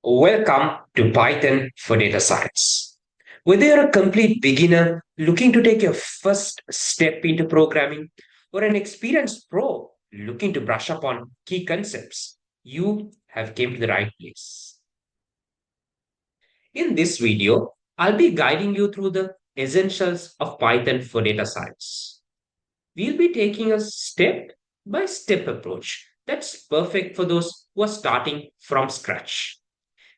Welcome to Python for Data Science. Whether you're a complete beginner looking to take your first step into programming or an experienced pro looking to brush up on key concepts, you have came to the right place. In this video, I'll be guiding you through the essentials of Python for data science. We'll be taking a step by step approach that's perfect for those who are starting from scratch.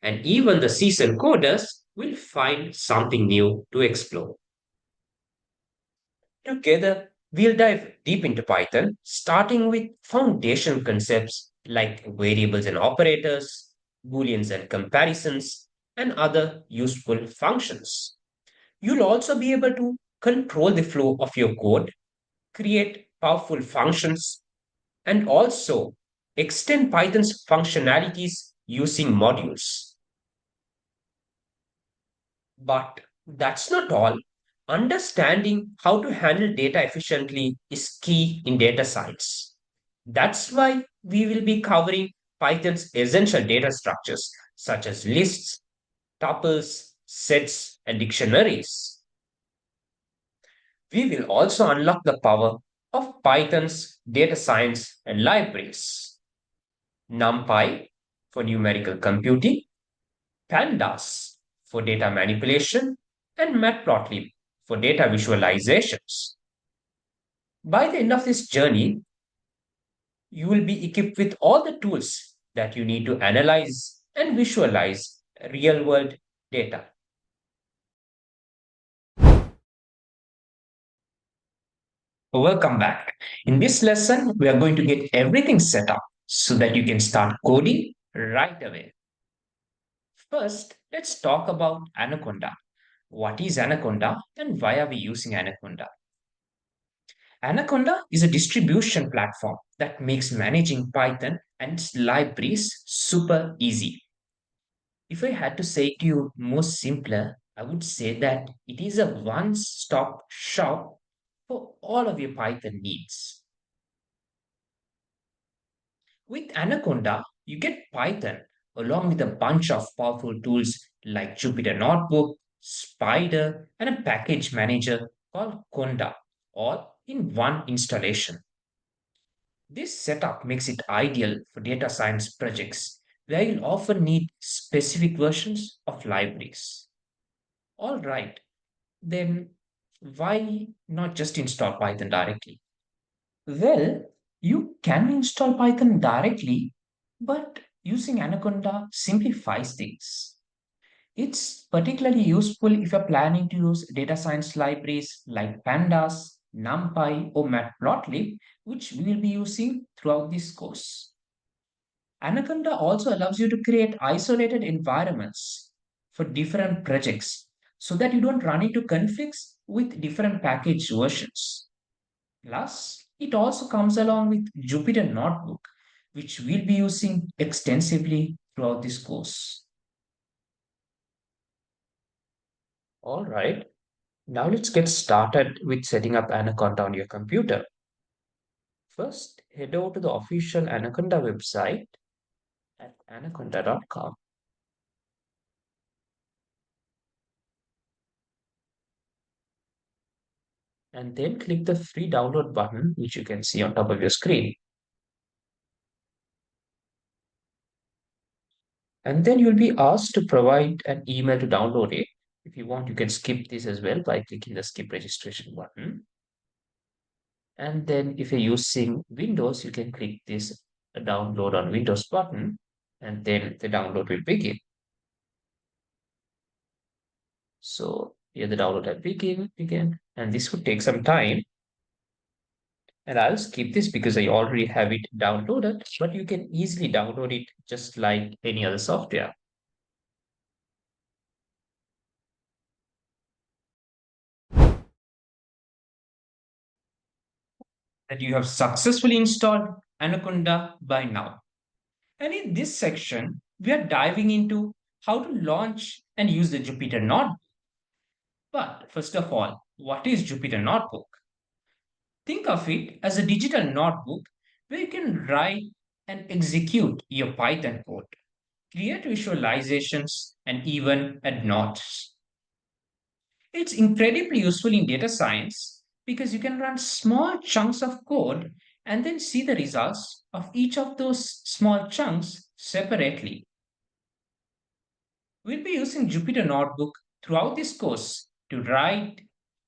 And even the seasoned coders will find something new to explore. Together, we'll dive deep into Python, starting with foundation concepts like variables and operators, Booleans and comparisons, and other useful functions. You'll also be able to control the flow of your code, create powerful functions, and also extend Python's functionalities using modules. But that's not all. Understanding how to handle data efficiently is key in data science. That's why we will be covering Python's essential data structures such as lists, tuples, sets, and dictionaries. We will also unlock the power of Python's data science and libraries. NumPy for numerical computing, Pandas for data manipulation, and Matplotlib for data visualizations. By the end of this journey, you will be equipped with all the tools that you need to analyze and visualize real world data. Welcome back. In this lesson, we are going to get everything set up so that you can start coding right away. First, let's talk about Anaconda. What is Anaconda and why are we using Anaconda? Anaconda is a distribution platform that makes managing Python and its libraries super easy. If I had to say it to you more simpler, I would say that it is a one-stop shop for all of your Python needs. With Anaconda, you get Python along with a bunch of powerful tools like Jupyter Notebook, Spider, and a package manager called Conda, all in one installation. This setup makes it ideal for data science projects where you'll often need specific versions of libraries. All right, then why not just install Python directly? Well, you can install Python directly, but using Anaconda simplifies things. It's particularly useful if you're planning to use data science libraries like Pandas, NumPy, or Matplotlib, which we will be using throughout this course. Anaconda also allows you to create isolated environments for different projects so that you don't run into conflicts with different package versions. Plus, it also comes along with Jupyter Notebook, which we'll be using extensively throughout this course. All right, now let's get started with setting up Anaconda on your computer. First, head over to the official Anaconda website at anaconda.com. And then click the free download button, which you can see on top of your screen. And then you'll be asked to provide an email to download it. If you want, you can skip this as well by clicking the skip registration button. And then if you're using Windows, you can click this download on Windows button, and then the download will begin. So here the download will begin, and this would take some time. And I'll skip this because I already have it downloaded, but you can easily download it just like any other software. That you have successfully installed Anaconda by now. And in this section, we are diving into how to launch and use the Jupyter Notebook. But first of all, what is Jupyter Notebook? Think of it as a digital notebook where you can write and execute your Python code. create visualizations, and even add notes. It's incredibly useful in data science because you can run small chunks of code and then see the results of each of those small chunks separately. We'll be using Jupyter Notebook throughout this course to write,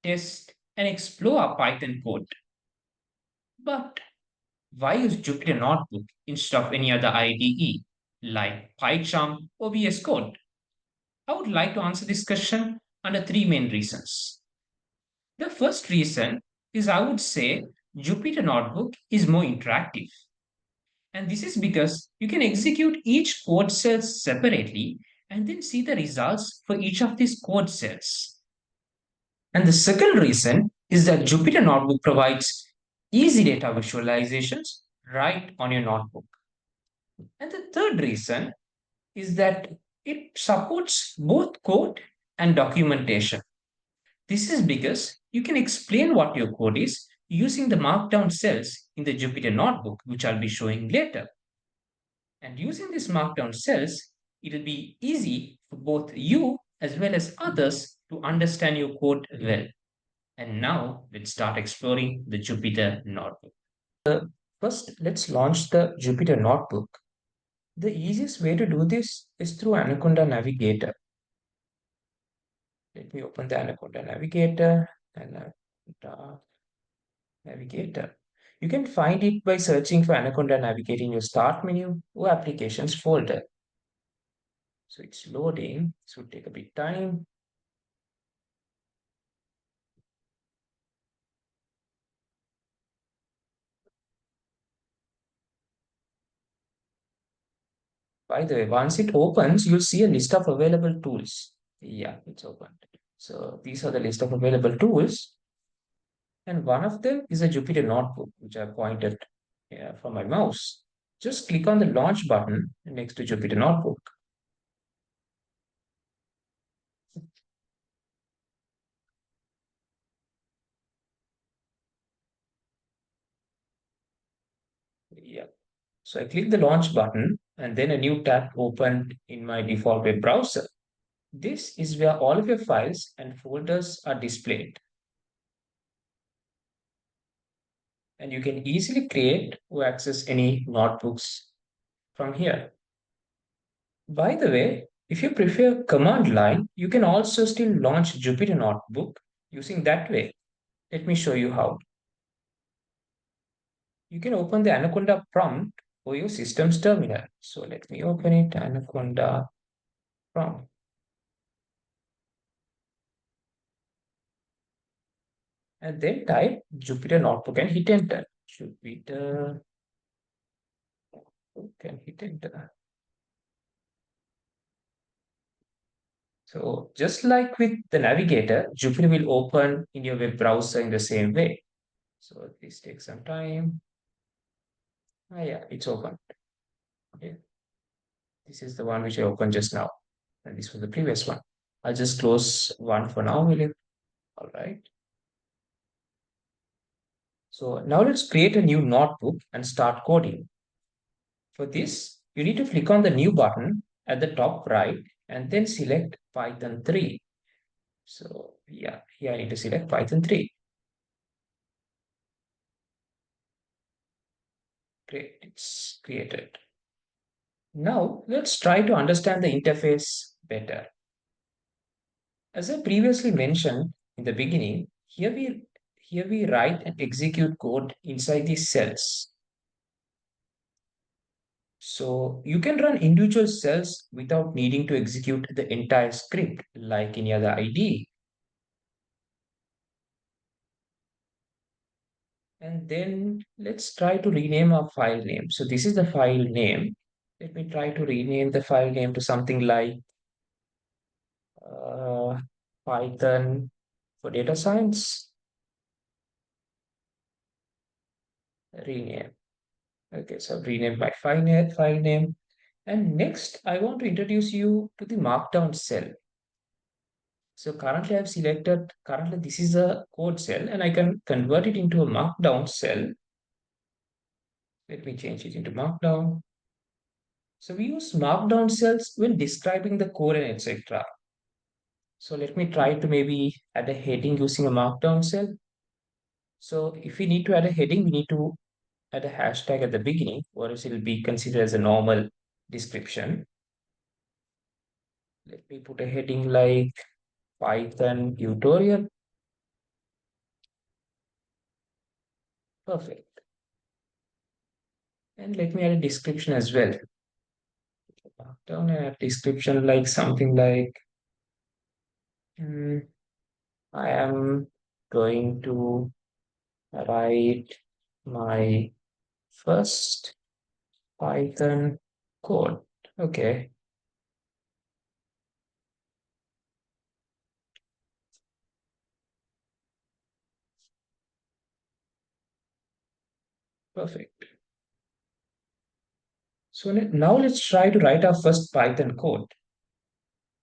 test, and explore our Python code. But why use Jupyter Notebook instead of any other IDE like PyCharm or VS Code? I would like to answer this question under three main reasons. The first reason is I would say Jupyter Notebook is more interactive. And this is because you can execute each code cell separately and then see the results for each of these code cells. And the second reason is that Jupyter Notebook provides easy data visualizations right on your notebook. And the third reason is that it supports both code and documentation. This is because you can explain what your code is using the markdown cells in the Jupyter Notebook, which I'll be showing later. And using these markdown cells, it'll be easy for both you as well as others to understand your code well. And now let's start exploring the Jupyter Notebook. First, let's launch the Jupyter Notebook. The easiest way to do this is through Anaconda Navigator. Let me open the Anaconda Navigator. Anaconda Navigator. You can find it by searching for Anaconda Navigator in your Start menu or Applications folder. So it's loading. This will take a bit time. By the way, once it opens, you'll see a list of available tools. Yeah, it's opened. So these are the list of available tools. And one of them is a Jupyter Notebook, which I pointed from my mouse. Just click on the launch button next to Jupyter Notebook. Yeah. So I click the launch button and then a new tab opened in my default web browser. This is where all of your files and folders are displayed. And you can easily create or access any notebooks from here. By the way, if you prefer command line, you can also still launch Jupyter Notebook using that way. Let me show you how. You can open the Anaconda prompt or your system's terminal. So let me open it, Anaconda prompt. And then type Jupyter Notebook and hit enter. Jupyter Notebook and hit enter. So just like with the navigator, Jupyter will open in your web browser in the same way. So this takes some time. Ah, yeah, it's open. Okay. This is the one which I opened just now. And this was the previous one. I'll just close one for now, will you? All right. So now let's create a new notebook and start coding. For this, you need to click on the new button at the top right and then select Python 3. So yeah, here I need to select Python 3. Great, it's created. Now let's try to understand the interface better. As I previously mentioned in the beginning, here we write and execute code inside these cells. So you can run individual cells without needing to execute the entire script like any other IDE. And then let's try to rename our file name. So this is the file name. Let me try to rename the file name to something like Python for data science. Rename. Okay, so I've renamed my file name. And next, I want to introduce you to the markdown cell. So currently I've selected, currently this is a code cell and I can convert it into a markdown cell. Let me change it into markdown. So we use markdown cells when describing the code and etc. So let me try to maybe add a heading using a markdown cell. So if we need to add a heading, we need to add a hashtag at the beginning, or else it will be considered as a normal description. Let me put a heading like Python tutorial. Perfect. And let me add a description as well. Markdown and a description like something like hmm, I am going to write my first Python code. Okay, perfect. So now let's try to write our first Python code.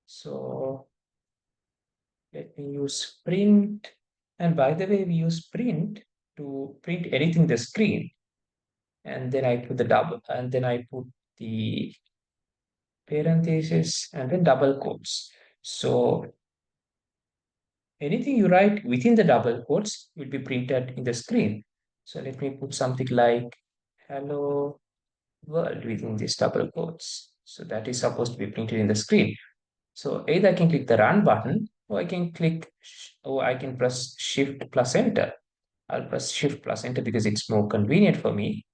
So let me use print. And by the way, we use print to print anything the screen. And then I put the double, and then I put the parenthesis and then double quotes. So anything you write within the double quotes will be printed in the screen. So let me put something like hello world within these double quotes. So that is supposed to be printed in the screen. So either I can click the run button or I can or I can press shift plus enter. I'll press shift plus enter because it's more convenient for me.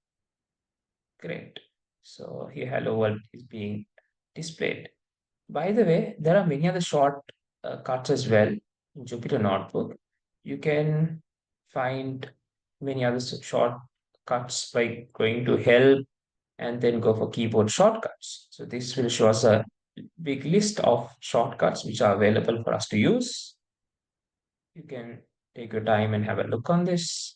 Great. So here hello world is being displayed. By the way, there are many other short cuts as well in Jupyter Notebook. You can find many other short cuts by going to help and then go for keyboard shortcuts. So this will show us a big list of shortcuts which are available for us to use. You can take your time and have a look on this.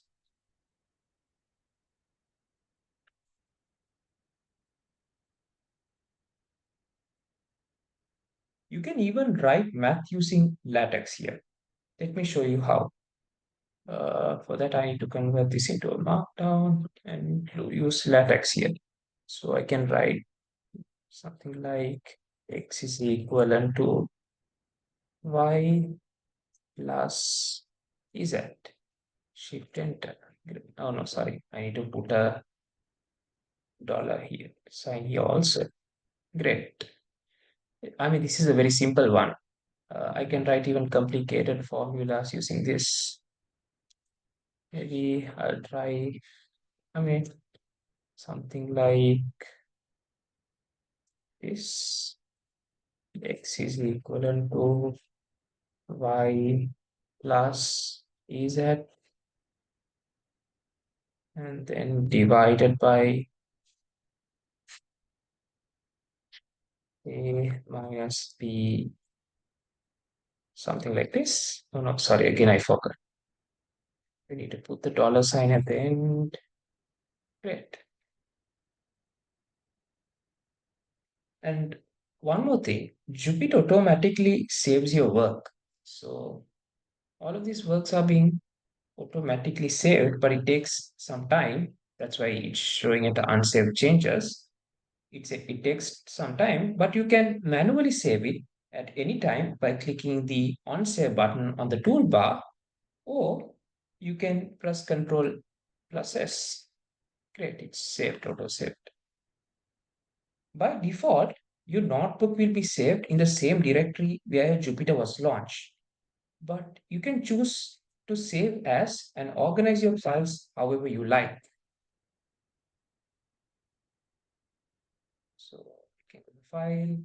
You can even write math using LaTeX here. Let me show you how. For that, I need to convert this into a markdown and use LaTeX here. So I can write something like x is equivalent to y plus z. Shift enter. Oh no, sorry. I need to put a dollar here. Sign here also. Great. I mean, this is a very simple one. I can write even complicated formulas using this. Maybe I'll try, I mean, something like this. X is equivalent to y plus z and then divided by a minus b, something like this. Oh no, sorry, again I forgot. We need to put the dollar sign at the end. Great. And one more thing, Jupyter automatically saves your work. So all of these works are being automatically saved, but it takes some time. That's why it's showing it unsaved changes. It takes some time, but you can manually save it at any time by clicking the on save button on the toolbar, or you can press Control plus S. Great, it's saved, auto saved. By default, your notebook will be saved in the same directory where Jupyter was launched. But you can choose to save as and organize your files however you like. So you can go to File,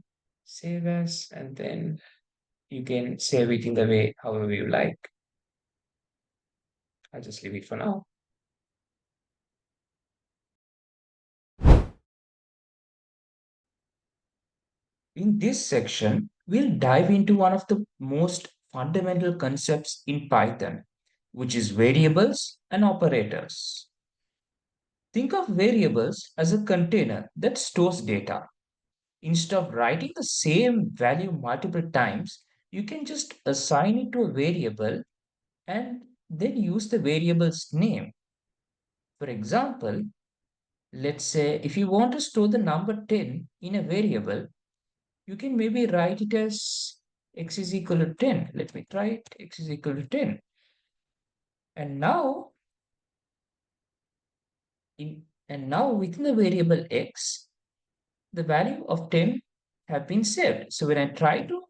Save As, and then you can save it in the way however you like. I'll just leave it for now. In this section, we'll dive into one of the most fundamental concepts in Python, which is variables and operators. Think of variables as a container that stores data. Instead of writing the same value multiple times, you can just assign it to a variable and then use the variable's name. For example, Let's say if you want to store the number 10 in a variable, you can maybe write it as x is equal to 10. Let me try it. X is equal to 10. And now within the variable x, the value of 10 have been saved. So when I try to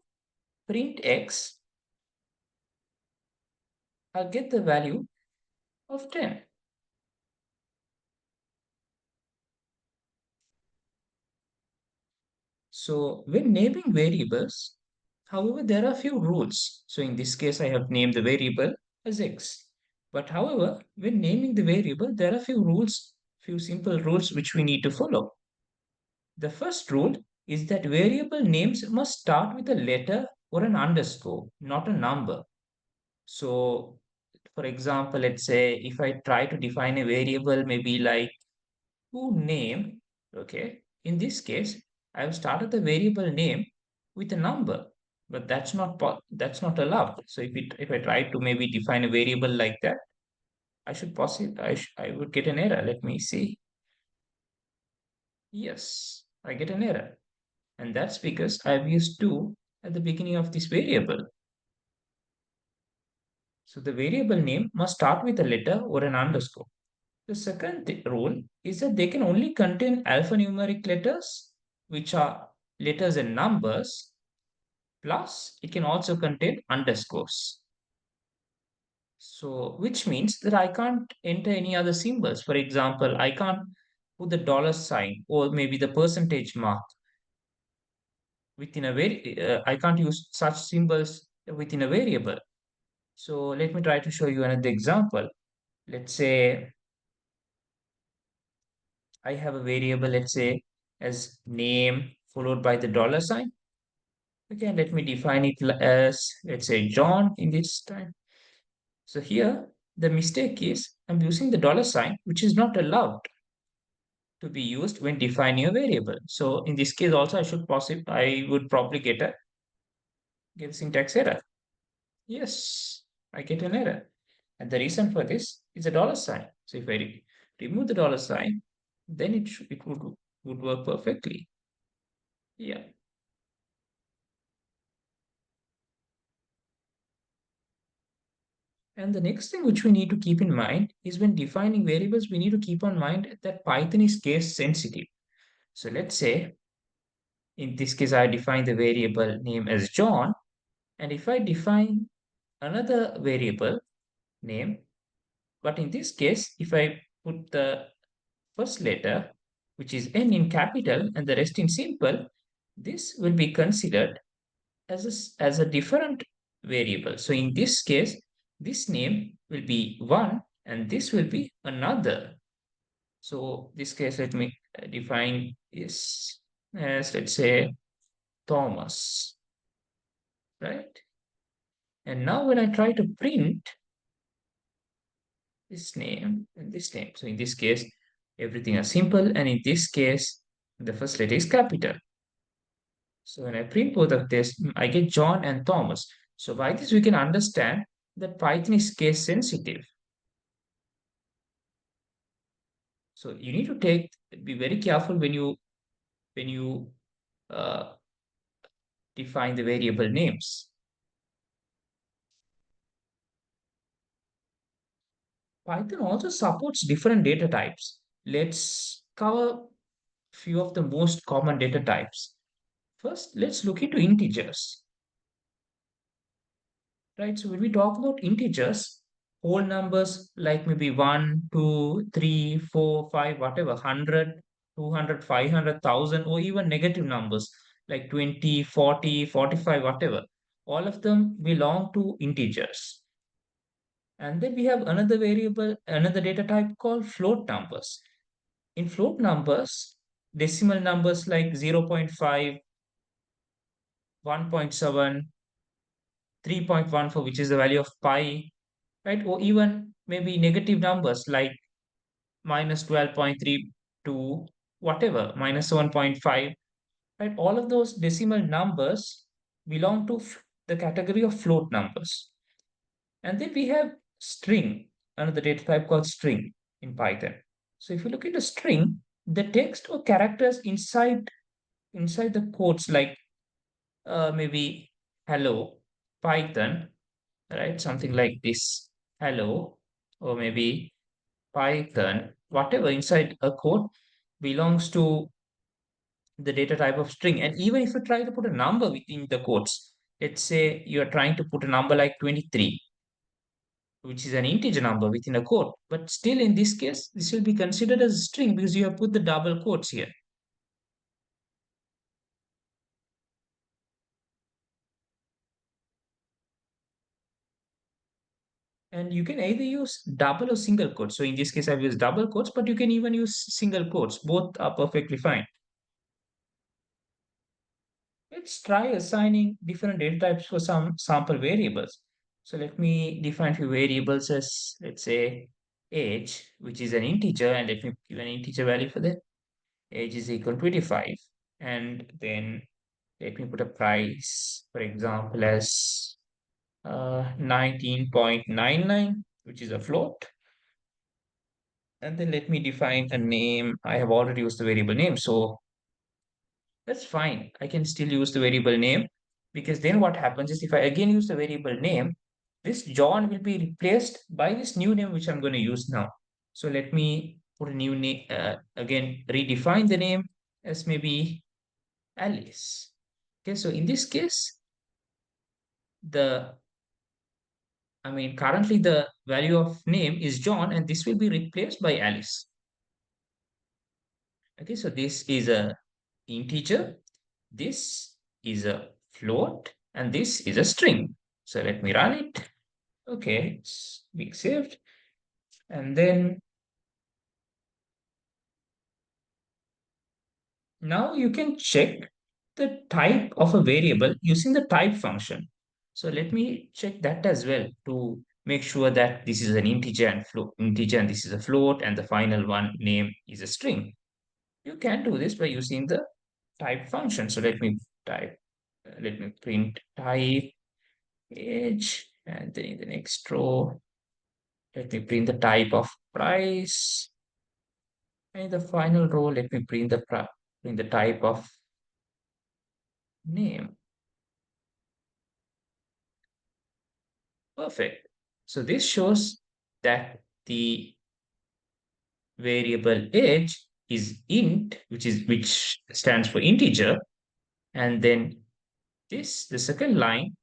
print x, I'll get the value of 10. So when naming variables, however, there are few rules. So in this case, I have named the variable as x. But however, when naming the variable, there are few rules, few simple rules which we need to follow. The first rule is that variable names must start with a letter or an underscore, not a number. So, for example, let's say if I try to define a variable, maybe like to name, okay, in this case, I have started the variable name with a number, but that's not allowed. So if I try to maybe define a variable like that, I would get an error. Let me see. Yes, I get an error. And that's because I've used 2 at the beginning of this variable. So the variable name must start with a letter or an underscore. The second rule is that they can only contain alphanumeric letters, which are letters and numbers, plus it can also contain underscores. So, which means that I can't enter any other symbols. For example, I can't put the dollar sign or maybe the percentage mark within a I can't use such symbols within a variable. So let me try to show you another example. Let's say I have a variable, let's say as name followed by the dollar sign. Okay, let me define it as, let's say, John in this time. So here, the mistake is I'm using the dollar sign, which is not allowed to be used when defining a variable. So in this case also, I would probably get a syntax error. Yes, I get an error. And the reason for this is a dollar sign. So if I remove the dollar sign, then it would work perfectly. Yeah. And the next thing which we need to keep in mind is when defining variables, we need to keep in mind that Python is case sensitive. So let's say in this case, I define the variable name as John. And if I define another variable name, but in this case, if I put the first letter, which is N in capital and the rest in simple, this will be considered as a different variable. So in this case, this name will be one and this will be another. So this case, let me define this as, let's say, Thomas, right? And now when I try to print this name and this name, so in this case, everything is simple. And in this case, the first letter is capital. So when I print both of this, I get John and Thomas. So by this, we can understand that Python is case sensitive. So you need to be very careful when you uh, define the variable names. Python also supports different data types. Let's cover few of the most common data types. First, let's look into integers. Right, so when we talk about integers, whole numbers like maybe 1, 2, 3, 4, 5, whatever, 100, 200, 500, 1,000, or even negative numbers like 20, 40, 45, whatever, all of them belong to integers. And then we have another variable, another data type called float numbers. In float numbers, decimal numbers like 0.5, 1.7, 3.14, which is the value of pi, right? Or even maybe negative numbers like minus 12.32, whatever, minus 7.5, right? All of those decimal numbers belong to the category of float numbers. And then we have string, another data type called string in Python. So if you look at a string, the text or characters inside the quotes, like maybe hello Python, right? Something like this, hello, or maybe Python, whatever inside a quote belongs to the data type of string. And even if you try to put a number within the quotes, let's say you're trying to put a number like 23, which is an integer number within a quote, but still in this case, this will be considered as a string because you have put the double quotes here. And you can either use double or single quotes. So in this case, I've used double quotes, but you can even use single quotes. Both are perfectly fine. Let's try assigning different data types for some sample variables. So let me define few variables as, let's say, age, which is an integer, and let me give an integer value for that. Age is equal to 25. And then let me put a price, for example, as 19.99, which is a float. And then let me define a name. I have already used the variable name, so that's fine. I can still use the variable name, because then what happens is if I again use the variable name, this John will be replaced by this new name which I'm going to use now. So let me put a new name, again, redefine the name as maybe Alice. Okay, so in this case, the currently the value of name is John, and this will be replaced by Alice. Okay, so this is a integer, this is a float, and this is a string. So let me run it. Okay, it's being saved. And then now you can check the type of a variable using the type function. So let me check that as well to make sure that this is an integer and integer, and this is a float, and the final one name is a string. You can do this by using the type function. So let me print type age, and then in the next row, let me print the type of price. And in the final row, let me print the type of name. Perfect. So this shows that the variable age is int, which stands for integer, and then the second line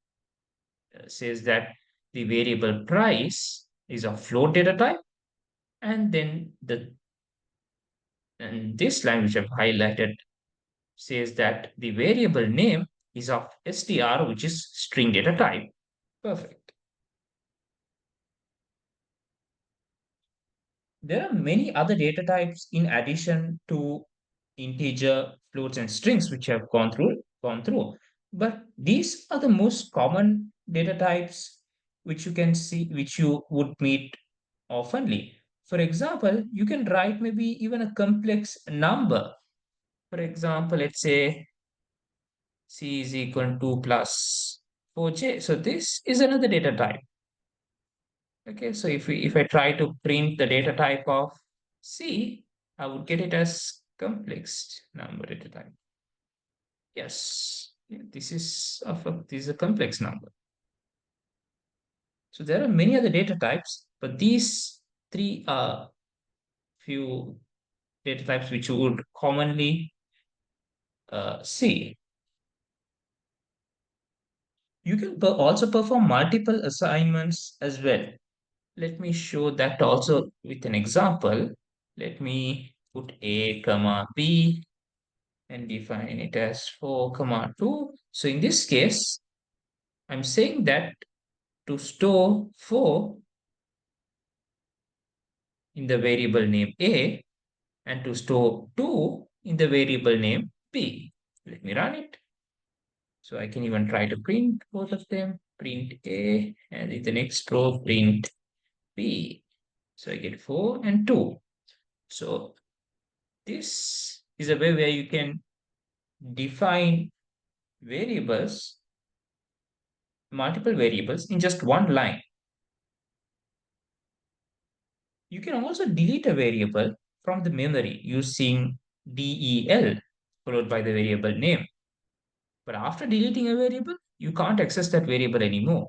says that the variable price is of float data type, and then this line which I've highlighted says that the variable name is of str, which is string data type. Perfect. There are many other data types in addition to integer, floats, and strings, which have gone through. But these are the most common data types which you can see, which you would meet oftenly. For example, you can write maybe even a complex number. For example, let's say C is equal to 2 plus 4j. So this is another data type. Okay, so if I try to print the data type of C, I would get it as complex number data type. Yes, this is a complex number. So there are many other data types, but these three are few data types which you would commonly see. You can also perform multiple assignments as well. Let me show that also with an example. Let me put a comma b and define it as 4 comma 2. So in this case, I'm saying that to store 4 in the variable name a, and to store 2 in the variable name b. Let me run it. So I can even try to print both of them. Print a, and in the next row, print b. So I get 4 and 2. So this is a way where you can define variables, multiple variables in just one line. You can also delete a variable from the memory using del followed by the variable name. But after deleting a variable, you can't access that variable anymore.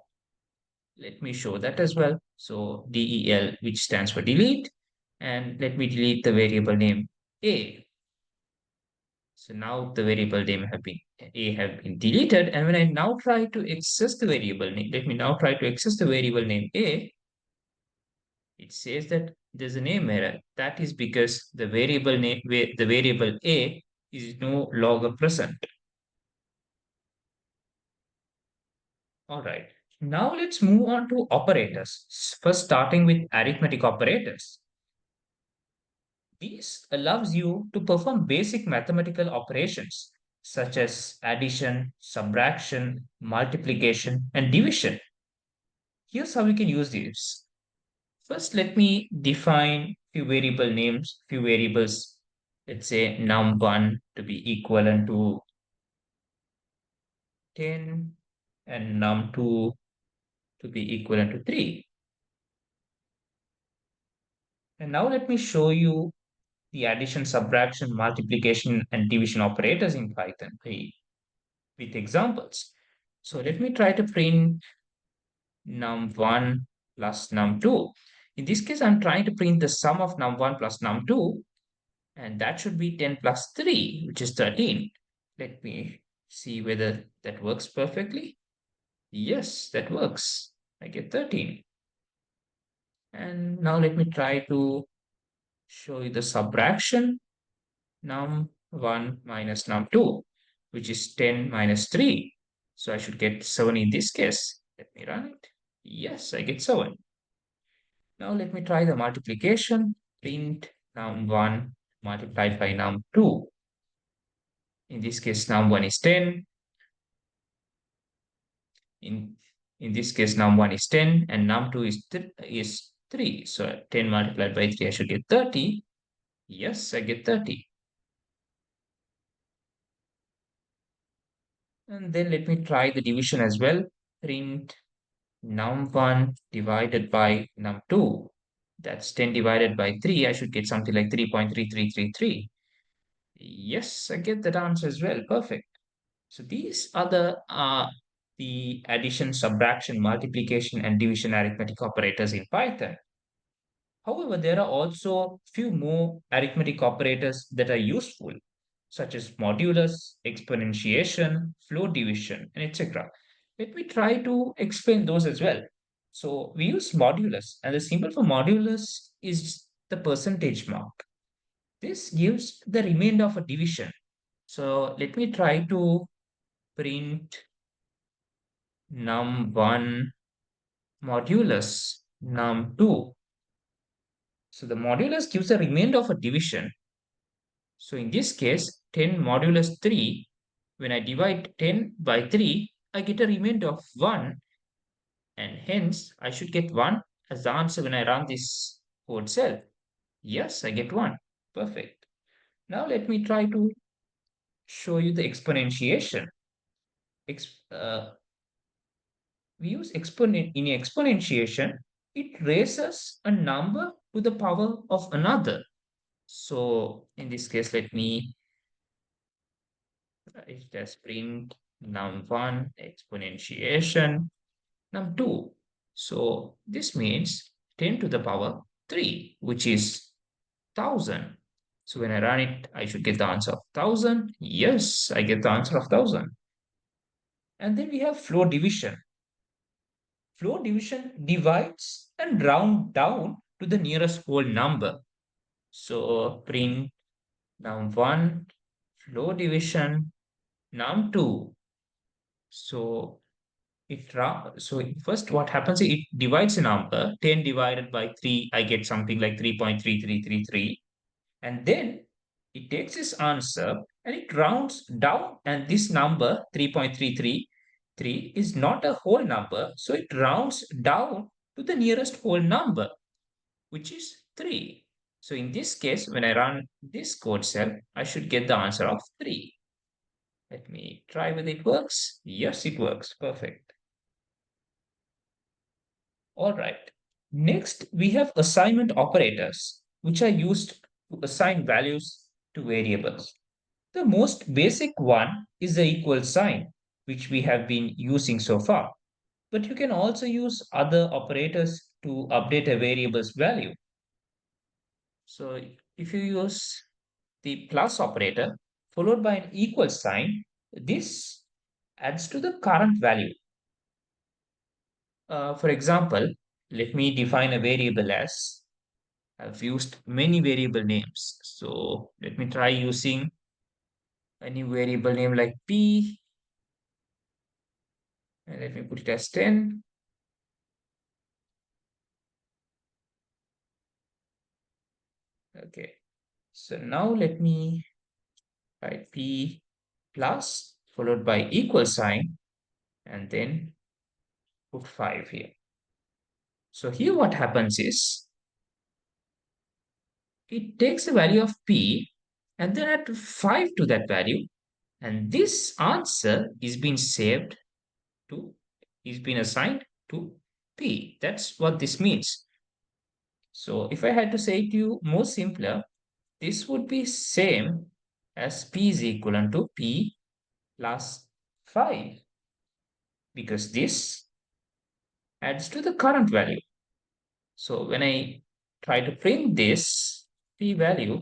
Let me show that as well. So del, which stands for delete, and let me delete the variable name a. So now the variable name have been a have been deleted, and when I now try to access the variable name, let me now try to access the variable name a, it says that there's a name error. That is because the variable name, the variable a is no longer present. All right. Now let's move on to operators. First, starting with arithmetic operators. This allows you to perform basic mathematical operations such as addition, subtraction, multiplication, and division. Here's how we can use these. First, let me define few variable names, few variables. Let's say num1 to be equivalent to 10 and num2 to be equivalent to 3. And now let me show you the addition, subtraction, multiplication, and division operators in Python with examples. So let me try to print num1 plus num2. In this case, I'm trying to print the sum of num1 plus num2, and that should be 10 plus 3, which is 13. Let me see whether that works perfectly. Yes, that works. I get 13. And now let me try to show you the subtraction. Num1 minus num2, which is 10 minus 3. So I should get 7 in this case. Let me run it. Yes, I get 7. Now let me try the multiplication. Print num1 multiplied by num2. In this case, num1 is 10. In, in this case, num1 is 10 and num2 is 3. So 10 multiplied by 3, I should get 30. Yes, I get 30. And then let me try the division as well. Print num1 divided by num2. That's 10 divided by 3. I should get something like 3.3333. Yes, I get that answer as well. Perfect. So these are the addition, subtraction, multiplication, and division arithmetic operators in Python. However, there are also few more arithmetic operators that are useful, such as modulus, exponentiation, floor division, and etc. Let me try to explain those as well. So we use modulus, and the symbol for modulus is the percentage mark. This gives the remainder of a division. So let me try to print num1 modulus num2. So the modulus gives the remainder of a division. So in this case, 10 modulus 3, when I divide 10 by 3, I get a remainder of 1, and hence I should get 1 as the answer when I run this code cell. Yes, I get 1. Perfect. Now let me try to show you the exponentiation. We use exponent in exponentiation. It raises a number to the power of another. So in this case, let me just print num1 exponentiation num2. So this means 10 to the power 3, which is 1000. So when I run it, I should get the answer of 1000. Yes, I get the answer of 1000. And then we have floor division. Floor division divides and round down to the nearest whole number. So print num1 floor division num2. So first what happens is it divides a number. 10 divided by 3, I get something like 3.3333. And then it takes this answer and it rounds down, and this number 3.333 is not a whole number, so it rounds down to the nearest whole number, which is 3. So in this case, when I run this code cell, I should get the answer of 3. Let me try whether it works. Yes, it works. Perfect. All right. Next, we have assignment operators, which are used to assign values to variables. The most basic one is the equal sign, which we have been using so far. But you can also use other operators to update a variable's value. So if you use the plus operator followed by an equal sign, this adds to the current value. For example, let me define a variable as I've used many variable names. So let me try using any variable name like p, and let me put it as 10. Okay, so now let me write p plus followed by equal sign and then put 5 here. So here what happens is it takes the value of p and then add 5 to that value, and this answer is being saved to is being assigned to p. That's what this means. So if I had to say to you more simpler, this would be same as p is equivalent to p plus 5, because this adds to the current value. So when I try to print this p value,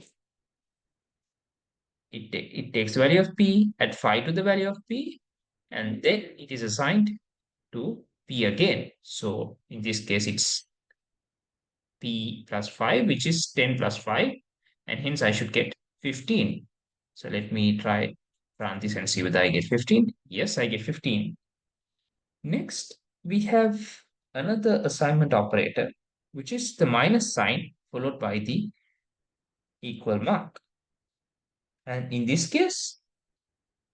it takes the value of p, add 5 to the value of p, and then it is assigned to p again. So in this case, it's p plus 5, which is 10 plus 5, and hence I should get 15. So let me run this and see whether I get 15. Yes, I get 15. Next, we have another assignment operator, which is the minus sign followed by the equal mark. And in this case,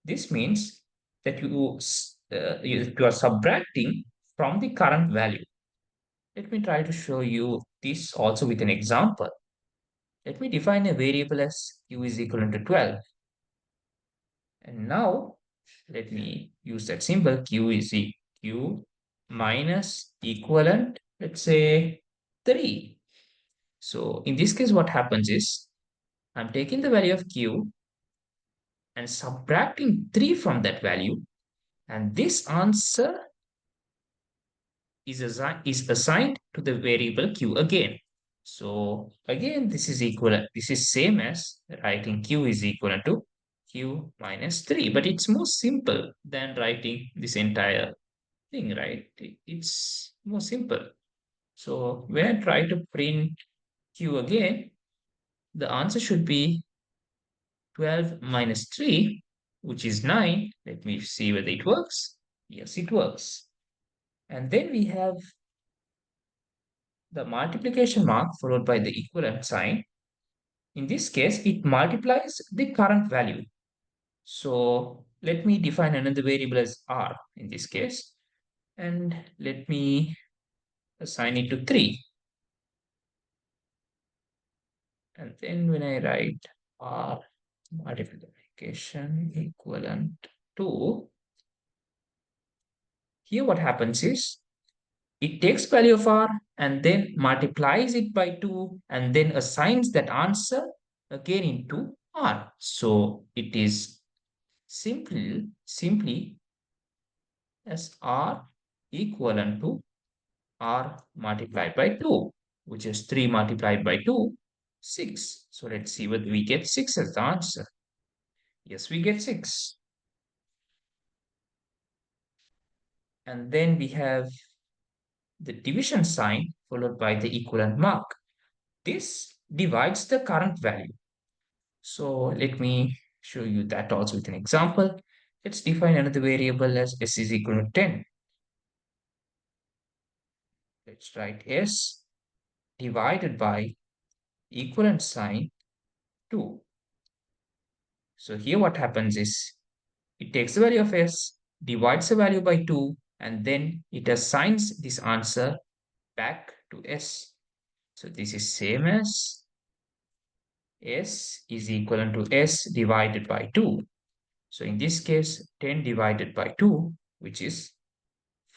this means that you are subtracting from the current value. Let me try to show you this also with an example. Let me define a variable as q is equivalent to 12. And now let me use that symbol q minus equivalent, let's say 3. So in this case, what happens is I'm taking the value of q and subtracting 3 from that value, and this answer is assigned to the variable q again. So again, this is equal. This is same as writing q is equal to q minus 3, but it's more simple than writing this entire thing, right? It's more simple. So when I try to print q again, the answer should be 12 minus 3, which is 9. Let me see whether it works. Yes, it works. And then we have the multiplication mark followed by the equivalent sign. In this case, it multiplies the current value. So let me define another variable as r in this case, and let me assign it to 3. And then when I write r multiplication equivalent to, here what happens is it takes value of r and then multiplies it by 2 and then assigns that answer again into r. So it is simply as r equivalent to r multiplied by 2, which is 3 multiplied by 2, 6. So let's see whether we get 6 as the answer. Yes, we get 6. And then we have the division sign followed by the equivalent mark. This divides the current value. So let me show you that also with an example. Let's define another variable as s is equal to 10. Let's write s divided by equivalent sign 2. So here what happens is it takes the value of s, divides the value by 2, and then it assigns this answer back to s. So this is same as s is equivalent to s divided by 2. So in this case, 10 divided by 2, which is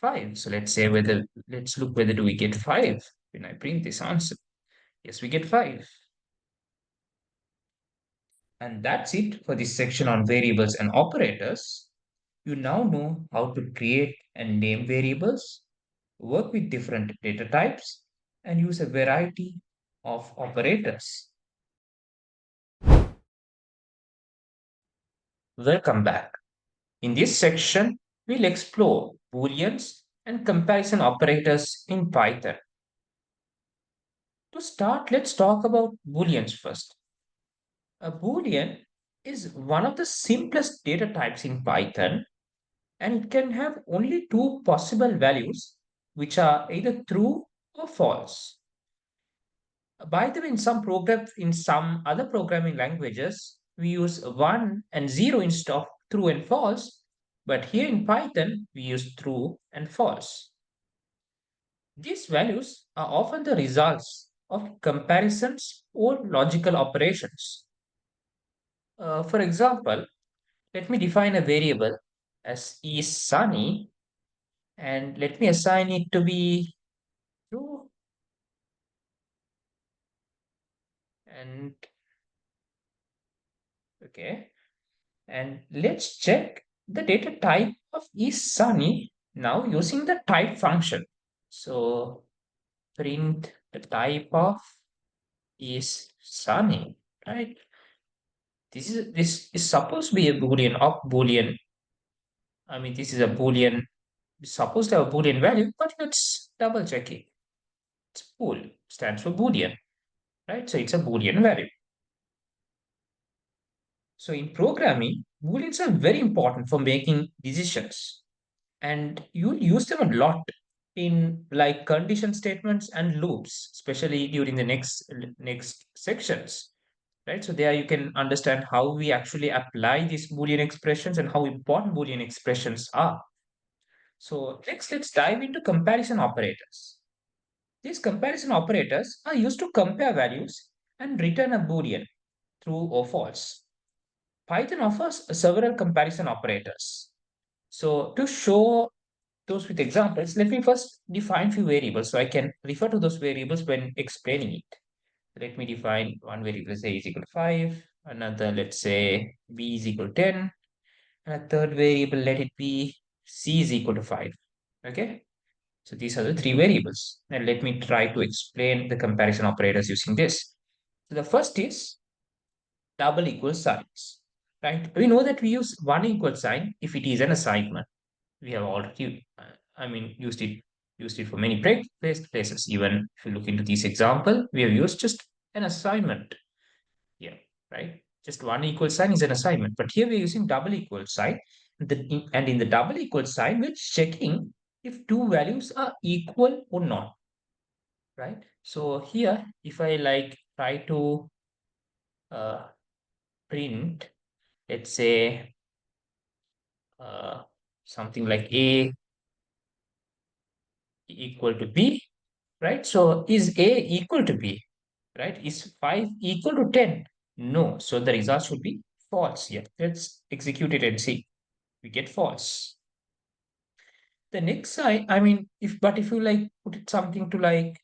5. So let's look whether do we get 5 when I print this answer. Yes, we get 5. And that's it for this section on variables and operators. You now know how to create and name variables, work with different data types, and use a variety of operators. Welcome back. In this section, we'll explore Booleans and comparison operators in Python. To start, let's talk about Booleans first. A Boolean is one of the simplest data types in Python, and it can have only two possible values, which are either true or false. By the way, in some other programming languages, we use 1 and 0 instead of true and false, but here in Python, we use true and false. These values are often the results of comparisons or logical operations. For example, let me define a variable as is sunny and let me assign it to be true and okay. And let's check the data type of is sunny now using the type function. So print the type of is sunny, right? This is supposed to be a Boolean or Boolean. I mean, this is a Boolean, it's supposed to have a Boolean value, but let's double check it. It's bool, stands for Boolean, right? So it's a Boolean value. So in programming, Booleans are very important for making decisions, and you'll use them a lot in like condition statements and loops, especially during the next sections, right? So there you can understand how we actually apply these Boolean expressions and how important Boolean expressions are. So next, let's dive into comparison operators. These comparison operators are used to compare values and return a Boolean, true or false. Python offers several comparison operators. So to show those with examples, let me first define few variables so I can refer to those variables when explaining it. Let me define one variable, say is equal to 5, another, let's say b is equal to 10, and a third variable, let it be c is equal to 5. Okay, so these are the three variables. And let me try to explain the comparison operators using this. So the first is double equal signs, right? We know that we use one equal sign if it is an assignment. We have already, used it for many places. Even if you look into this example, we have used just an assignment here, right? Just one equal sign is an assignment, but here we're using double equal sign. And in the double equal sign, we're checking if two values are equal or not, right? So here, if I like try to uh, print, let's say uh, something like A equal to B, right? So is A equal to B, right? Is 5 equal to 10? No. So the result should be false here. Let's execute it and see. We get false. The next side, if you like put it something to like,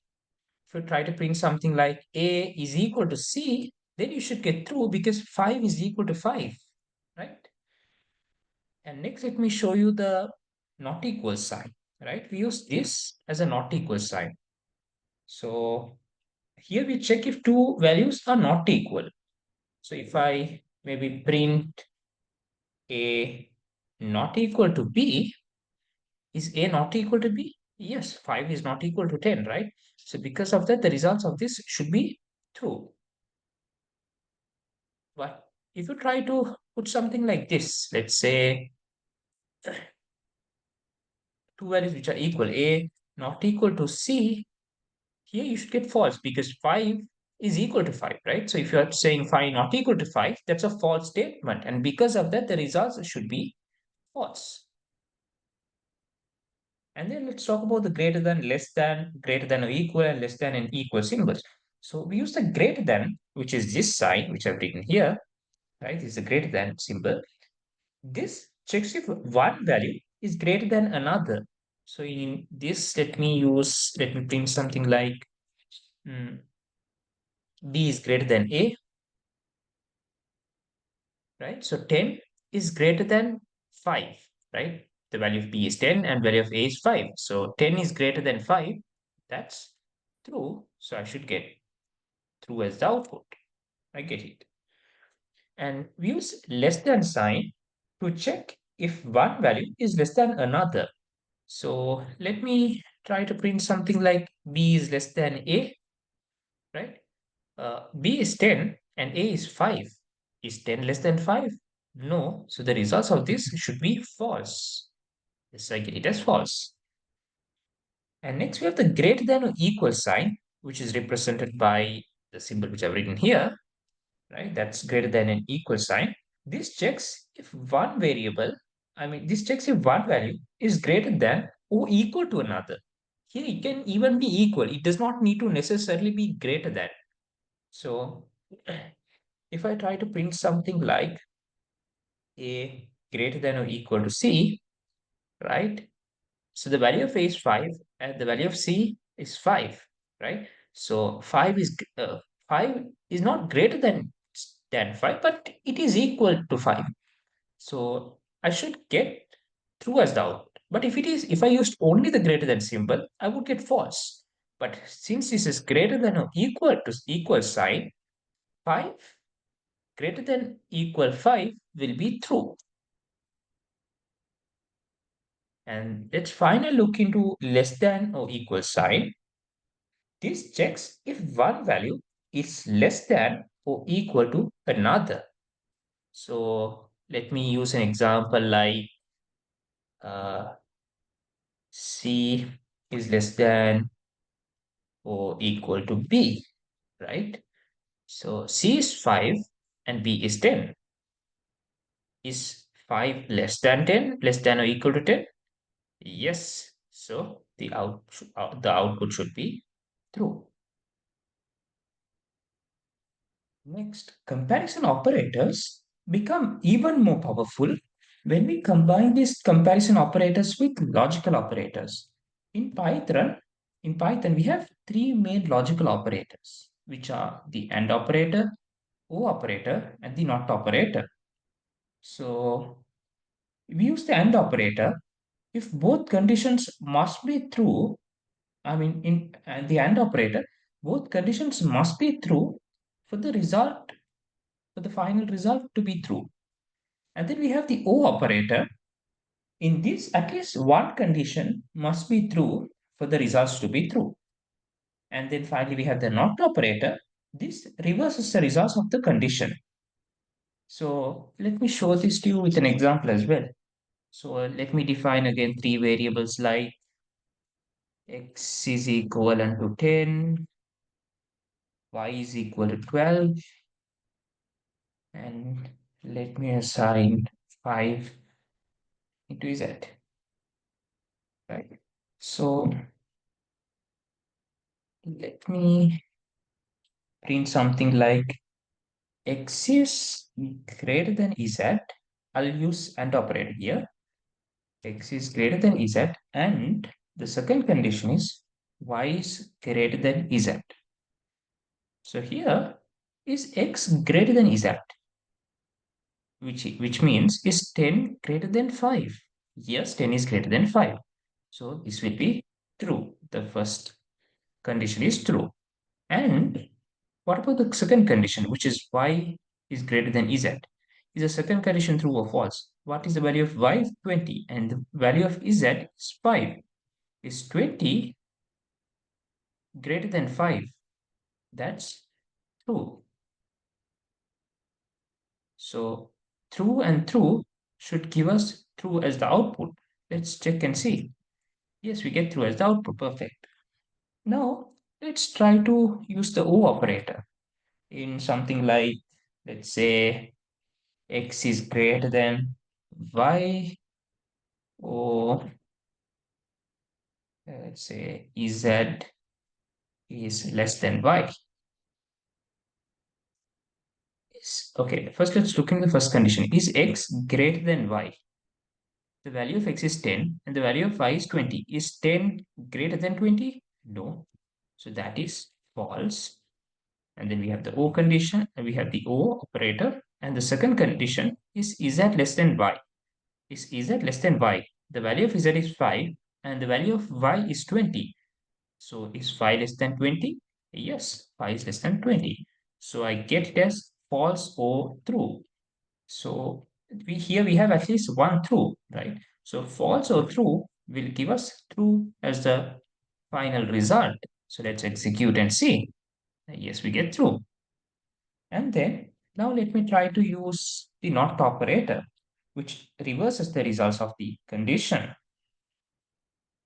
if you try to print something like A is equal to C, then you should get true because 5 is equal to 5, right? And next, let me show you the not equal sign, right? We use this as a not equal sign. So here we check if two values are not equal. So if I maybe print A not equal to B, is A not equal to B? Yes, 5 is not equal to 10, right? So because of that, the results of this should be true. But if you try to put something like this, let's say two values which are equal, A not equal to C, here you should get false because 5 is equal to 5, right? So if you are saying 5 not equal to 5, that's a false statement. And because of that, the results should be false. And then let's talk about the greater than, less than, greater than or equal, and less than and equal symbols. So we use the greater than, which is this sign, which I've written here, right? This is the greater than symbol. This checks if one value is greater than another. So in this, let me print something like B is greater than A. right? So 10 is greater than 5, right? The value of B is 10 and value of A is 5. So 10 is greater than 5. That's true. So I should get true as the output. I get it. And we use less than sign to check if one value is less than another. So let me try to print something like B is less than A, right? B is 10 and A is 5. Is 10 less than 5? No. So the results of this should be false. Yes, I get it as false. And next we have the greater than or equal sign, which is represented by the symbol which I've written here, right? That's greater than an equal sign. This checks if one variable, this checks if one value is greater than or equal to another. Here it can even be equal. It does not need to necessarily be greater than. So if I try to print something like A greater than or equal to C, right? So the value of A is 5 and the value of C is 5, right? So 5 is not greater than 5, but it is equal to 5. So I should get true as the output. But if I used only the greater than symbol, I would get false. But since this is greater than or equal to equal sign, 5 greater than equal 5 will be true. And let's finally look into less than or equal sign. This checks if one value is less than or equal to another. So let me use an example like uh, C is less than or equal to B, right? So C is 5 and B is 10. Is 5 less than 10, less than or equal to 10? Yes. So the output should be true. Next, comparison operators become even more powerful when we combine these comparison operators with logical operators. In Python, in Python, we have three main logical operators, which are the AND operator, O operator, and the NOT operator. So we use the AND operator if both conditions must be true. In the AND operator, both conditions must be true for the final result to be true. And then we have the O operator. In this, at least one condition must be true for the results to be true. And then finally, we have the NOT operator. This reverses the results of the condition. So let me show this to you with an example as well. So let me define again three variables like x is equivalent to 10, y is equal to 12, and let me assign 5 into z, right? So let me print something like x is greater than z. I'll use AND operator here. X is greater than z, and the second condition is y is greater than z. So here is x greater than z, which means is 10 greater than 5. Yes, 10 is greater than 5. So this will be true. The first condition is true. And what about the second condition, which is y is greater than z? Is the second condition true or false? What is the value of y? 20. And the value of z is 5. Is 20 greater than 5? That's true. So true and true should give us true as the output. Let's check and see. Yes, we get true as the output. Perfect. Now, let's try to use the O operator in something like, let's say, x is greater than y, or let's say z is less than y. Okay, first let's look in the first condition. Is x greater than y? The value of x is 10 and the value of y is 20. Is 10 greater than 20? No. So that is false. And then we have the O condition, and we have the O operator, And the second condition is z less than y. Is z less than y? The value of z is 5 and the value of y is 20. So is 5 less than 20? Yes, 5 is less than 20. So I get it as false or true. So here we have at least one true, right? So false or true will give us true as the final result. So let's execute and see. Yes, we get true. And then now let me try to use the not operator, which reverses the results of the condition.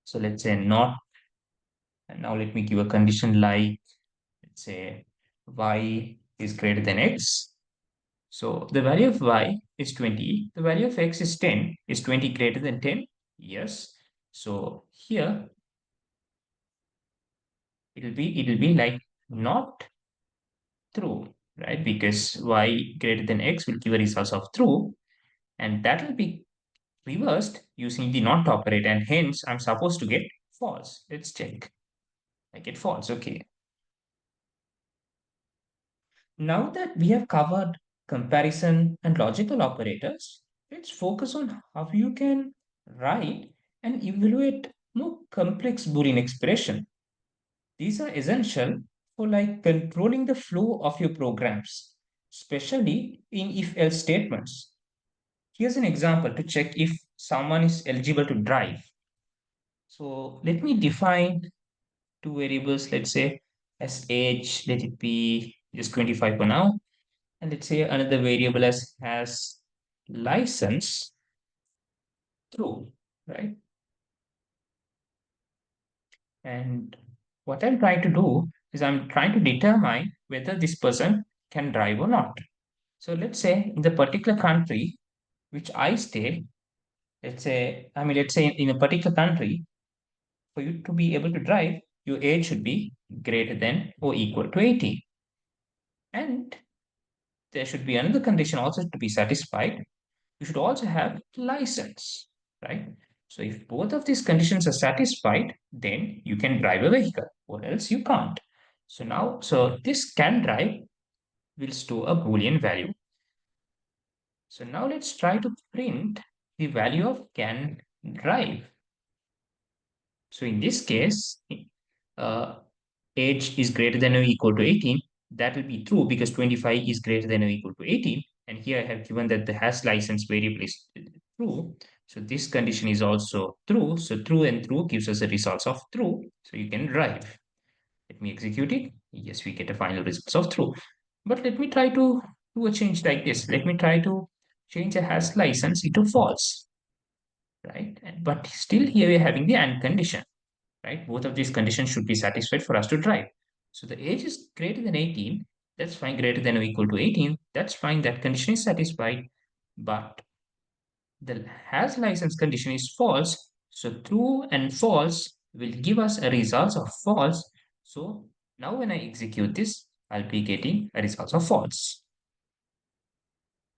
So let's say not, and now let me give a condition like, let's say y is greater than x. So the value of y is 20, the value of x is 10. Is 20 greater than 10? Yes. So here it'll be like not true, right? Because y greater than x will give a result of true, and that will be reversed using the not operator, and hence I'm supposed to get false. Let's check. I get false. Okay. Now that we have covered comparison and logical operators, let's focus on how you can write and evaluate more complex Boolean expression. These are essential for like controlling the flow of your programs, especially in if-else statements. Here's an example to check if someone is eligible to drive. So let me define two variables, let's say as age, let it be just 25 for now. And let's say another variable as has license true, right? And what I'm trying to do is I'm trying to determine whether this person can drive or not. So let's say in the particular country which I stay, let's say in a particular country, for you to be able to drive, your age should be greater than or equal to 18. And there should be another condition also to be satisfied. You should also have license, right? So if both of these conditions are satisfied, then you can drive a vehicle, or else you can't. So this can drive will store a Boolean value. So now let's try to print the value of can drive. So in this case, uh, age is greater than or equal to 18. That will be true because 25 is greater than or equal to 18. And here I have given that the has license variable is true. So this condition is also true. So true and true gives us the results of true. So you can drive. Let me execute it. Yes, we get a final results of true. But let me try to do a change like this. Let me try to change a has license into false, right? But still here we're having the and condition, right? Both of these conditions should be satisfied for us to drive. So the age is greater than 18. That's fine. Greater than or equal to 18. That's fine. That condition is satisfied. But the has license condition is false. So true and false will give us a result of false. So now when I execute this, I'll be getting a result of false.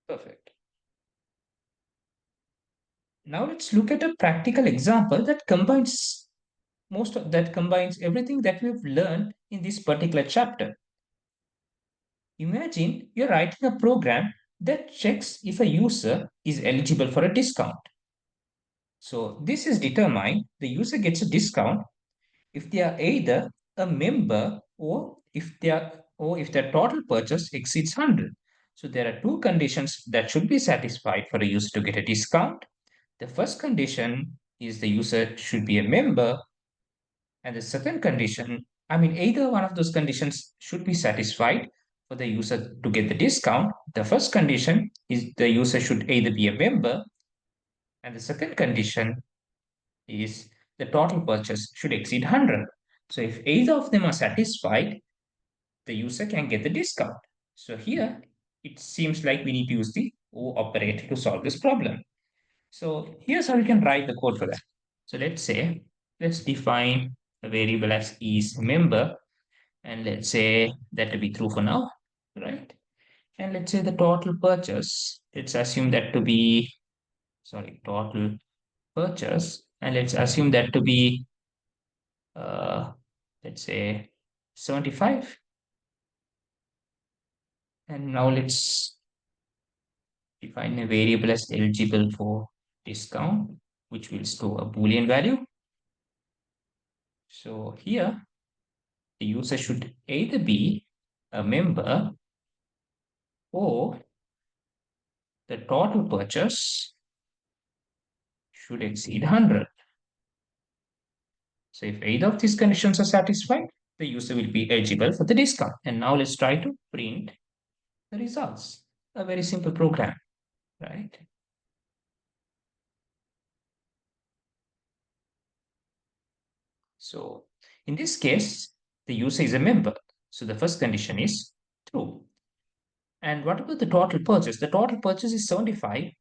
Perfect. Now let's look at a practical example that combines everything that we've learned in this particular chapter. Imagine you're writing a program that checks if a user is eligible for a discount. So this is determined the user gets a discount if they are either a member or if their total purchase exceeds 100. So there are two conditions that should be satisfied for a user to get a discount. The first condition is the user should be a member, and the second condition, either one of those conditions should be satisfied for the user to get the discount. The first condition is the user should either be a member, and the second condition is the total purchase should exceed 100. So if either of them are satisfied, the user can get the discount. So here, it seems like we need to use the O operator to solve this problem. So here's how we can write the code for that. So let's define a variable as is member, and let's say that to be true for now, right? And let's say the total purchase, let's assume that to be, sorry, total purchase, and let's assume that to be, uh, let's say 75. And now let's define a variable as eligible for discount, which will store a Boolean value. So here, the user should either be a member or the total purchase should exceed 100. So if either of these conditions are satisfied, the user will be eligible for the discount. And now let's try to print the results. A very simple program, right? So in this case, the user is a member. So the first condition is true. And what about the total purchase? The total purchase is 75,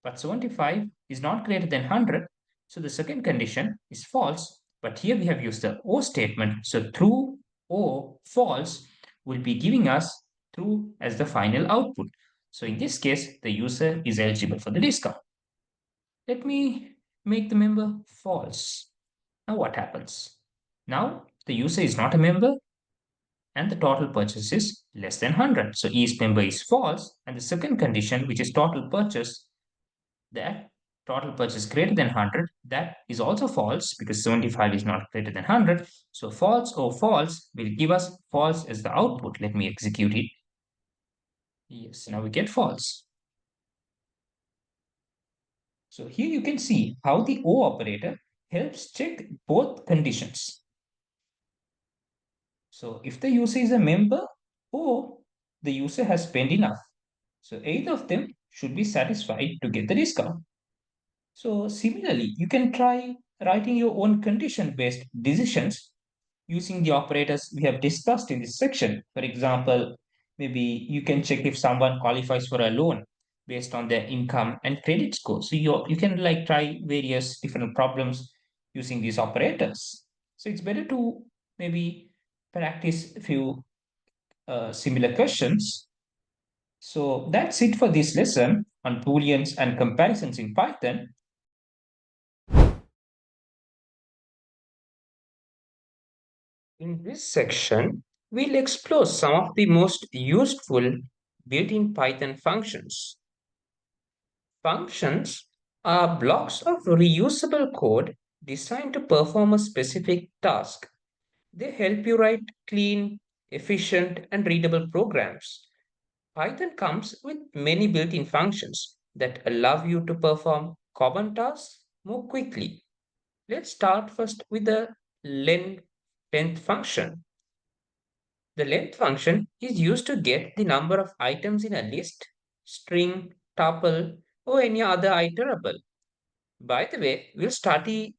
but 75 is not greater than 100. So the second condition is false. But here we have used the or statement. So true or false will be giving us true as the final output. So in this case, the user is eligible for the discount. Let me make the member false. Now what happens? Now the user is not a member and the total purchase is less than 100. So each member is false. And the second condition, which is total purchase, that total purchase greater than 100, that is also false because 75 is not greater than 100. So false or false will give us false as the output. Let me execute it. Yes, now we get false. So here you can see how the O operator helps check both conditions. So if the user is a member or the user has spent enough, so either of them should be satisfied to get the discount. So similarly, you can try writing your own condition-based decisions using the operators we have discussed in this section. For example, maybe you can check if someone qualifies for a loan based on their income and credit score. So you can like try various different problems using these operators. So it's better to maybe practice a few similar questions. So that's it for this lesson on Booleans and comparisons in Python. In this section, we'll explore some of the most useful built-in Python functions. Functions are blocks of reusable code designed to perform a specific task. They help you write clean, efficient, and readable programs. Python comes with many built-in functions that allow you to perform common tasks more quickly. Let's start first with the length function. The length function is used to get the number of items in a list, string, tuple, or any other iterable. By the way, we'll study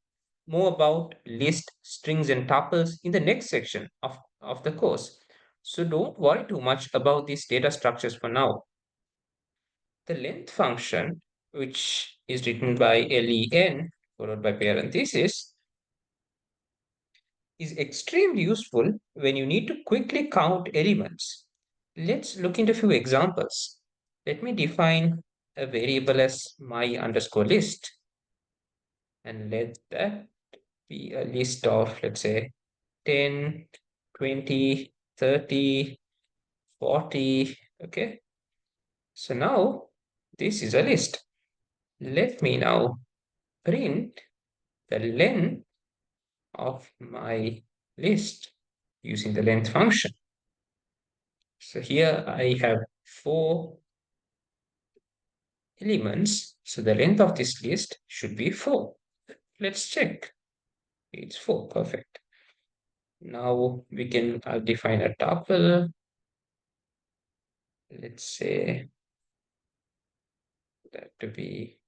more about list, strings, and tuples in the next section of the course. So don't worry too much about these data structures for now. The length function, which is written by len followed by parenthesis, is extremely useful when you need to quickly count elements. Let's look into a few examples. Let me define a variable as my underscore list and let that be a list of, let's say, 10, 20, 30, 40. Okay. So now this is a list. Let me now print the length of my list using the length function. So here I have 4 elements. So the length of this list should be 4. Let's check. It's 4. Perfect. Now we can define a tuple. Let's say that to be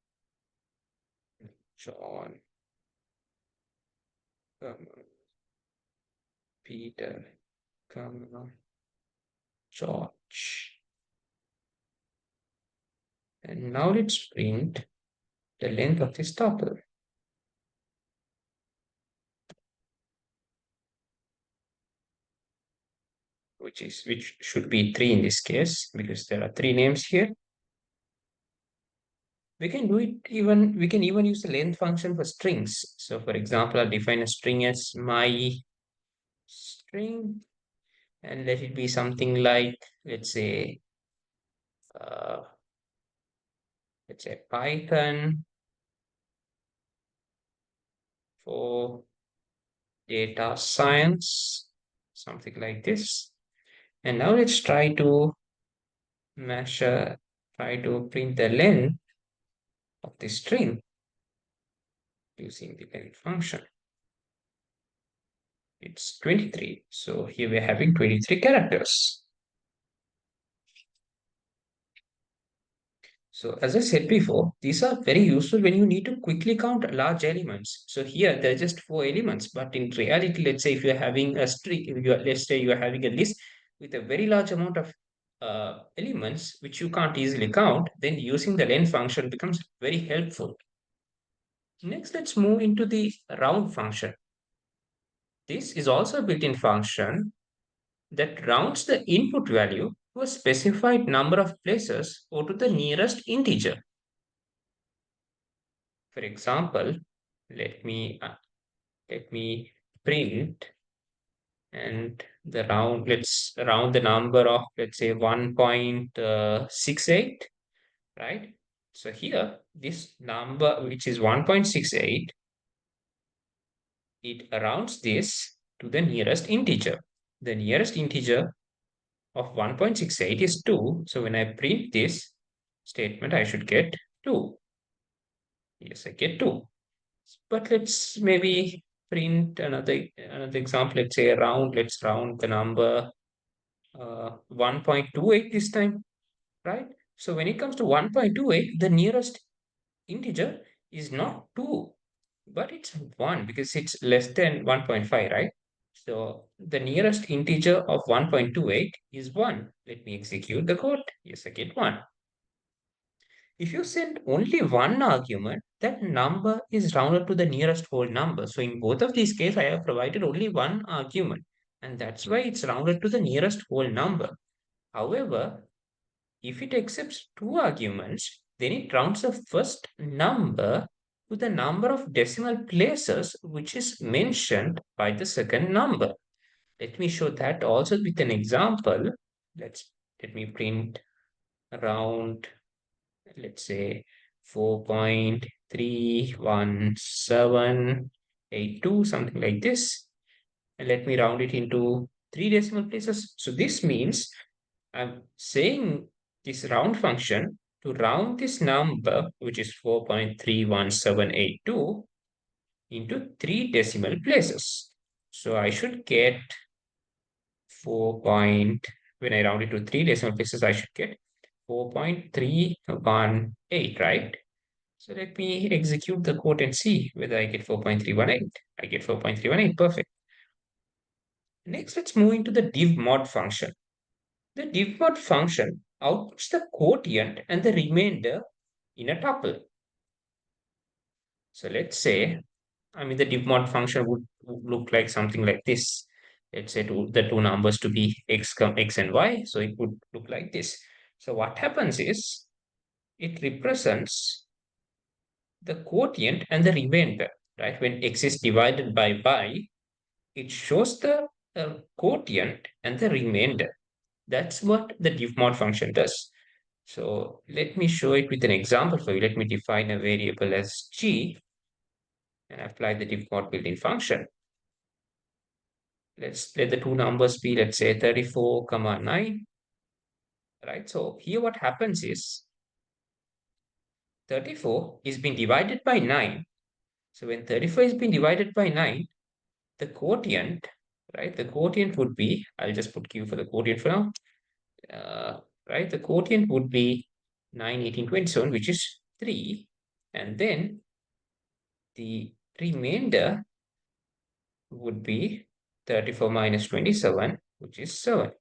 John, Peter, George. And now let's print the length of this tuple. Which should be 3 in this case, because there are 3 names here. We can even use the length function for strings. So for example, I'll define a string as my string and let it be something like, let's say, let's say Python for data science, something like this. And now let's try to measure, try to print the length of the string using the length function. It's 23. So here we're having 23 characters. So as I said before, these are very useful when you need to quickly count large elements. So here there are just 4 elements, but in reality, let's say if you're having a string, if you are, let's say you're having a list with a very large amount of elements which you can't easily count, then using the len function becomes very helpful. Next, let's move into the round function. This is also a built-in function that rounds the input value to a specified number of places or to the nearest integer. For example, let me let me print and the round, let's round the number of, let's say 1.68, right? So here, this number, which is 1.68, it rounds this to the nearest integer. The nearest integer of 1.68 is 2. So when I print this statement, I should get 2. Yes, I get 2. But let's maybe print another example. Let's say let's round the number 1.28 this time, right? So when it comes to 1.28, the nearest integer is not 2, but it's 1 because it's less than 1.5, right? So the nearest integer of 1.28 is 1. Let me execute the code. Yes, I get 1. If you send only one argument, that number is rounded to the nearest whole number. So in both of these cases, I have provided only one argument, and that's why it's rounded to the nearest whole number. However, if it accepts two arguments, then it rounds the first number to the number of decimal places which is mentioned by the second number. Let me show that also with an example. Let me print round, let's say 4.31782, something like this. And let me round it into 3 decimal places. So this means I'm saying this round function to round this number, which is 4.31782, into 3 decimal places. So I should get 4 point, when I round it to 3 decimal places, I should get 4.318, right? So let me execute the code and see whether I get 4.318. I get 4.318, perfect. Next, let's move into the div mod function. The div mod function outputs the quotient and the remainder in a tuple. So let's say, the div mod function would look like something like this. Let's say the two numbers to be x and y. So it would look like this. So what happens is it represents the quotient and the remainder, right? When x is divided by y, it shows the quotient and the remainder. That's what the div mod function does. So let me show it with an example for you. Let me define a variable as g and apply the div mod built-in function. Let's let the two numbers be, let's say 34, 9, right? So here what happens is 34 is being divided by 9. So when 34 is being divided by 9, the quotient, right? The quotient would be, I'll just put Q for the quotient for now, right? The quotient would be 9, 18, 27, which is 3. And then the remainder would be 34 minus 27, which is 7,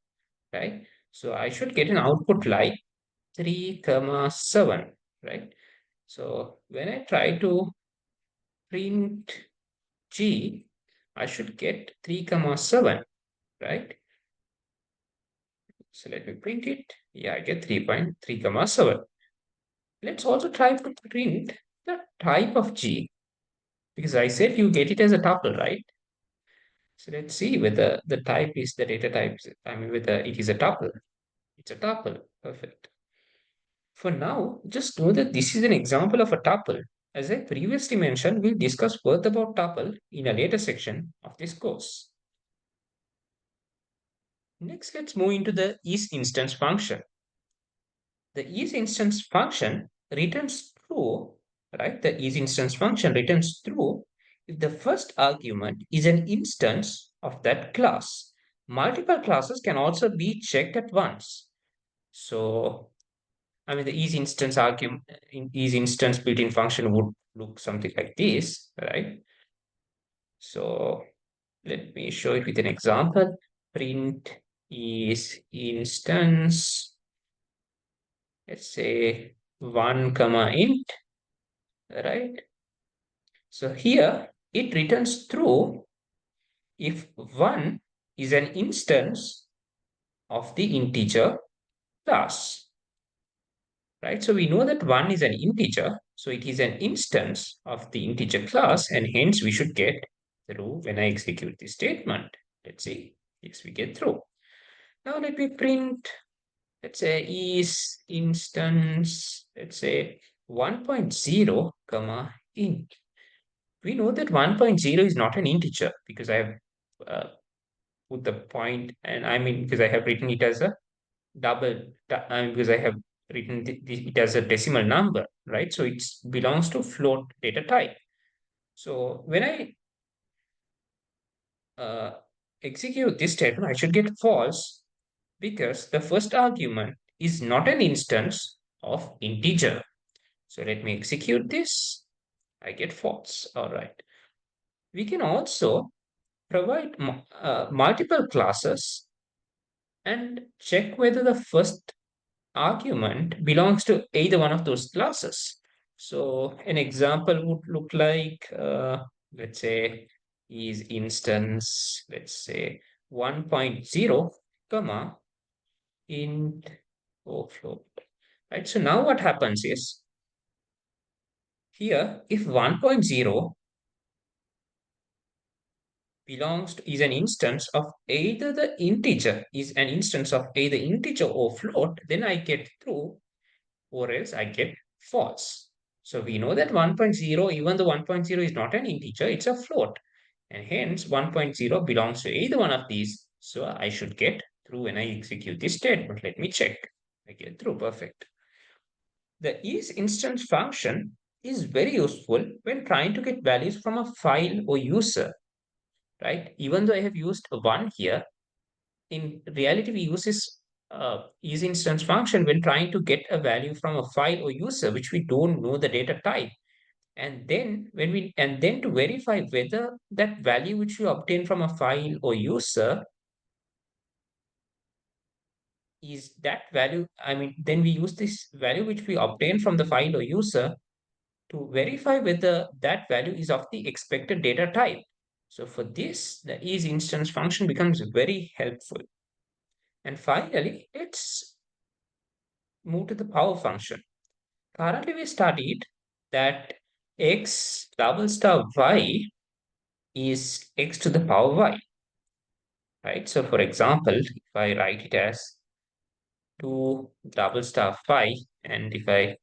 right? So I should get an output like 3, 7, right? So when I try to print G, I should get 3, 7, right? So let me print it. Yeah, I get 3.3, 7. Let's also try to print the type of G, because I said you get it as a tuple, right? So let's see whether the type is the data type, whether it is a tuple. It's a tuple. Perfect. For now, just know that this is an example of a tuple. As I previously mentioned, we'll discuss further about tuple in a later section of this course. Next, let's move into the isInstance function. The isInstance function returns true, right? The isInstance function returns true if the first argument is an instance of that class. Multiple classes can also be checked at once. So, I mean, the isInstance argument, isInstance built-in function would look something like this, right? So, let me show it with an example. Print isInstance, let's say 1 comma int, right? So here it returns true if 1 is an instance of the integer class, right? So we know that 1 is an integer, so it is an instance of the integer class, and hence we should get through when I execute this statement. Let's see. Yes, we get through. Now let me print, let's say is instance, let's say 1.0 comma int. We know that 1.0 is not an integer because I have uh, put the point, and I mean because I have written it as a because I have written it as a decimal number, right? So it belongs to float data type. So when I uh, execute this statement, I should get false because the first argument is not an instance of integer. So let me execute this. I get false. All right. We can also provide multiple classes and check whether the first argument belongs to either one of those classes. So an example would look like, let's say, is instance, let's say 1.0, comma, int or float. Right. So now what happens is here, if 1.0 is an instance of either the integer, is an instance of either integer or float, then I get true or else I get false. So we know that 1.0, even though 1.0 is not an integer, it's a float. And hence 1.0 belongs to either one of these. So I should get true when I execute this statement. Let me check. I get true, perfect. The isInstance function is very useful when trying to get values from a file or user, right? Even though I have used one here, in reality, we use this isInstance function when trying to get a value from a file or user, which we don't know the data type. And then to verify whether that value which we obtain from a file or user is that value, I mean, then we use this value which we obtain from the file or user to verify whether that value is of the expected data type. So for this, the isInstance function becomes very helpful. And finally, let's move to the power function. Currently, we studied that x double star y is x to the power y, right? So for example, if I write it as 2 double star 5, and if I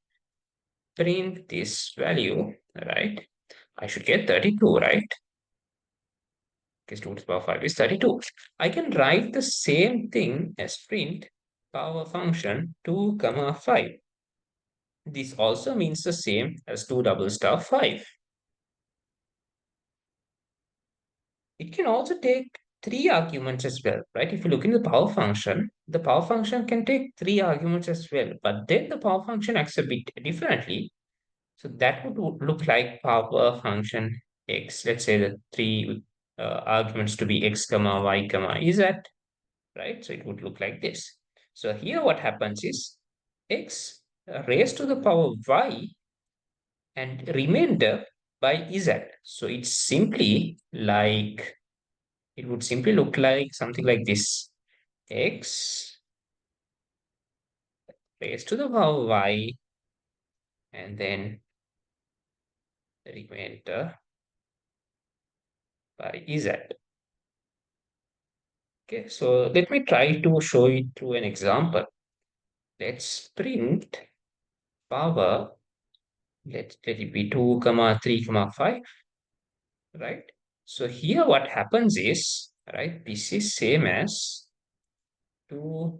print this value, right, I should get 32, right? Because 2 to the power 5 is 32. I can write the same thing as print power function 2 comma 5. This also means the same as 2 double star 5. It can also take three arguments as well, right? If you look in the power function can take three arguments as well, but then the power function acts a bit differently. So that would look like power function x. Let's say the three arguments to be x comma y comma z, right? So it would look like this. So here what happens is x raised to the power y and remainder by z. So it's simply like, it would simply look like something like this. X raised to the power y and then the remainder by z. Okay, so let me try to show it through an example. Let's print power, let it be 2 comma 3 comma 5, right? So here what happens is, right, this is same as 2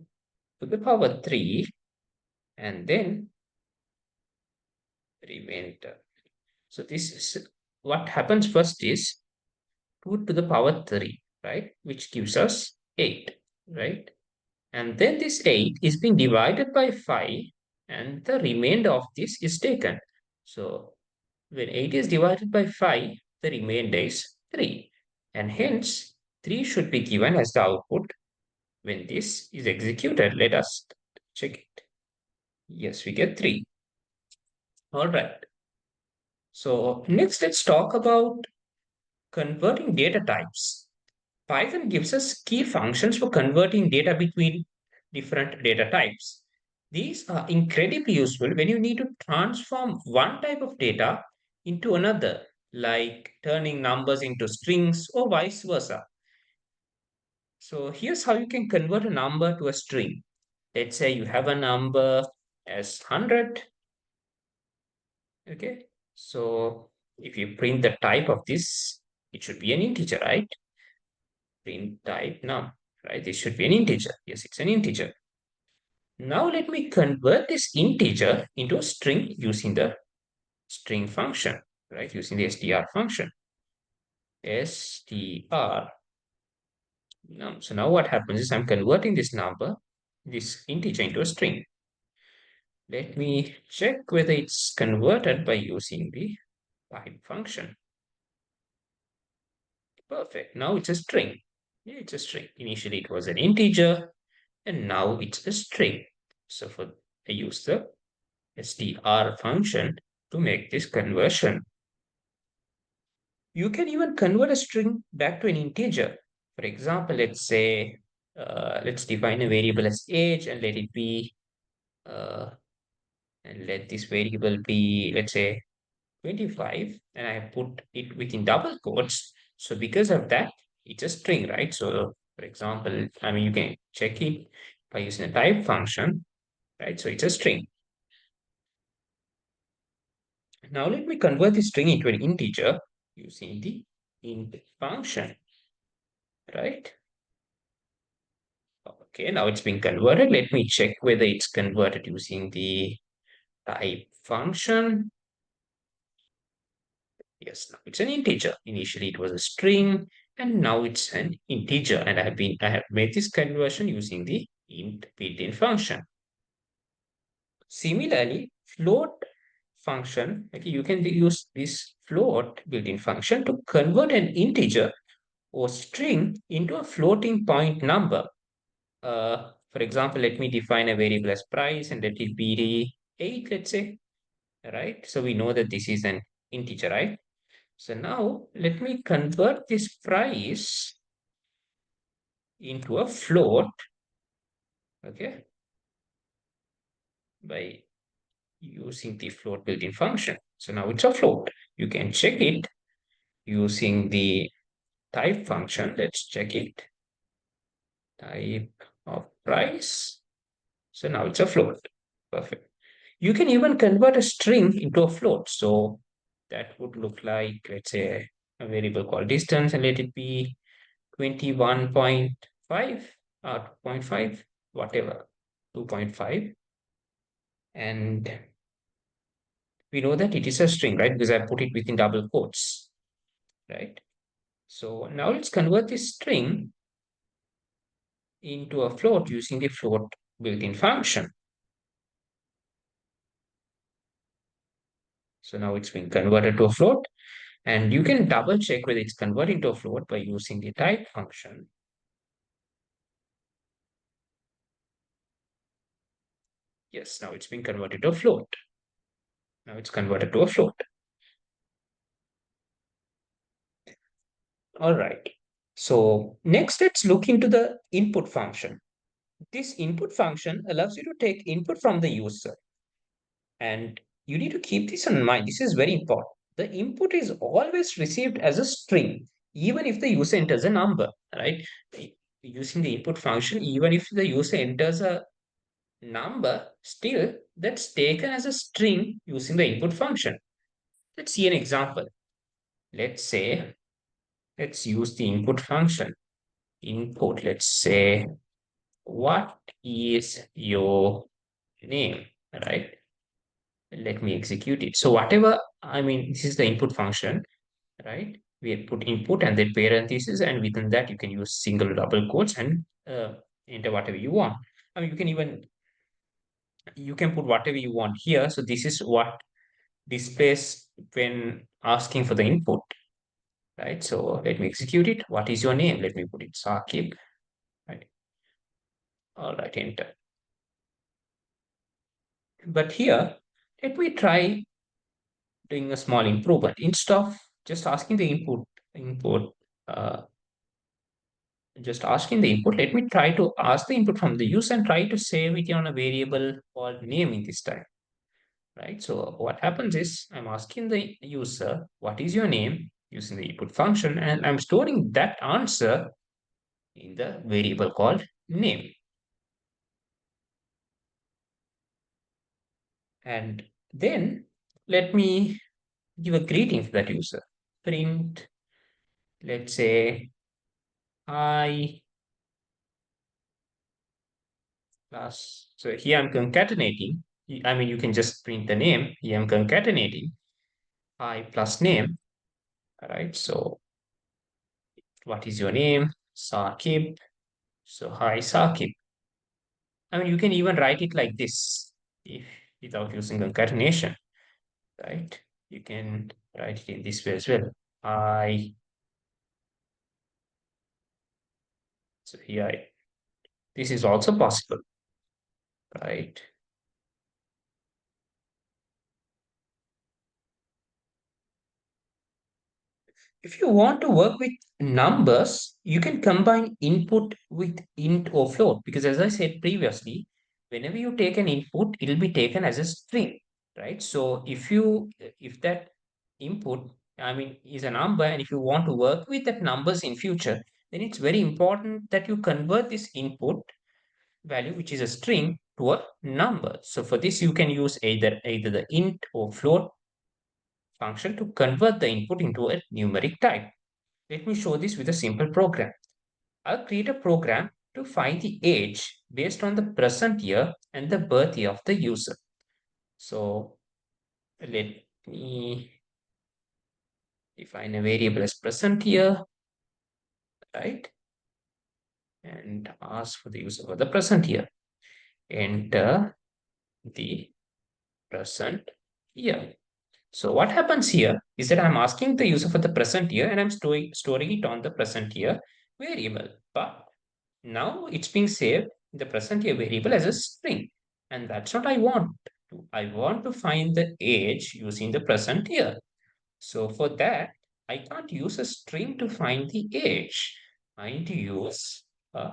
to the power 3 and then remainder. So this is what happens first is 2 to the power 3, right? Which gives us 8, right? And then this 8 is being divided by 5 and the remainder of this is taken. So when 8 is divided by 5, the remainder is 3. And hence, 3 should be given as the output when this is executed. Let us check it. Yes, we get 3. All right. So next, let's talk about converting data types. Python gives us key functions for converting data between different data types. These are incredibly useful when you need to transform one type of data into another, like turning numbers into strings or vice versa. So here's how you can convert a number to a string. Let's say you have a number as 100. Okay. So if you print the type of this, it should be an integer, right? Print type num, right? This should be an integer. Yes, it's an integer. Now let me convert this integer into a string using the string function, right? Using the str function. Str num. So now what happens is I'm converting this number, this integer into a string. Let me check whether it's converted by using the type function. Perfect. Now it's a string. Yeah, it's a string. Initially it was an integer and now it's a string. So I use the str function to make this conversion. You can even convert a string back to an integer. For example, let's say, let's define a variable as age and let it be, and let this variable be, let's say, 25, and I put it within double quotes. So because of that, it's a string, right? So for example, I mean, you can check it by using a type function, right? So it's a string. Now let me convert the string into an integer using the int function, right? Okay, now it's been converted. Let me check whether it's converted using the type function. Yes, now it's an integer. Initially it was a string and now it's an integer, and I have made this conversion using the int built-in function. Similarly, float function, okay, you can use this float built-in function to convert an integer or string into a floating point number. For example, let me define a variable as price and let it be the 8, let's say, right? So we know that this is an integer, right? So now let me convert this price into a float, okay, by using the float built-in function. So now it's a float. You can check it using the type function. Let's check it. Type of price. So now it's a float. Perfect. You can even convert a string into a float. So that would look like, let's say, a variable called distance and let it be 21.5 or 2.5, whatever, 2.5. And we know that it is a string, right? Because I put it within double quotes, right? So now let's convert this string into a float using the float built-in function. So now it's been converted to a float, and you can double check whether it's converting to a float by using the type function. Yes, now it's been converted to a float. Now it's converted to a float. All right. So next, let's look into the input function. This input function allows you to take input from the user. And you need to keep this in mind. This is very important. The input is always received as a string, even if the user enters a number, right? Using the input function, even if the user enters a number, still that's taken as a string using the input function. Let's see an example. Let's say, let's use the input function. Input, let's say, what is your name, right? Let me execute it. So whatever, I mean, this is the input function, right? We put input and then parentheses, and within that you can use single double quotes and enter whatever you want. I mean, you can put whatever you want here. So this is what displays when asking for the input, right? So let me execute it. What is your name? Let me put it Sakib, right? All right, enter. But here, let me try doing a small improvement. Instead of just asking the input, uh, just asking the input, let me try to ask the input from the user and try to save it on a variable called name in this time, right? So what happens is I'm asking the user, what is your name using the input function, and I'm storing that answer in the variable called name. And then let me give a greeting for that user. Print, let's say, I plus. So here I'm concatenating. I mean, you can just print the name. Here I'm concatenating I plus name. All right. So what is your name? Sakib. So hi Sakib. I mean, you can even write it like this if without using concatenation, right? You can write it in this way as well. I. So here, this is also possible, right? If you want to work with numbers, you can combine input with int or float because, as I said previously, whenever you take an input, it will be taken as a string, right? So if that input, I mean, is a number, and if you want to work with that numbers in future, then it's very important that you convert this input value, which is a string, to a number. So for this, you can use either the int or float function to convert the input into a numeric type. Let me show this with a simple program. I'll create a program to find the age based on the present year and the birth year of the user. So let me define a variable as present year, right? And ask for the user for the present year. Enter the present year. So what happens here is that I'm asking the user for the present year and I'm storing it on the present year variable. But now it's being saved in the present year variable as a string. And that's what I want to. I want to find the age using the present year. So for that, I can't use a string to find the age. I need to use a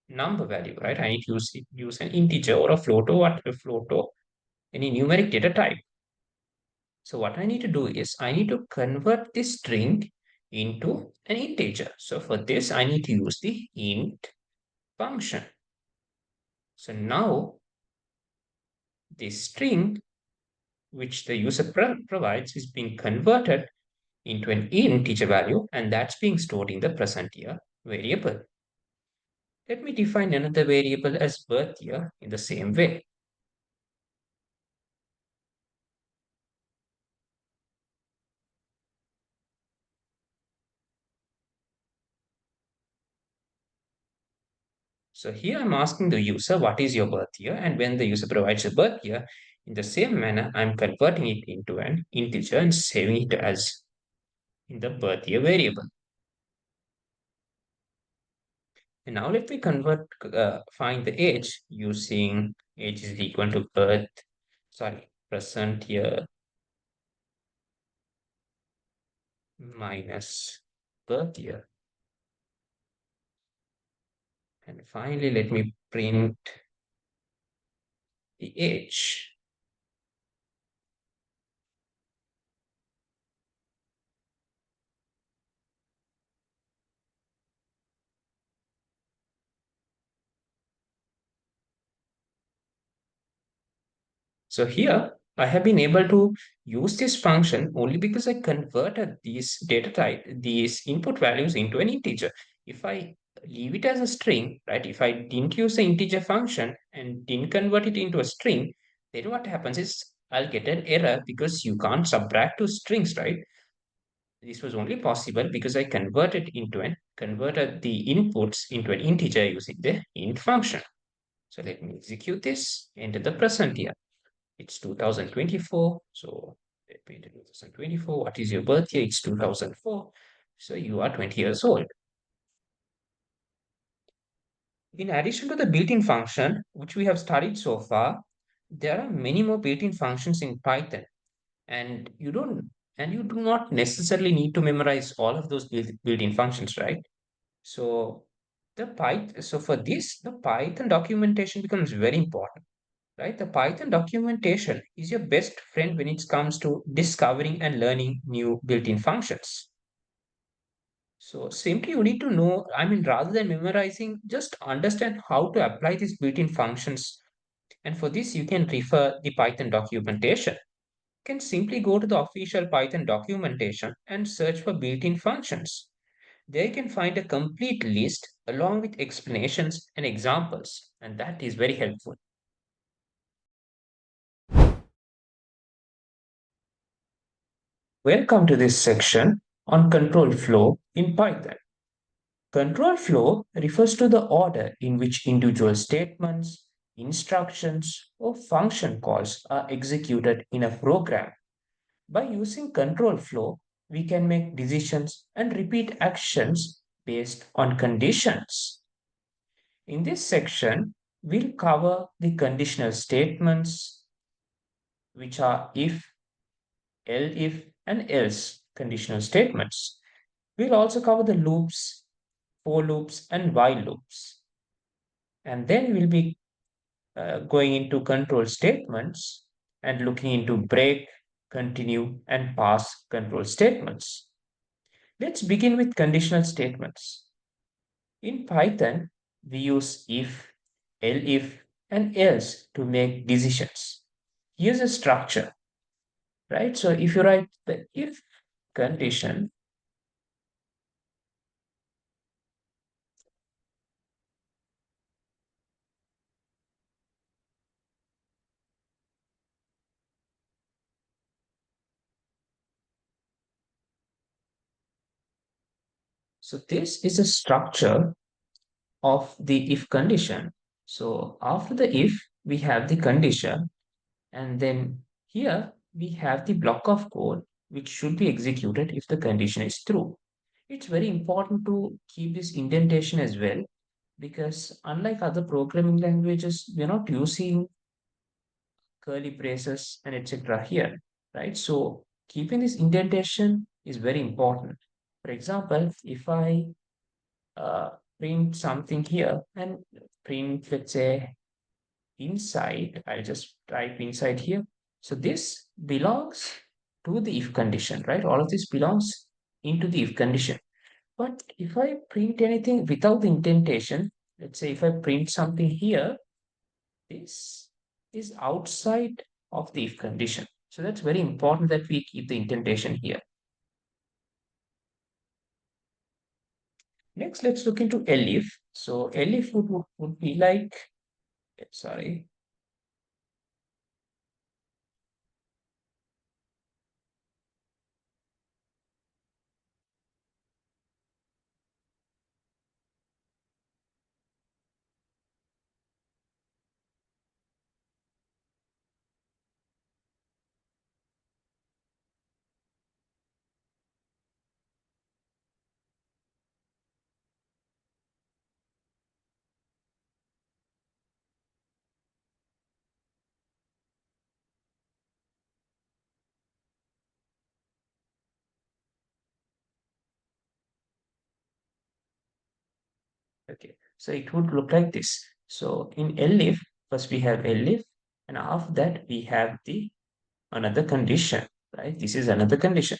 number value, right? I need to use an integer or a float or what a float or any numeric data type. So what I need to do is I need to convert this string into an integer. So for this, I need to use the int function. So now this string, which the user provides, is being converted into an integer value, and that's being stored in the present year variable. Let me define another variable as birth year in the same way. So here I'm asking the user, what is your birth year? And when the user provides a birth year, in the same manner, I'm converting it into an integer and saving it as in the birth year variable. And now let me find the age using age is equal to present year minus birth year. And finally, let me print the age. So here I have been able to use this function only because I converted these data type, these input values into an integer. If I leave it as a string, right? If I didn't use the integer function and didn't convert it into a string, then what happens is I'll get an error because you can't subtract two strings, right? This was only possible because I converted the inputs into an integer using the int function. So let me execute this, enter the present here. It's 2024. So let me enter 2024. What is your birth year? It's 2004. So you are 20 years old. In addition to the built-in function, which we have studied so far, there are many more built-in functions in Python, and you do not necessarily need to memorize all of those built-in functions, right? So so for this, the Python documentation becomes very important, right? The Python documentation is your best friend when it comes to discovering and learning new built-in functions. So simply you need to know, I mean, rather than memorizing, just understand how to apply these built-in functions. And for this, you can refer the Python documentation. You can simply go to the official Python documentation and search for built-in functions. There you can find a complete list along with explanations and examples, and that is very helpful. Welcome to this section on control flow in Python. Control flow refers to the order in which individual statements, instructions, or function calls are executed in a program. By using control flow, we can make decisions and repeat actions based on conditions. In this section, we'll cover the conditional statements, which are if, elif, and else conditional statements. We'll also cover the loops, for loops, and while loops. And then we'll be going into control statements and looking into break, continue, and pass control statements. Let's begin with conditional statements. In Python, we use if, elif, and else to make decisions. Here's a structure, right? So if you write the if condition, so this is a structure of the if condition. So after the if, we have the condition, and then here we have the block of code which should be executed if the condition is true. It's very important to keep this indentation as well because unlike other programming languages, we're not using curly braces and etc. here, right? So keeping this indentation is very important. For example, if I uh, print something here and print, let's say, inside, I'll just type inside here. So this belongs to the if condition, right? All of this belongs into the if condition. But if I print anything without the indentation, let's say if I print something here, this is outside of the if condition. So that's very important that we keep the indentation here. Next, let's look into elif. So elif would be like, sorry, okay. So it would look like this. So in elif, first we have elif, and after that we have the another condition, right? This is another condition.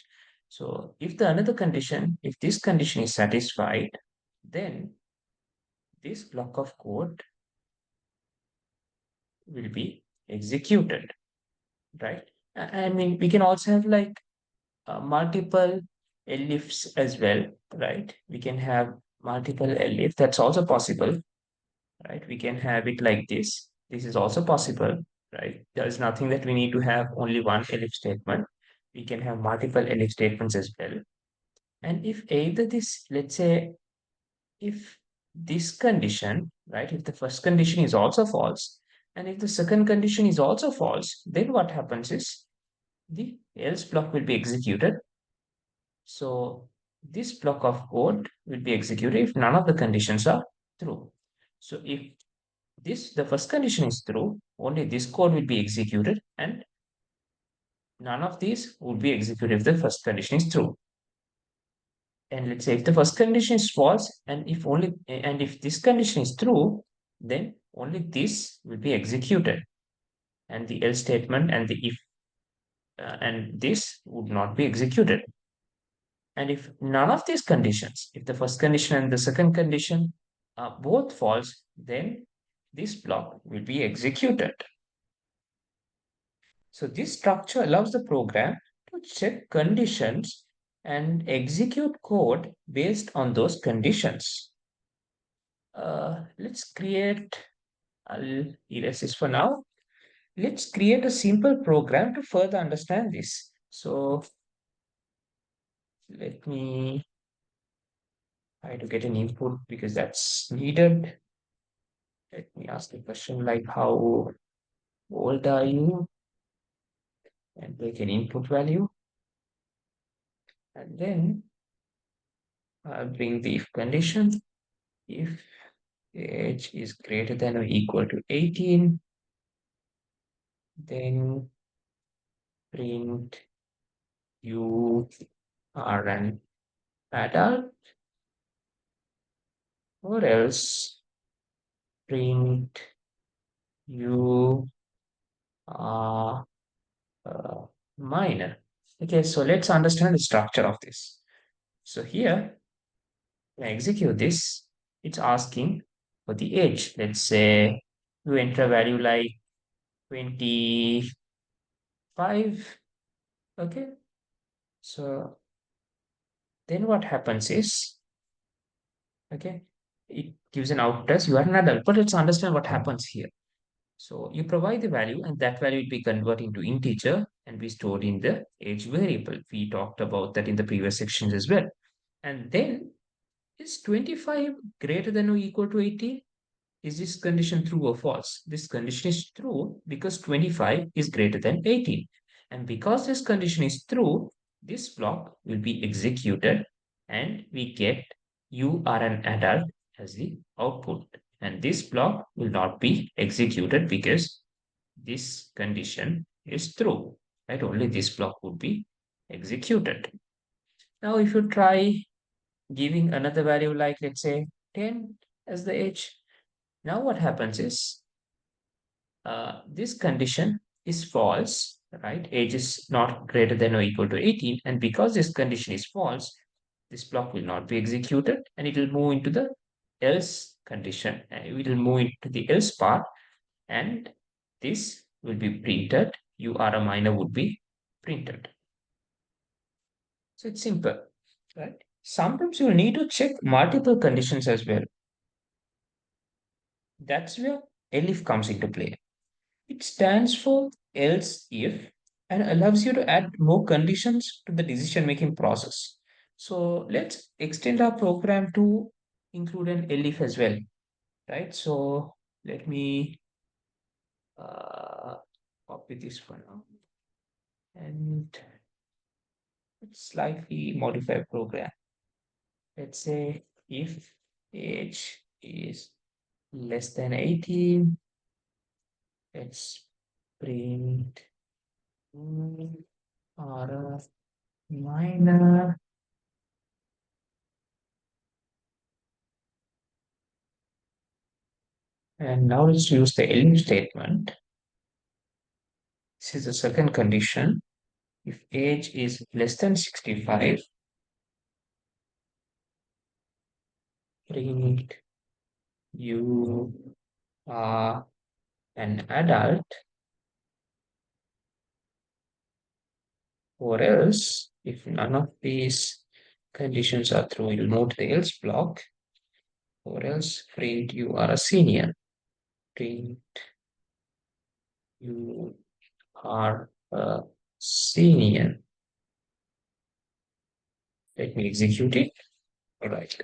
So if the another condition, if this condition is satisfied, then this block of code will be executed. right? I mean, we can also have like multiple elifs as well, right? We can have multiple elif. That's also possible, right? We can have it like this. This is also possible, right? There is nothing that we need to have only one elif statement. We can have multiple elif statements as well. And if either this, let's say, if this condition, right, if the first condition is also false, and if the second condition is also false, then what happens is the else block will be executed. So this block of code will be executed if none of the conditions are true. So if the first condition is true, only this code will be executed, and none of these will be executed if the first condition is true. And let's say if the first condition is false, and if this condition is true, then only this will be executed, and the else statement and the if and this would not be executed. And if none of these conditions, if the first condition and the second condition are both false, then this block will be executed. So this structure allows the program to check conditions and execute code based on those conditions. Let's create, I'll erase this for now. Let's create a simple program to further understand this. So let me try to get an input because that's needed. Let me ask a question like how old are you? And take an input value. And then I'll bring the if condition. If age is greater than or equal to 18, then print you are an adult, or else print you are a minor. Okay, so let's understand the structure of this. So here, when I execute this, it's asking for the age. Let's say you enter a value like 25. Okay, so then what happens is, okay, it gives an output as you are an adult. But let's understand what happens here. So you provide the value, and that value will be converted into integer and be stored in the age variable. We talked about that in the previous sections as well. And then is 25 greater than or equal to 18? Is this condition true or false? This condition is true because 25 is greater than 18. And because this condition is true, this block will be executed and we get you are an adult as the output. And this block will not be executed because this condition is true. Right? Only this block would be executed. Now, if you try giving another value like let's say 10 as the age, now what happens is this condition is false, right? Age is not greater than or equal to 18. And because this condition is false, this block will not be executed and it will move into the else condition. And it will move into the else part and this will be printed. You are a minor would be printed. So it's simple, right? Sometimes you'll need to check multiple conditions as well. That's where elif comes into play. It stands for else if and allows you to add more conditions to the decision making process. So let's extend our program to include an elif as well, right? So let me uh, copy this for now and slightly modify program. Let's say if age is less than 18, let's print or minor. And now let's use the elif statement. This is the second condition. If age is less than 65, print you are an adult, Or else, if none of these conditions are true, you'll move to the else block. Or else, print you are a senior. Print you are a senior. Let me execute it. All right.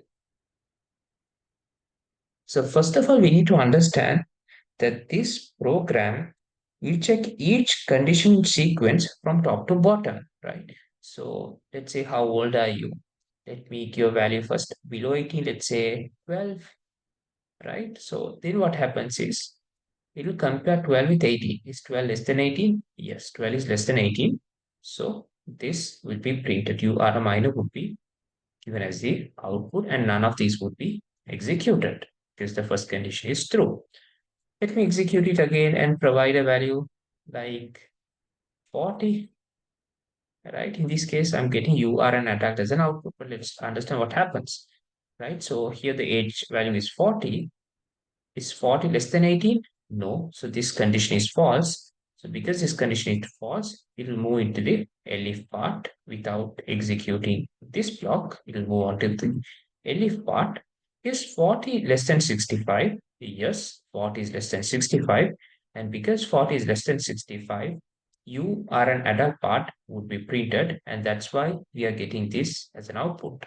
So first of all, we need to understand that this program will check each condition sequence from top to bottom, right? So let's say, how old are you? Let me give a value first. Below 18, let's say 12, right? So then what happens is it will compare 12 with 18. Is 12 less than 18? Yes, 12 is less than 18. So this will be printed. You are a minor would be given as the output, and none of these would be executed because the first condition is true. Let me execute it again and provide a value like 40, right? In this case, I'm getting you are an adult as an output, but let's understand what happens, right? So here the age value is 40. Is 40 less than 18? No. So this condition is false. So because this condition is false, it will move into the elif part without executing this block. It will move on to the elif part. Is 40 less than 65? Yes, 40 is less than 65. And because 40 is less than 65, you are an adult part would be printed. And that's why we are getting this as an output.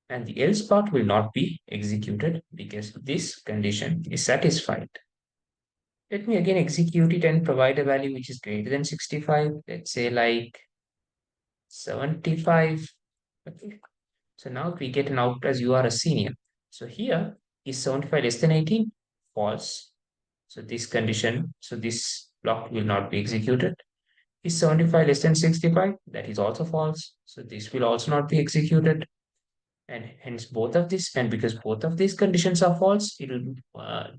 And the else part will not be executed because this condition is satisfied. Let me again execute it and provide a value which is greater than 65. Let's say like 75. Okay. So now we get an output as you are a senior. So here is 75 less than 18? False. So this condition, so this block will not be executed. Is 75 less than 65? That is also false. So this will also not be executed. And hence both of these, and because both of these conditions are false, it will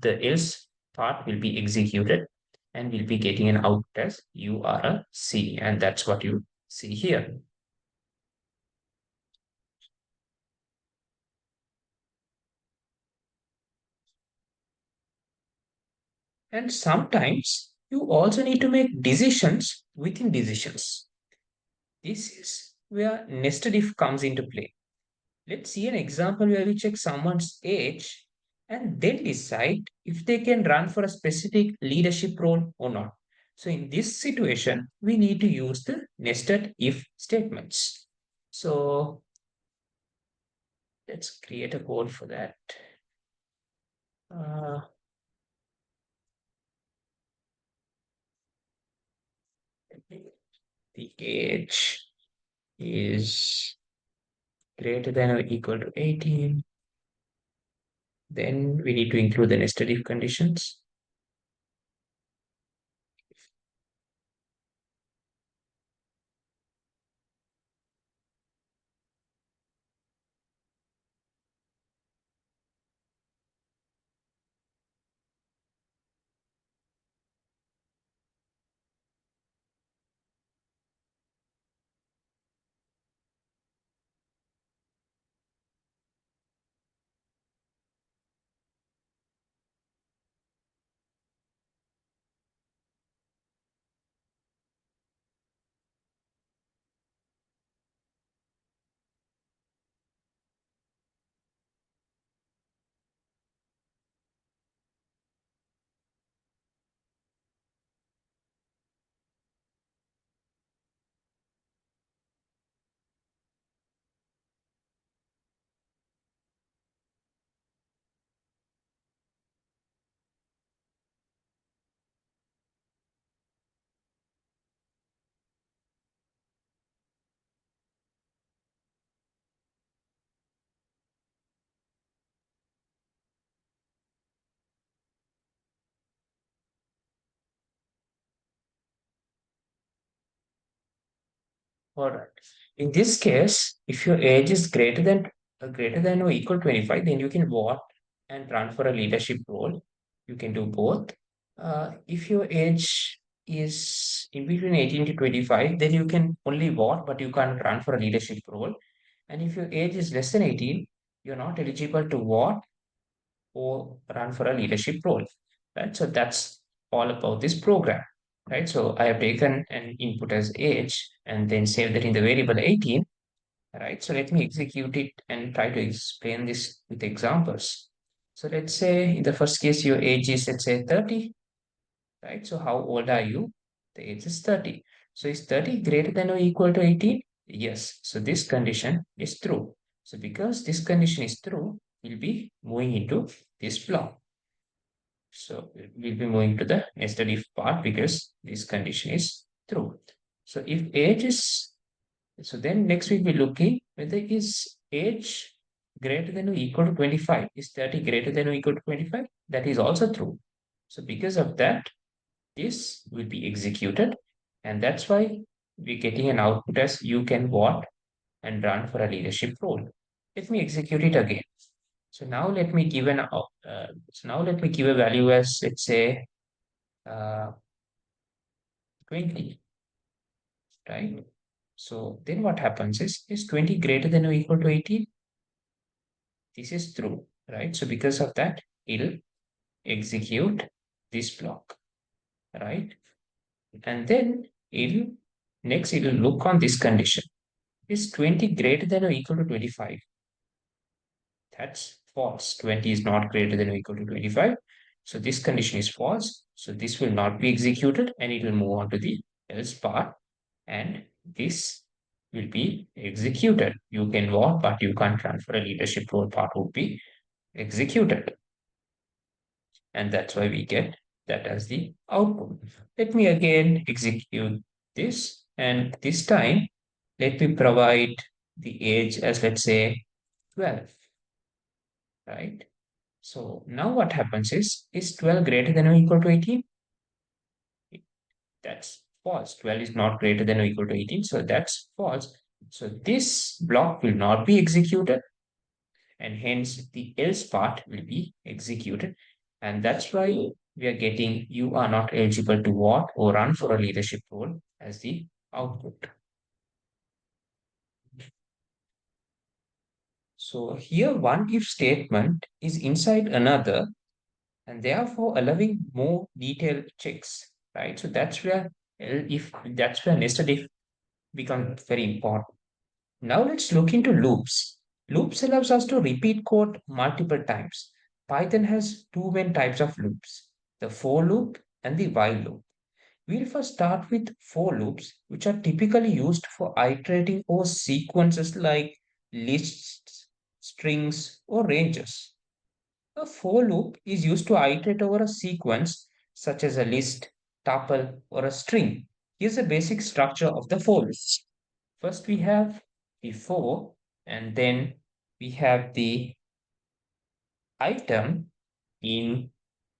the else part will be executed and we'll be getting an output as you are a C, and that's what you see here. And sometimes you also need to make decisions within decisions. This is where nested if comes into play. Let's see an example where we check someone's age and then decide if they can run for a specific leadership role or not. So in this situation, we need to use the nested if statements. So let's create a code for that. Uh, the age is greater than or equal to 18. Then we need to include the nested if conditions. All right. In this case, if your age is greater than or equal to 25, then you can vote and run for a leadership role. You can do both. If your age is in between 18 to 25, then you can only vote, but you can't run for a leadership role. And if your age is less than 18, you're not eligible to vote or run for a leadership role. Right? So that's all about this program. right? So I have taken an input as age and then saved that in the variable 18, right? So let me execute it and try to explain this with examples. So let's say in the first case, your age is, let's say 30, right? So how old are you? The age is 30. So is 30 greater than or equal to 18? Yes. So this condition is true. So because this condition is true, we'll be moving into this block. So we'll be moving to the nested if part because this condition is true. So if age is, so then next week we're looking whether is age greater than or equal to 25. Is 30 greater than or equal to 25? That is also true. So because of that, this will be executed. And that's why we're getting an output as you can vote and run for a leadership role. Let me execute it again. So now let me give a value as let's say uh, 20, right? So then what happens is 20 greater than or equal to 18? This is true, right? So because of that, it'll execute this block, right? And then it'll look on this condition. Is 20 greater than or equal to 25? That's false. 20 is not greater than or equal to 25. So this condition is false. So this will not be executed and it will move on to the else part. And this will be executed. You can vote, but you can't transfer a leadership role part would be executed. And that's why we get that as the output. Let me again execute this. And this time, let me provide the age as let's say 12, right? So now what happens is 12 greater than or equal to 18? That's false. 12 is not greater than or equal to 18, so that's false. So this block will not be executed, and hence the else part will be executed. And that's why we are getting you are not eligible to vote or run for a leadership role as the output. So here one if statement is inside another and therefore allowing more detailed checks, right? So that's where nested if becomes very important. Now let's look into loops. Loops allows us to repeat code multiple times. Python has two main types of loops, the for loop and the while loop. We'll first start with for loops, which are typically used for iterating over sequences like lists, strings, or ranges. A for loop is used to iterate over a sequence such as a list, tuple, or a string. Here's a basic structure of the for loop. First, we have the for, and then we have the item in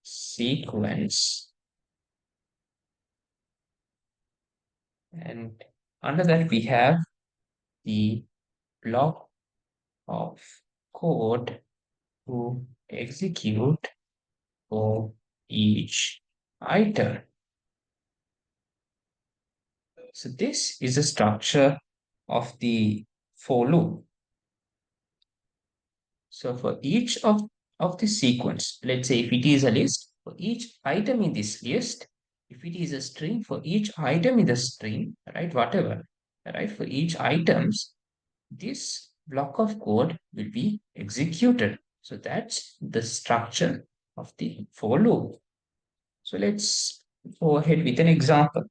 sequence. And under that, we have the block of code to execute for each item. So this is the structure of the for loop. So for each of the sequence, let's say if it is a list, for each item in this list, if it is a string, for each item in the string, right, whatever, right, for each items, this block of code will be executed. So that's the structure of the for loop. So let's go ahead with an example.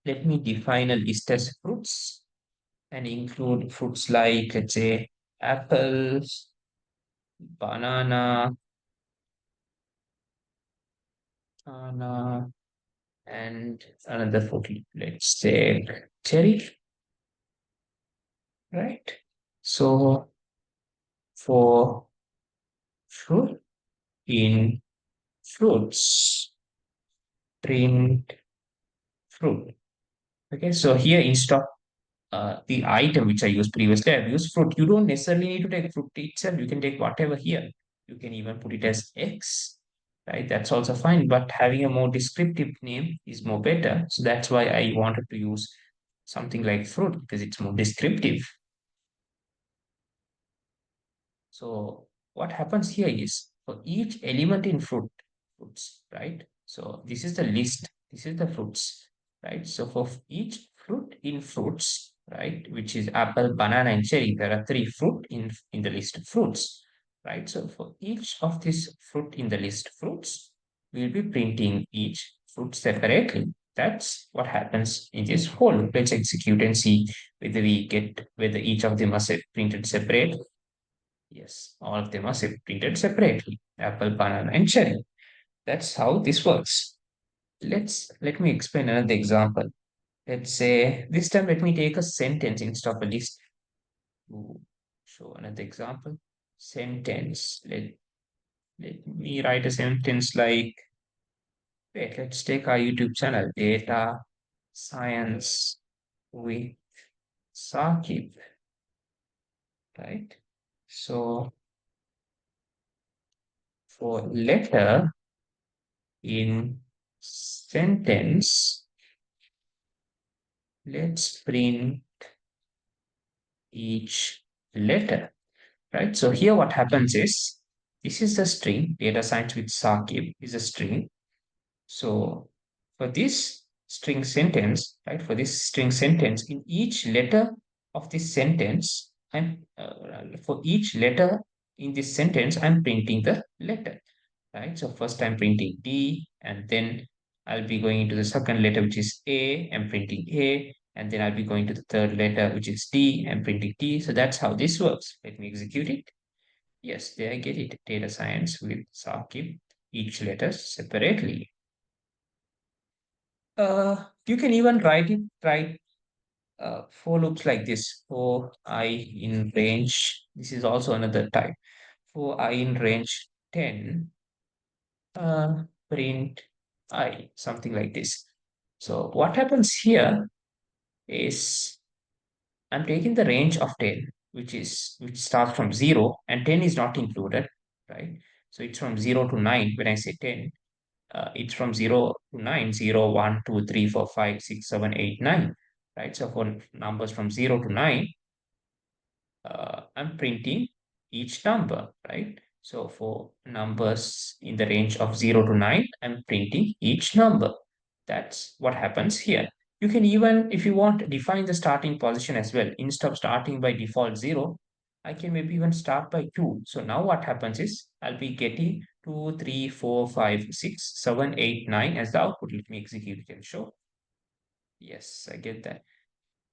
Let me define a list as fruits and include fruits like, let's say, apples, banana, and another fruit, let's say cherry, right? So for fruit in fruits, print fruit. Okay, so here instead of the item which I used previously, I've used fruit. You don't necessarily need to take fruit itself. You can take whatever here. You can even put it as X, right? That's also fine. But having a more descriptive name is more better. So that's why I wanted to use something like fruit because it's more descriptive. So what happens here is for each element in fruits, right? So this is the list. This is the fruits, right? So for each fruit in fruits, right, which is apple, banana, and cherry, there are three fruit in the list of fruits, right? So for each of these fruit in the list fruits, we'll be printing each fruit separately. That's what happens in this whole loop. Let's execute and see whether each of them are printed separately. Yes, all of them are printed separately. Apple, banana, and cherry. That's how this works. Let me explain another example. Let's say this time let me take a sentence instead of a list to show another example. Sentence. Let me write a sentence like, wait, let's take our YouTube channel, Data Science with Sakib, right? So for letter in sentence, let's print each letter, right? So here what happens is, this is the string, data science with Sakib is a string. So for this string sentence, right, for this string sentence, in each letter of this sentence, for each letter in this sentence, I'm printing the letter, right? So first I'm printing D, and then I'll be going into the second letter, which is A, I'm printing A, and then I'll be going to the third letter, which is D, and printing D. So that's how this works. Let me execute it. Yes, there I get it. Data science with Sakib, each letter separately. You can even write for loops like this. For I in range, this is also another type. For I in range 10, print I, something like this. So what happens here is I'm taking the range of 10, which starts from 0, and 10 is not included, right? So it's from 0 to 9 when I say 10. It's from 0 to 9, 0, 1, 2, 3, 4, 5, 6, 7, 8, 9, right? So for numbers from 0 to 9, I'm printing each number, right? So for numbers in the range of 0 to 9, I'm printing each number. That's what happens here. You can even, if you want, define the starting position as well. Instead of starting by default 0, I can maybe even start by 2. So now what happens is I'll be getting 2, 3, 4, 5, 6, 7, 8, 9 as the output. Let me execute it and show. Yes, I get that.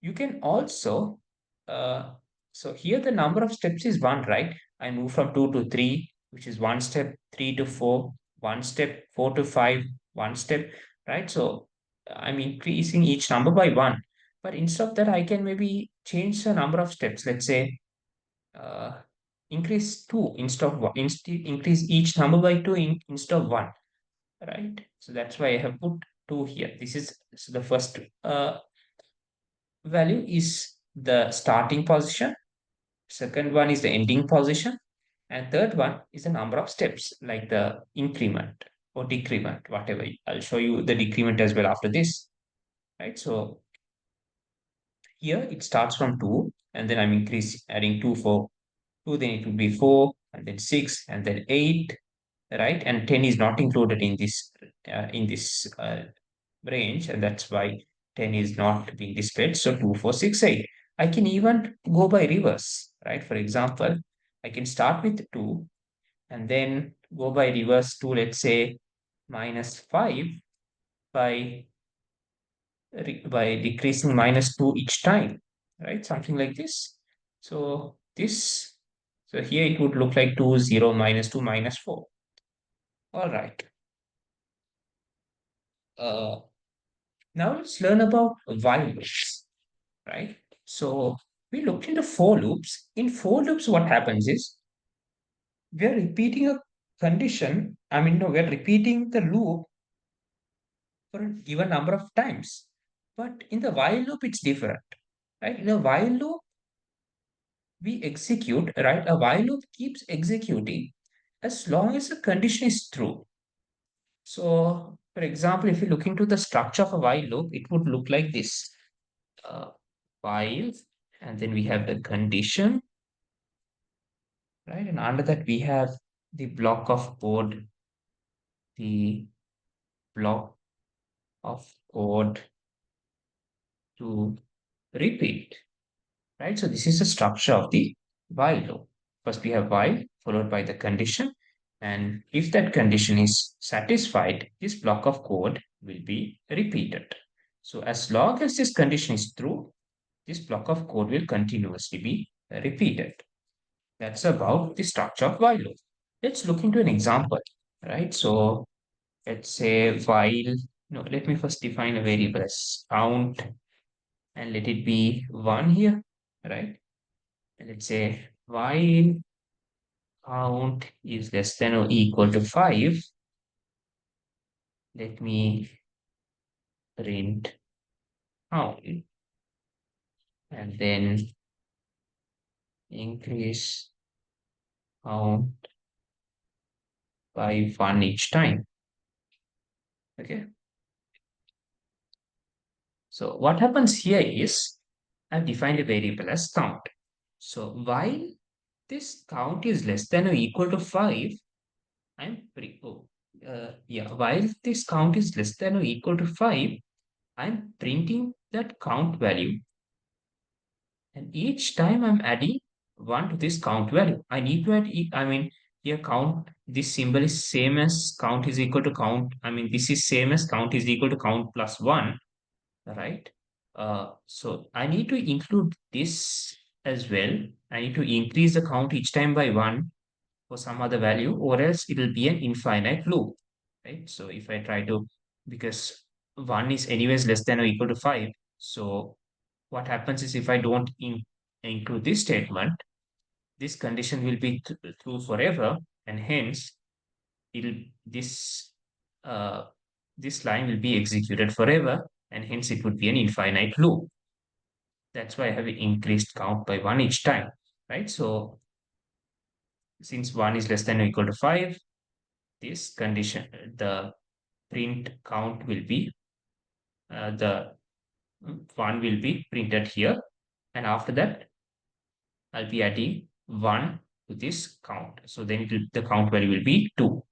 You can also, uh, so here the number of steps is 1, right? I move from 2 to 3, which is 1 step, 3 to 4, 1 step, 4 to 5, 1 step, right? So I'm increasing each number by 1. But instead of that, I can maybe change the number of steps. Let's say uh, increase 2 instead of 1, increase each number by 2 instead of 1, right? So that's why I have put 2 here. This is so the first value is the starting position. Second one is the ending position. And third one is the number of steps, like the increment or decrement, whatever. I'll show you the decrement as well after this, right? So here it starts from 2, and then I'm adding 2 for 2, then it will be 4, and then 6, and then 8, right? And 10 is not included in this range, and that's why 10 is not being displayed. So 2, 4, 6, 8. I can even go by reverse, right? For example, I can start with 2 and then go by reverse to, let's say, minus 5 by, by decreasing minus 2 each time, right? Something like this. So so here it would look like 2, 0, minus 2, minus 4. All right. Uh, Now let's learn about while loops, right? So we looked into for loops. In for loops, what happens is we are repeating a condition. I mean, no, we're repeating the loop for a given number of times. But in the while loop, it's different, right? In a while loop, we execute, right? A while loop keeps executing as long as the condition is true. So, for example, if you look into the structure of a while loop, it would look like this. Uh, While, and then we have the condition, right? And under that, we have the block of code, the block of code to repeat, right? So this is the structure of the while loop. First we have while followed by the condition. And if that condition is satisfied, this block of code will be repeated. So as long as this condition is true, this block of code will continuously be repeated. That's about the structure of while loop. Let's look into an example, right? So let's say while, no, let me first define a variable as count and let it be 1 here, right? And let's say while count is less than or equal to 5, let me print count and then increase count by 1 each time. Okay. So what happens here is I've defined a variable as count. So while this count is less than or equal to 5, while this count is less than or equal to 5, I'm printing that count value. And each time I'm adding 1 to this count value. I need to add, here count, this symbol is same as count is equal to count. This is same as count is equal to count plus 1, right? So I need to include this as well. I need to increase the count each time by 1 for some other value, or else it will be an infinite loop, right? So if I try to, because 1 is anyways less than or equal to 5, so what happens is if I don't include this statement, this condition will be true forever, and hence it'll this uh, this line will be executed forever, and hence it would be an infinite loop. That's why I have increased count by 1 each time, right? So since 1 is less than or equal to 5, this condition, the print count will be the 1 will be printed here, and after that I'll be adding 1 to this count. So then the count value will be 2,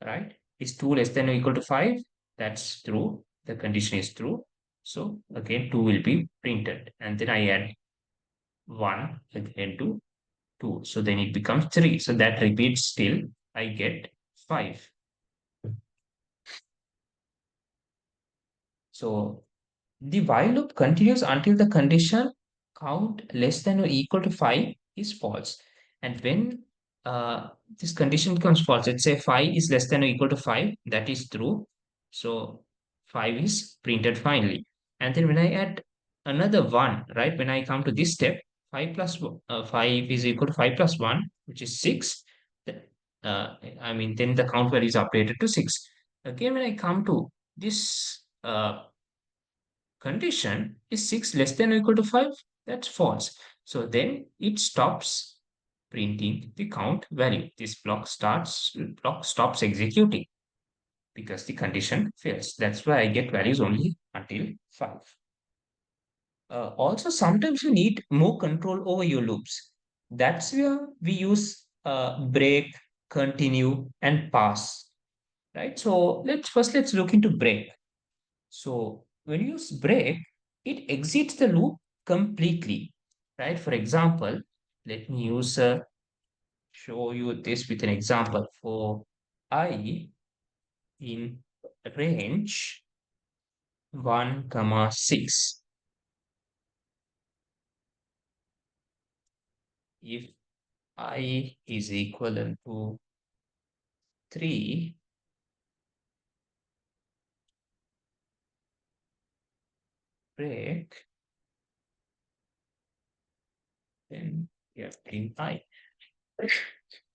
right? Is 2 less than or equal to 5? That's true. The condition is true. So again, 2 will be printed. And then I add 1 again to 2. So then it becomes 3. So that repeats till I get 5. So the while loop continues until the condition count less than or equal to 5 is false. And when this condition becomes false, let's say 5 is less than or equal to 5, that is true. So 5 is printed finally. And then when I add another 1, right, when I come to this step, 5 is equal to 5 plus 1, which is 6. Then the count value is updated to 6. Again, when I come to this condition, is 6 less than or equal to 5? That's false. So then it stops printing the count value. This block stops executing because the condition fails. That's why I get values only until 5. Also, sometimes you need more control over your loops. That's where we use break, continue, and pass. Right. So let's look into break. So when you use break, it exits the loop completely, right? For example, let me show you this with an example. For I in range 1, comma 6, if I is equivalent to 3, break, then we have in I.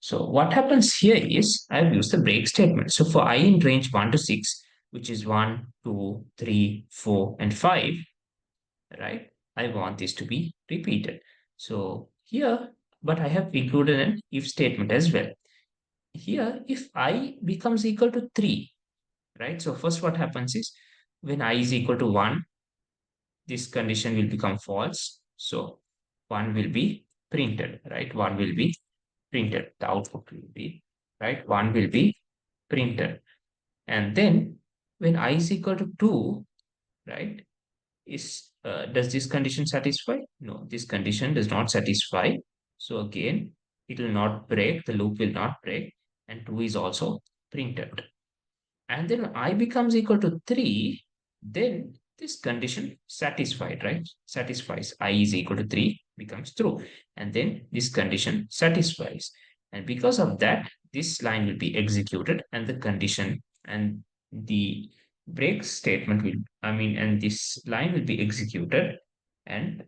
So what happens here is I've used the break statement. So for I in range 1 to 6, which is 1, 2, 3, 4, and 5, right? I want this to be repeated. So here, but I have included an if statement as well. Here, if I becomes equal to 3, right? So first what happens is when I is equal to 1, this condition will become false. So 1 will be printed, right? 1 will be printed. The output will be, right? 1 will be printed. And then when I is equal to 2, right, does this condition satisfy? No, this condition does not satisfy. So again, it will not break, the loop will not break, and 2 is also printed. And then when I becomes equal to 3, then this condition satisfied, right? Satisfies I is equal to 3 becomes true. And then this condition satisfies. And because of that, this line will be executed and the condition and the break statement will, and this line will be executed and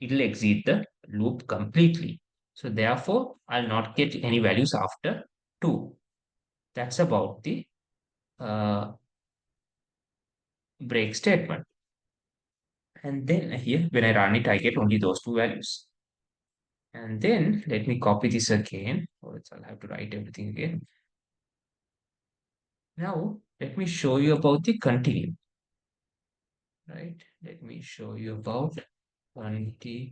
it will exit the loop completely. So therefore, I'll not get any values after 2. That's about the uh, break statement. And then here, when I run it, I get only those two values. And then let me copy this again, or else I'll have to write everything again. Now, let me show you about the continue, right? Let me show you about continue.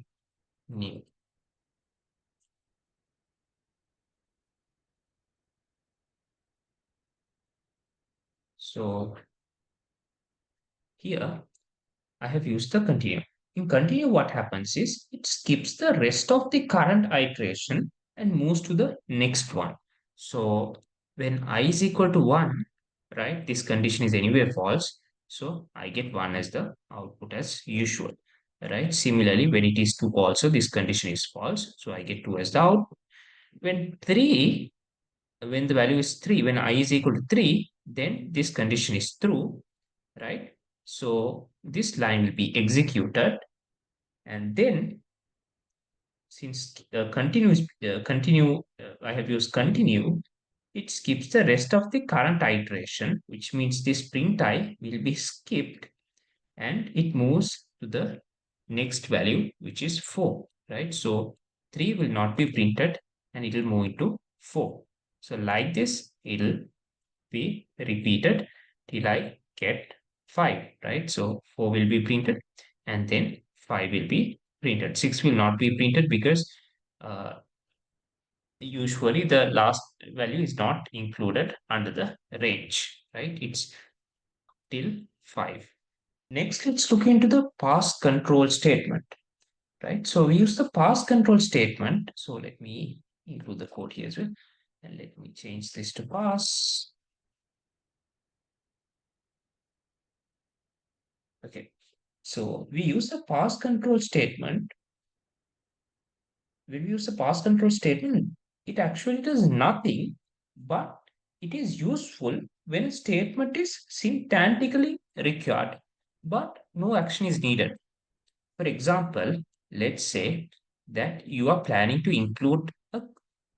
So here, I have used the continue. In continue, what happens is it skips the rest of the current iteration and moves to the next one. So when I is equal to 1, right, this condition is anyway false. So I get 1 as the output as usual, right? Similarly, when it is 2 also, this condition is false. So I get 2 as the output. When 3, when the value is 3, when I is equal to 3, then this condition is true, right? So this line will be executed, and then since I have used continue, it skips the rest of the current iteration, which means this print I will be skipped, and it moves to the next value, which is 4, right? So 3 will not be printed, and it will move into 4. So like this, it'll be repeated till I get 5, right? So 4 will be printed and then 5 will be printed. 6 will not be printed because uh, usually the last value is not included under the range, right? It's till 5. Next, let's look into the pass control statement, right? So we use the pass control statement. So let me include the code here as well. And let me change this to pass. Okay. So we use the pass control statement. When we use the pass control statement, it actually does nothing, but it is useful when a statement is syntactically required, but no action is needed. For example, let's say that you are planning to include a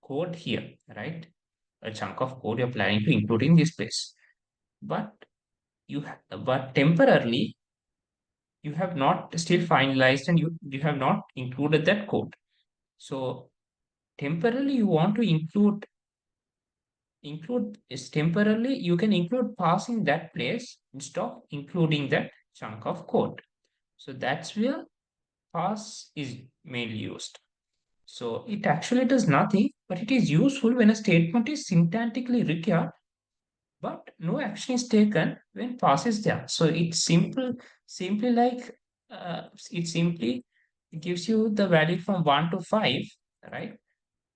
code here, right? A chunk of code you're planning to include in this place, but but temporarily you have not still finalized and you have not included that code. So temporarily you want to include is temporarily you can include passing that place instead of including that chunk of code. So that's where pass is mainly used. So it actually does nothing, but it is useful when a statement is syntactically required, but no action is taken when pass is there. So it's simply like it simply gives you the value from 1 to 5, right?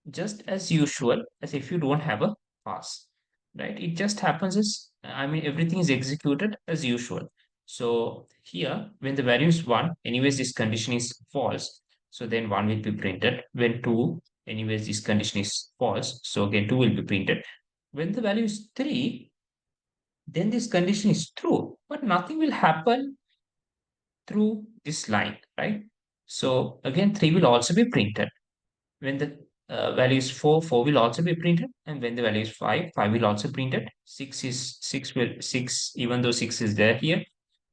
Just as usual as if you don't have a pass, right? It just happens as, everything is executed as usual. So here, when the value is 1, anyways, this condition is false. So then 1 will be printed. When 2, anyways, this condition is false. So again, 2 will be printed. When the value is 3, then this condition is true, but nothing will happen through this line, right? So again, 3 will also be printed. When the value is 4, 4 will also be printed. And when the value is 5, 5 will also printed. 6, even though 6 is there here,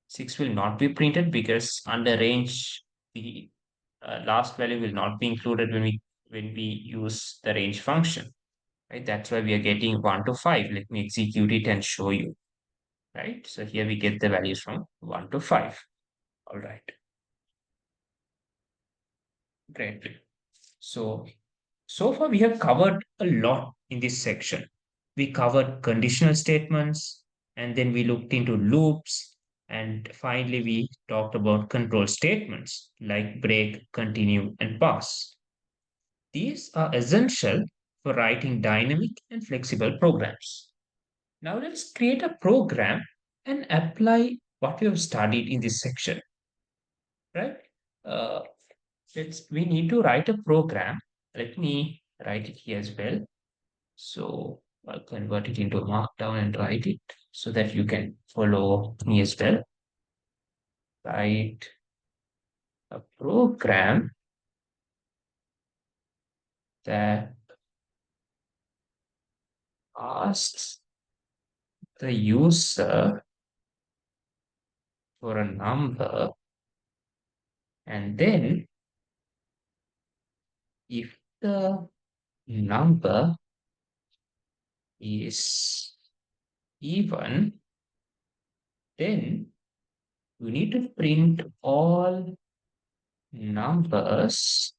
6 will not be printed because under range, the last value will not be included when we use the range function, right? That's why we are getting 1 to 5. Let me execute it and show you, right? So here we get the values from 1 to 5. All right, great. So far we have covered a lot in this section. We covered conditional statements, and then we looked into loops, and finally we talked about control statements like break, continue, and pass. These are essential for writing dynamic and flexible programs. Now let's create a program and apply what we have studied in this section, right? Uh, we need to write a program. Let me write it here as well. So I'll convert it into Markdown and write it so that you can follow me as well. Write a program that asks the user for a number, and then if the number is even, then you need to print all numbers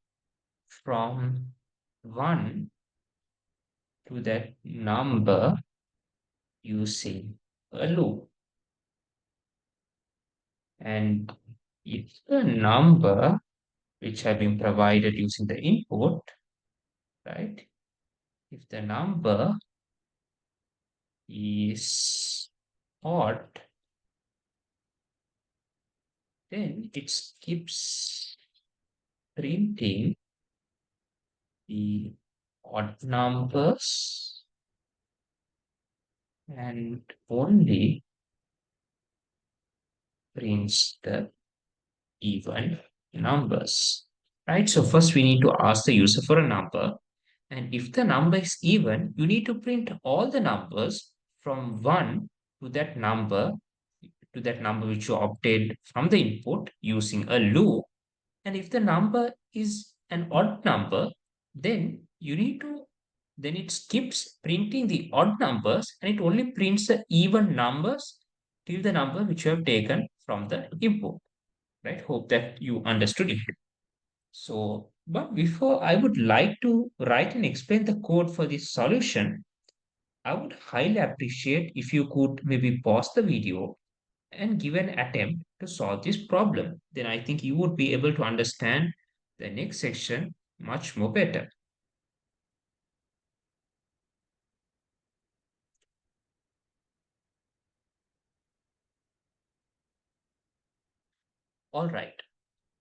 from 1 to that number using a loop. And if the number which have been provided using the input, right? If the number is odd, then it keeps printing the odd numbers and only prints the even numbers, right? So first we need to ask the user for a number. And if the number is even, you need to print all the numbers from 1 to that number which you obtained from the input using a loop. And if the number is an odd number, then then it skips printing the odd numbers and it only prints the even numbers till the number which you have taken from the input, right? Hope that you understood it. So, but before I would like to write and explain the code for this solution, I would highly appreciate if you could maybe pause the video and give an attempt to solve this problem. Then I think you would be able to understand the next section much more better. All right,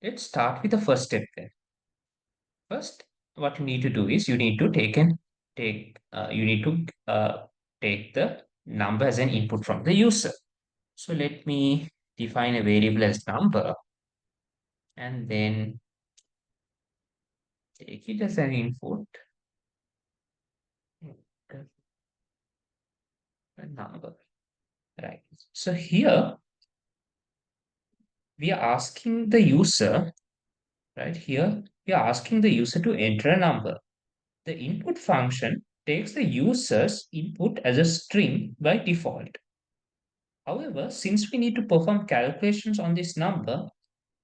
let's start with the first step then. First, what you need to do is you need to take the number as an input from the user. So let me define a variable as number and then take it as an input, a number, right? So here we are asking the user, right? Here we are asking the user to enter a number. The input function takes the user's input as a string by default. However, since we need to perform calculations on this number,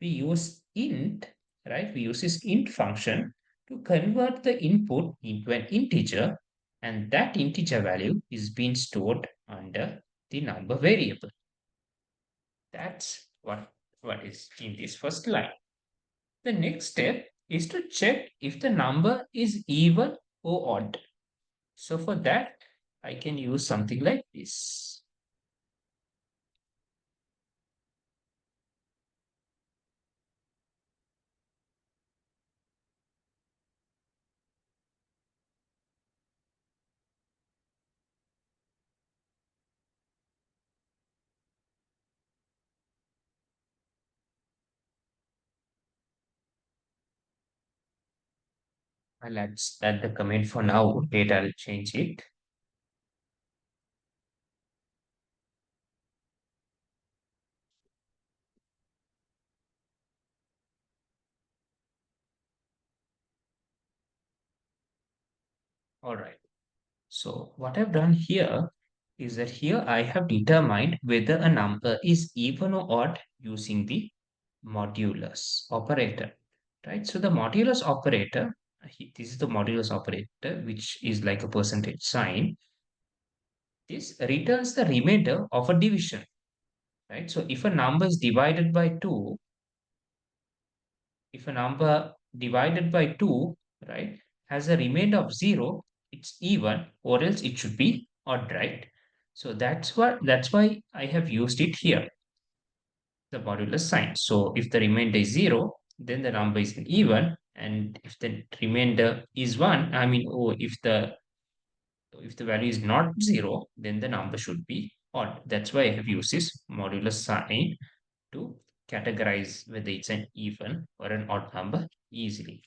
we use int, right? We use this int function to convert the input into an integer, and that integer value is being stored under the number variable. That's what is in this first line. The next step is to check if the number is even or odd. So for that, I can use something like this. I'll add the comment for now. Later I'll change it. All right. So what I've done here is that here I have determined whether a number is even or odd using the modulus operator, right? So the modulus operator, this is the modulus operator, which is like a percentage sign. This returns the remainder of a division, right? So if a number is divided by 2, if a number divided by 2, right, has a remainder of 0, it's even, or else it should be odd, right? So that's why I have used it here, the modulus sign. So if the remainder is 0, then the number is even, and if the remainder is 1, I mean, oh, if the value is not 0, then the number should be odd. That's why I have used this modulus sign to categorize whether it's an even or an odd number easily.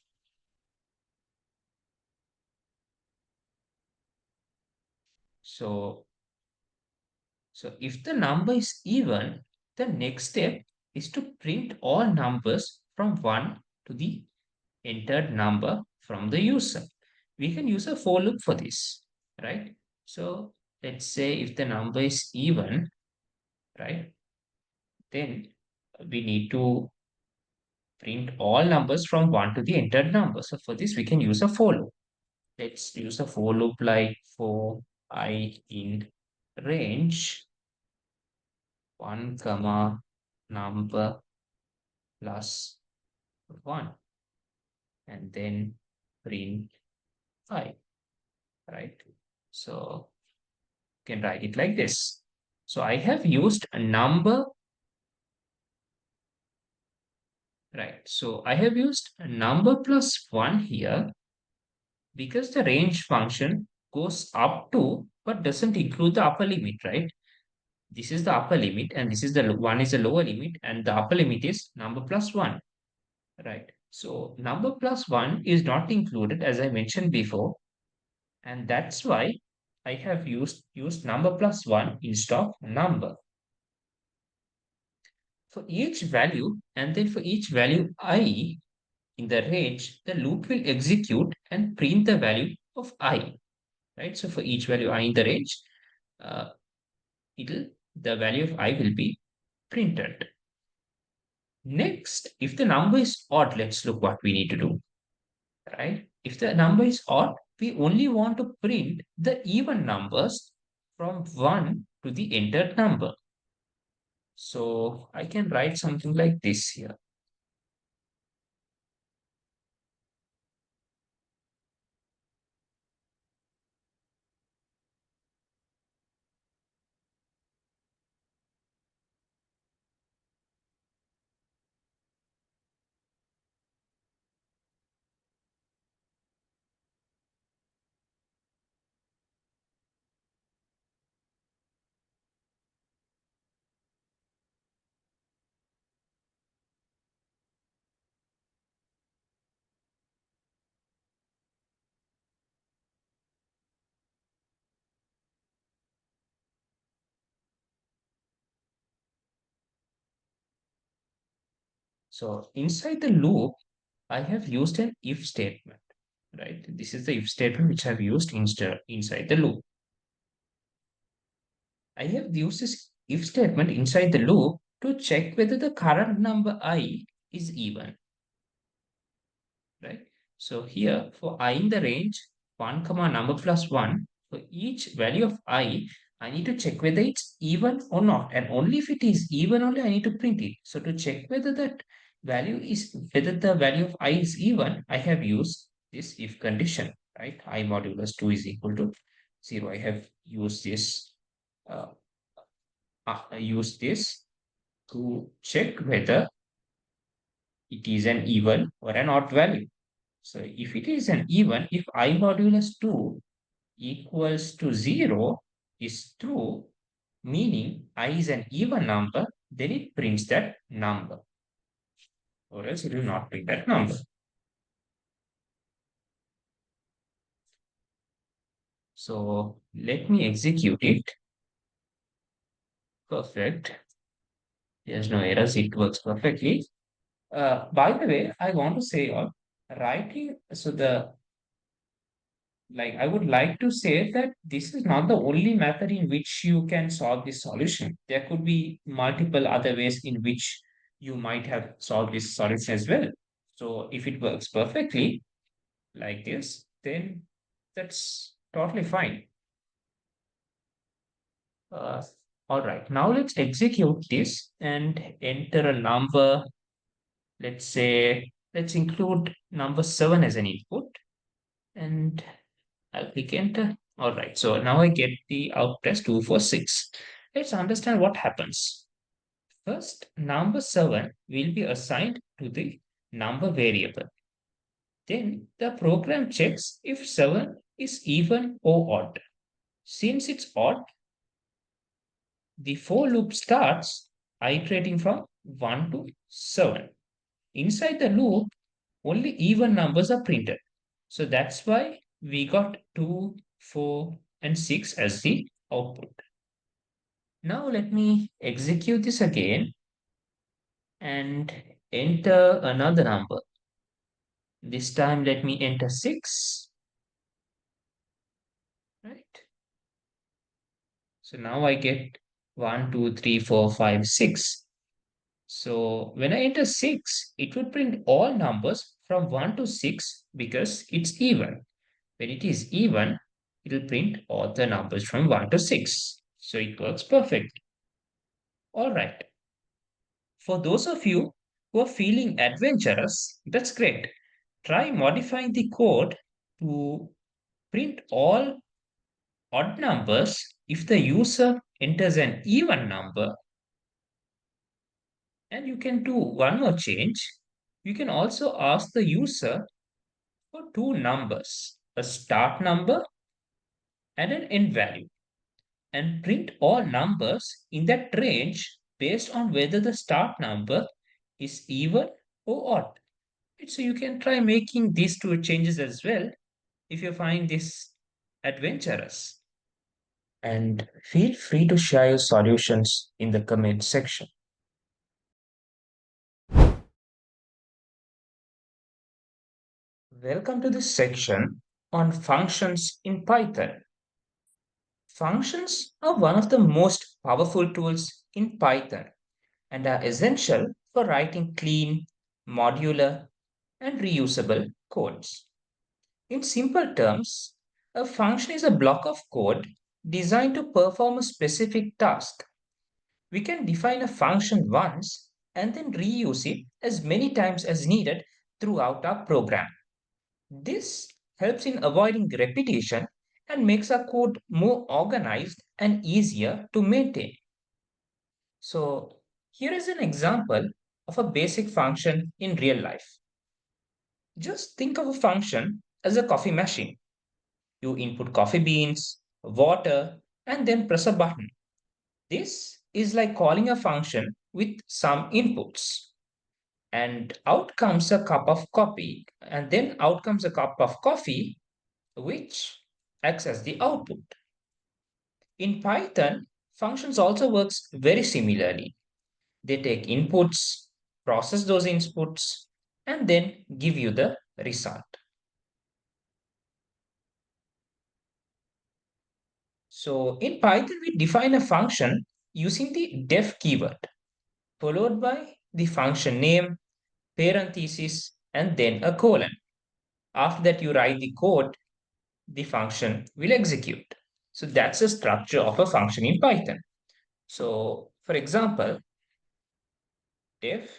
So, so if the number is even, the next step is to print all numbers from 1 to the entered number from the user. We can use a for loop for this, right? So let's say if the number is even, right, then we need to print all numbers from 1 to the entered number. So for this, we can use a for loop. Let's use a for loop like for I in range 1 comma number plus 1, and then print 5, right? So you can write it like this. So I have used a number, right? So I have used a number plus 1 here because the range function goes up to but doesn't include the upper limit, right? This is the upper limit and this is the one is the lower limit, and the upper limit is number plus 1, right? So number plus 1 is not included as I mentioned before, and that's why I have used number plus 1 instead of number. For each value, and then for each value I in the range, the loop will execute and print the value of I, right? So for each value I in the range, uh, it'll the value of I will be printed. Next, if the number is odd, let's look what we need to do, right? If the number is odd, we only want to print the even numbers from 1 to the entered number. So I can write something like this here. So inside the loop, I have used an if statement, right? This is the if statement which I've used inside the loop. I have used this if statement inside the loop to check whether the current number I is even, right? So here for I in the range 1 comma number plus 1, for each value of I need to check whether it's even or not. And only if it is even only I need to print it. So to check whether whether the value of I is even, I have used this if condition, right? I modulus 2 is equal to 0. I have used this, uh, use this to check whether it is an even or an odd value. So if it is an even, if I modulus 2 equals to 0 is true, meaning I is an even number, then it prints that number, or else it will not print that number. So let me execute it. Perfect. There's no errors, it works perfectly. By the way, I want to say writing, so the like I would like to say that this is not the only method in which you can solve this solution. There could be multiple other ways in which you might have solved this solution as well. So if it works perfectly like this, then that's totally fine. Uh, all right, now let's execute this and enter a number. Let's say, let's include number 7 as an input and I'll click enter. All right, so now I get the output as 246. Let's understand what happens. First, number 7 will be assigned to the number variable. Then the program checks if 7 is even or odd. Since it's odd, the for loop starts iterating from 1 to 7. Inside the loop, only even numbers are printed. So that's why we got 2, 4, and 6 as the output. Now let me execute this again and enter another number. This time let me enter 6, right? So now I get 1, 2, 3, 4, 5, 6. So when I enter 6, it will print all numbers from 1 to 6 because it's even. When it is even, it will print all the numbers from 1 to 6. So it works perfectly. All right. For those of you who are feeling adventurous, that's great. Try modifying the code to print all odd numbers if the user enters an even number. And you can do one more change. You can also ask the user for two numbers, a start number and an end value, and print all numbers in that range based on whether the start number is even or odd. So you can try making these two changes as well if you find this adventurous. And feel free to share your solutions in the comment section. Welcome to this section on functions in Python. Functions are one of the most powerful tools in Python and are essential for writing clean, modular, and reusable codes. In simple terms, a function is a block of code designed to perform a specific task. We can define a function once and then reuse it as many times as needed throughout our program. This helps in avoiding repetition and makes our code more organized and easier to maintain. So, here is an example of a basic function in real life. Just think of a function as a coffee machine. You input coffee beans, water, and then press a button. This is like calling a function with some inputs. And out comes a cup of coffee, and then out comes a cup of coffee, which acts as the output. In Python, functions also works very similarly. They take inputs, process those inputs, and then give you the result. So in Python, we define a function using the def keyword, followed by the function name, parenthesis, and then a colon. After that, you write the code, the function will execute. So that's the structure of a function in Python. So for example, def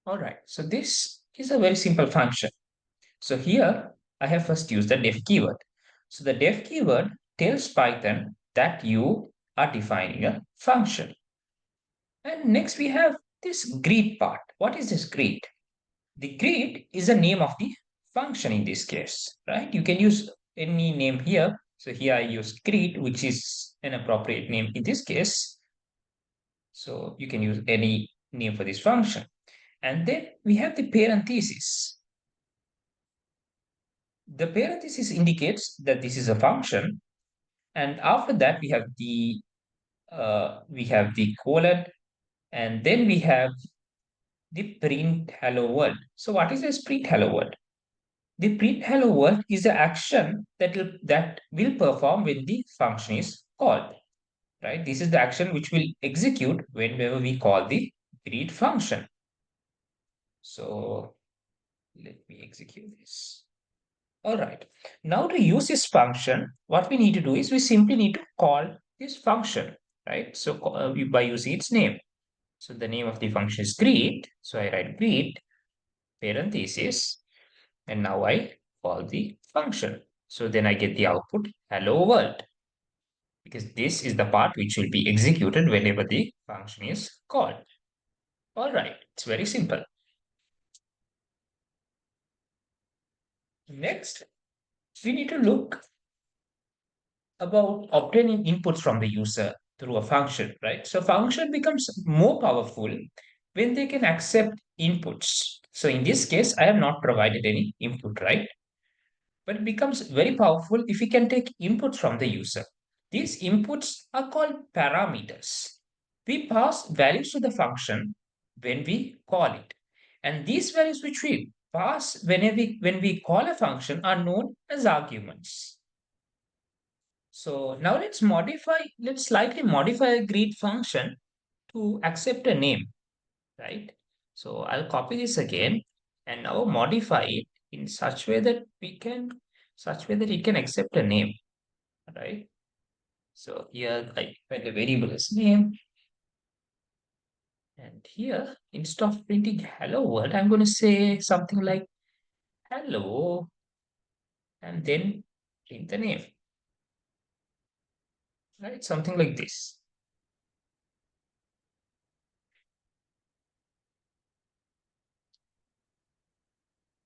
all right, so this is a very simple function. So here I have first used the def keyword. So the def keyword tells Python that you are defining a function. And next we have this greet part. What is this greet? The greet is the name of the function in this case, right? You can use any name here. So here I use greet, which is an appropriate name in this case. So you can use any name for this function. And then we have the parenthesis. The parenthesis indicates that this is a function. And after that, we have the colon, and then we have the print hello world. So what is this print hello world? The print hello world is the action that will perform when the function is called. Right? This is the action which will execute whenever we call the greet function. So let me execute this. All right. Now to use this function, what we need to do is we simply need to call this function, right? So by using its name. So the name of the function is greet. So I write greet parenthesis, and now I call the function. So then I get the output hello world, because this is the part which will be executed whenever the function is called. All right, it's very simple. Next, we need to look about obtaining inputs from the user through a function, right? So function becomes more powerful when they can accept inputs. So in this case, I have not provided any input, right? But it becomes very powerful if we can take inputs from the user. These inputs are called parameters. We pass values to the function when we call it. And these values which we pass when we call a function are known as arguments. So now let's slightly modify a greet function to accept a name, right? So I'll copy this again and now modify it in such way that it can accept a name, right? So here I write the variable as name, and here instead of printing hello world, I'm going to say something like hello and then print the name, right? Something like this.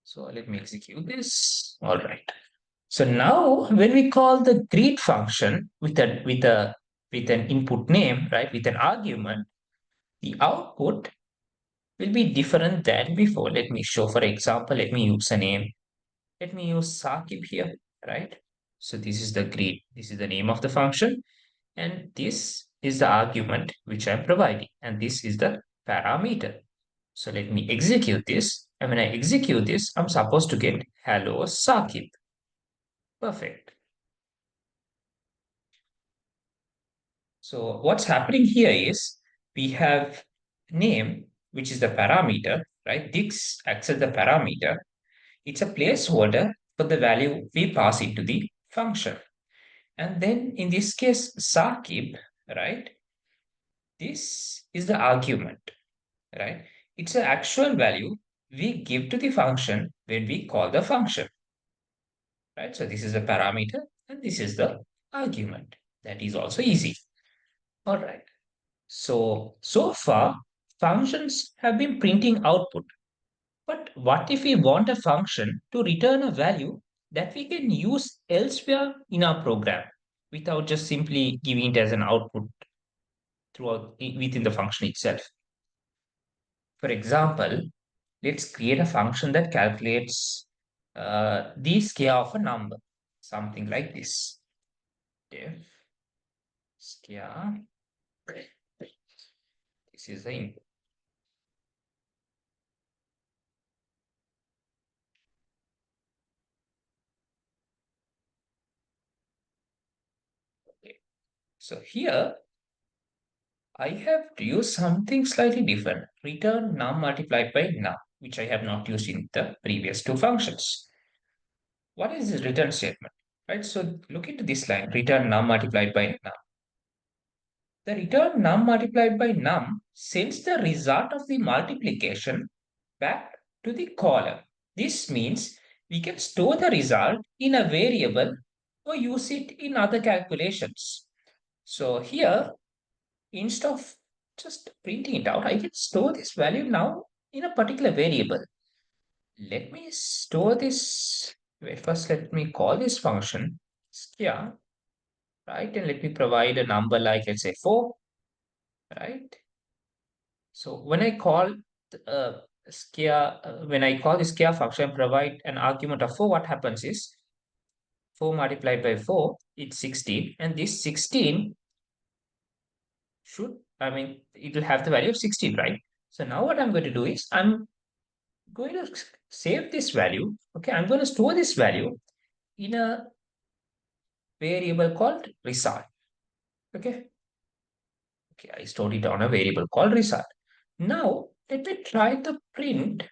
So let me execute this. All right. So now when we call the greet function with an input name, right, with an argument, the output will be different than before. Let me show, for example, let me use a name. Let me use Sakib here, right? So this is the greet, this is the name of the function, and this is the argument which I'm providing, and this is the parameter. So let me execute this. And when I execute this, I'm supposed to get hello Sakib. Perfect. So what's happening here is we have name, which is the parameter, right? Dix acts as the parameter. It's a placeholder for the value we pass into the function. And then in this case, Sakib, right? This is the argument, right? It's an actual value we give to the function when we call the function, right? So this is the parameter and this is the argument. That is also easy. All right. So far, functions have been printing output. But what if we want a function to return a value that we can use elsewhere in our program without just simply giving it as an output within the function itself? For example, let's create a function that calculates the scale of a number, something like this. Def scale. This is the input. Okay. So here I have to use something slightly different. Return num multiplied by num, which I have not used in the previous two functions. What is this return statement? Right, so look into this line, return num multiplied by num. The return num multiplied by num sends the result of the multiplication back to the column. This means we can store the result in a variable or use it in other calculations. So here, instead of just printing it out, I can store this value now in a particular variable. Let me store this. Wait, first let me call this function scare, right? And let me provide a number like, let's say 4, right? So when I call when I call the scare function, provide an argument of 4, what happens is 4 multiplied by 4, it's 16. And this 16 it will have the value of 16, right? So now what I'm going to do is I'm going to save this value. Okay, I'm going to store this value in a variable called result. Okay, I stored it on a variable called result. Now, let me try to print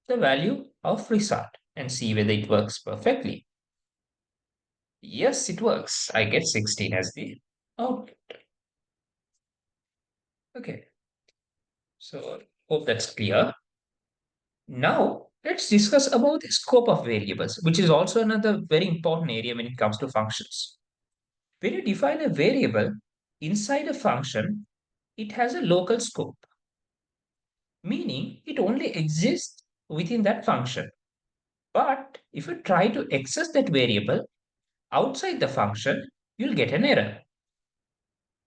the value of result and see whether it works perfectly. Yes, it works. I get 16 as the output. Okay, so hope that's clear. Now, let's discuss about the scope of variables, which is also another very important area when it comes to functions. When you define a variable inside a function, it has a local scope, meaning it only exists within that function. But if you try to access that variable outside the function, you'll get an error.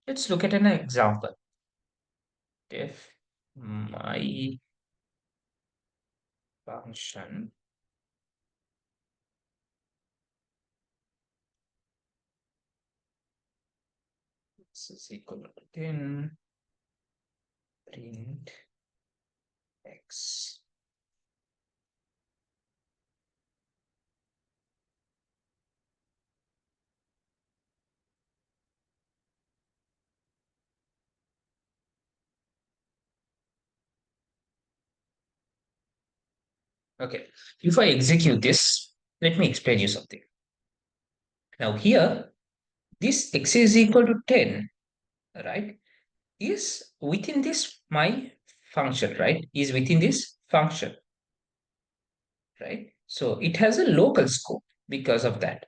Let's look at an example. If my function is equal to 10, print x. Okay, if I execute this, let me explain you something. Now here, this x is equal to 10, right, is within this my function, right, is within this function, right? So it has a local scope because of that.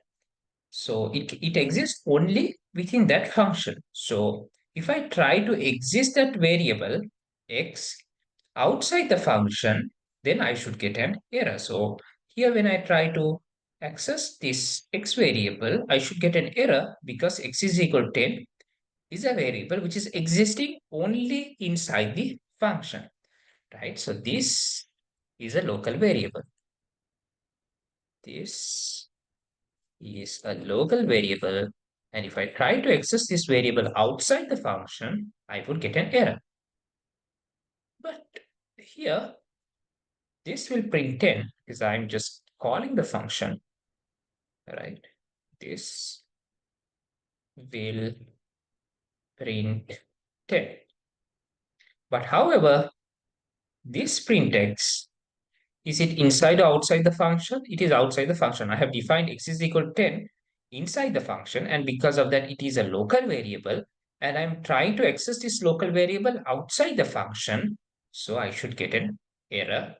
So it exists only within that function. So if I try to exist that variable x outside the function, then I should get an error. So here when I try to access this x variable, I should get an error because x is equal to 10 is a variable which is existing only inside the function, right? So this is a local variable. This is a local variable. And if I try to access this variable outside the function, I would get an error. But here, this will print 10 because I'm just calling the function, right? This will print 10. But however, this print x, is it inside or outside the function? It is outside the function. I have defined x is equal to 10 inside the function, and because of that, it is a local variable, and I'm trying to access this local variable outside the function, so I should get an error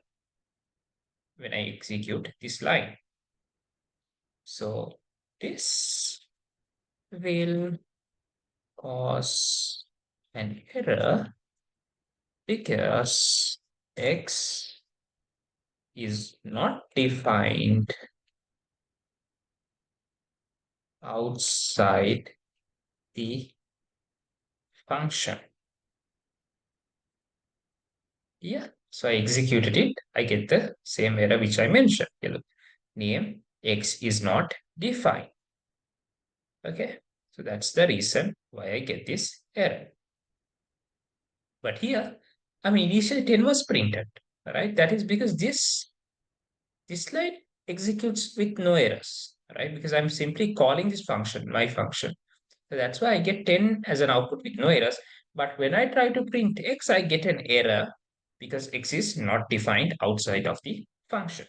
when I execute this line. So this will cause an error because x is not defined outside the function. Yeah, so I executed it. I get the same error which I mentioned. Look, name x is not defined. Okay, so that's the reason why I get this error. But here, I mean, initially 10 was printed, right? That is because this line executes with no errors, right? Because I'm simply calling this function, my function. So that's why I get 10 as an output with no errors. But when I try to print x, I get an error because x is not defined outside of the function.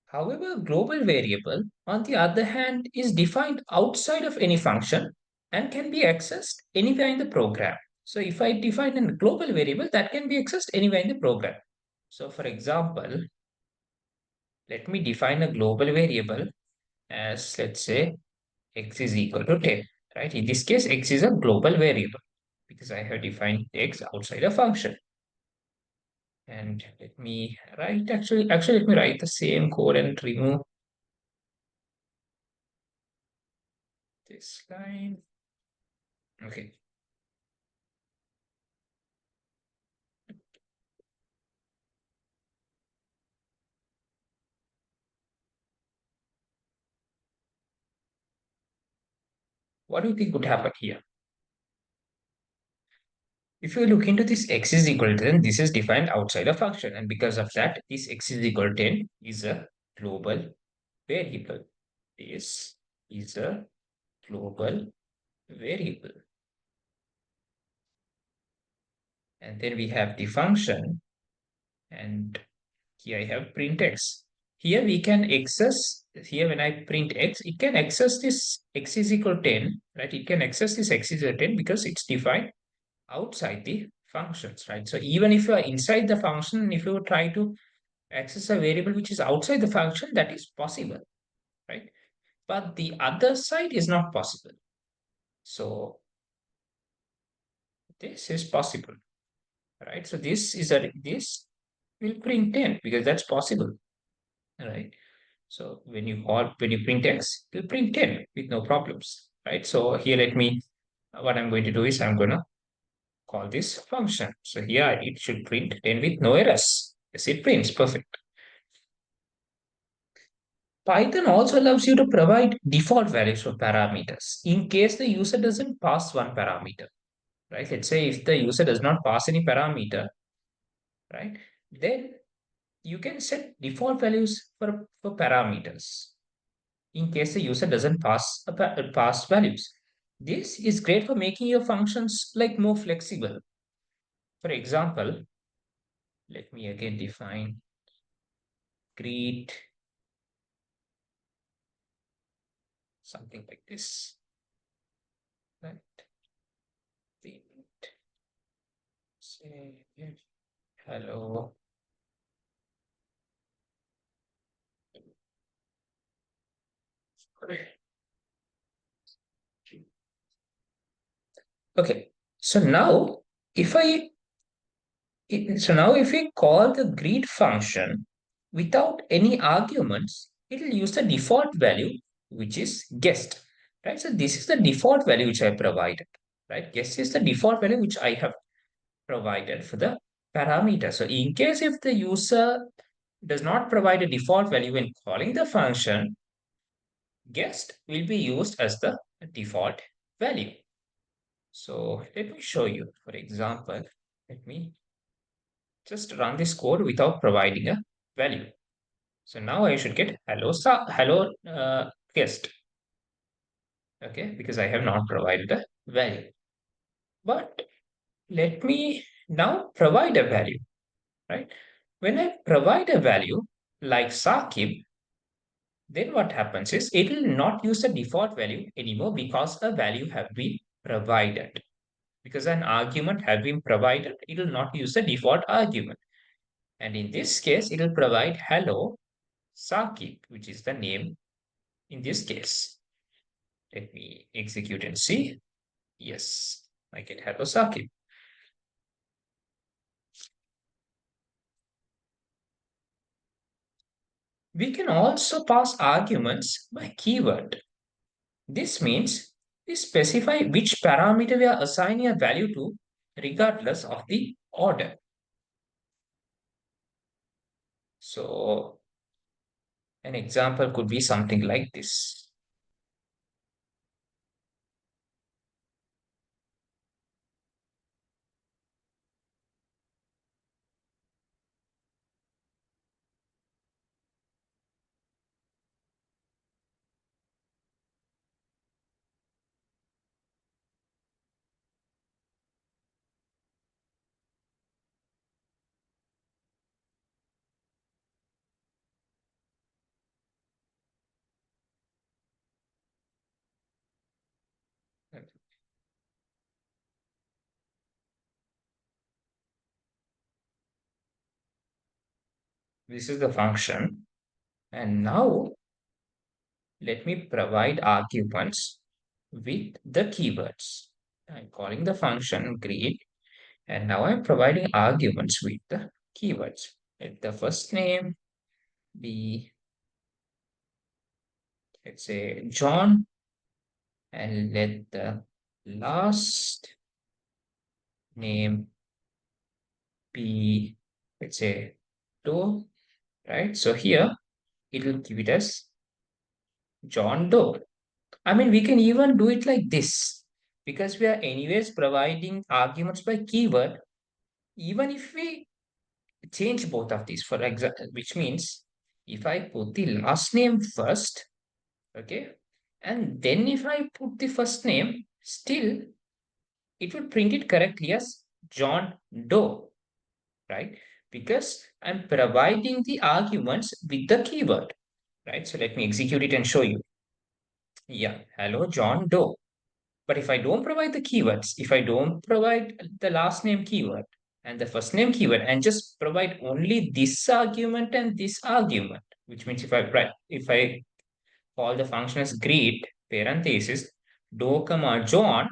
However, global variable, on the other hand, is defined outside of any function and can be accessed anywhere in the program. So if I define a global variable, that can be accessed anywhere in the program. So for example, let me define a global variable as, let's say, x is equal to 10, right? In this case, x is a global variable because I have defined x outside a function. And let me write, actually, let me write the same code and remove this line. Okay. What do you think would happen here? If you look into this x is equal to 10, this is defined outside a function. And because of that, this x is equal to 10 is a global variable. This is a global variable. And then we have the function, and here I have print x. Here we can access, here when I print x, it can access this x is equal to 10, right? It can access this x is equal to 10 because it's defined outside the functions, right? So even if you are inside the function, if you try to access a variable which is outside the function, that is possible, right? But the other side is not possible. So this is possible, right? So this will print 10 because that's possible, right? So when you print x, it will print 10 with no problems, right? So here what I'm going to do is I'm going to call this function. So here it should print 10 with no errors. Yes, it prints perfect. Python also allows you to provide default values for parameters in case the user doesn't pass one parameter, right? Let's say if the user does not pass any parameter, right? Then you can set default values for parameters in case the user doesn't pass values. This is great for making your functions like more flexible. For example, let me again define greet something like this. Right? Say hello. Okay. So now if I so now if we call the greet function without any arguments, it will use the default value, which is guessed. Right. So this is the default value which I provided. Right. Guess is the default value which I have provided for the parameter. So in case if the user does not provide a default value when calling the function, guessed will be used as the default value. So let me show you. For example, let me just run this code without providing a value. So now I should get hello guest. Okay, because I have not provided a value. But let me now provide a value, right? When I provide a value like Saqib, then what happens is it will not use the default value anymore because a value have been provided. Because an argument have been provided, it will not use the default argument. And in this case, it will provide hello Saqib, which is the name in this case. Let me execute and see. Yes, I get hello Saqib. We can also pass arguments by keyword. This means we specify which parameter we are assigning a value to regardless of the order. So an example could be something like this. This is the function. And now let me provide arguments with the keywords. I'm calling the function greet, and now I'm providing arguments with the keywords. Let the first name be, let's say, John, and let the last name be, let's say, Doe, right? So here it will give it as John Doe. I mean, we can even do it like this because we are anyways providing arguments by keyword. Even if we change both of these, for example, which means if I put the last name first, okay, and then if I put the first name, still it will print it correctly as John Doe, right? Because I'm providing the arguments with the keyword, right? So let me execute it and show you. Yeah, hello, John Doe. But if I don't provide the keywords, if I don't provide the last name keyword and the first name keyword and just provide only this argument and this argument, which means if I call the function as greet parenthesis Doe comma John,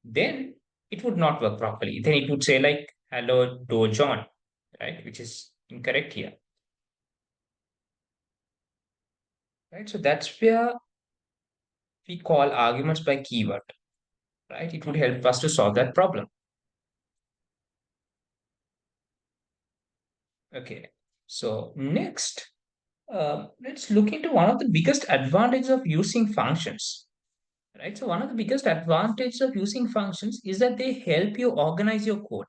then it would not work properly. Then it would say like hello Doe John, right? Which is incorrect here. Right. So that's where we call arguments by keyword, right? It would help us to solve that problem. Okay. So next, let's look into one of the biggest advantages of using functions, right? So one of the biggest advantages of using functions is that they help you organize your code.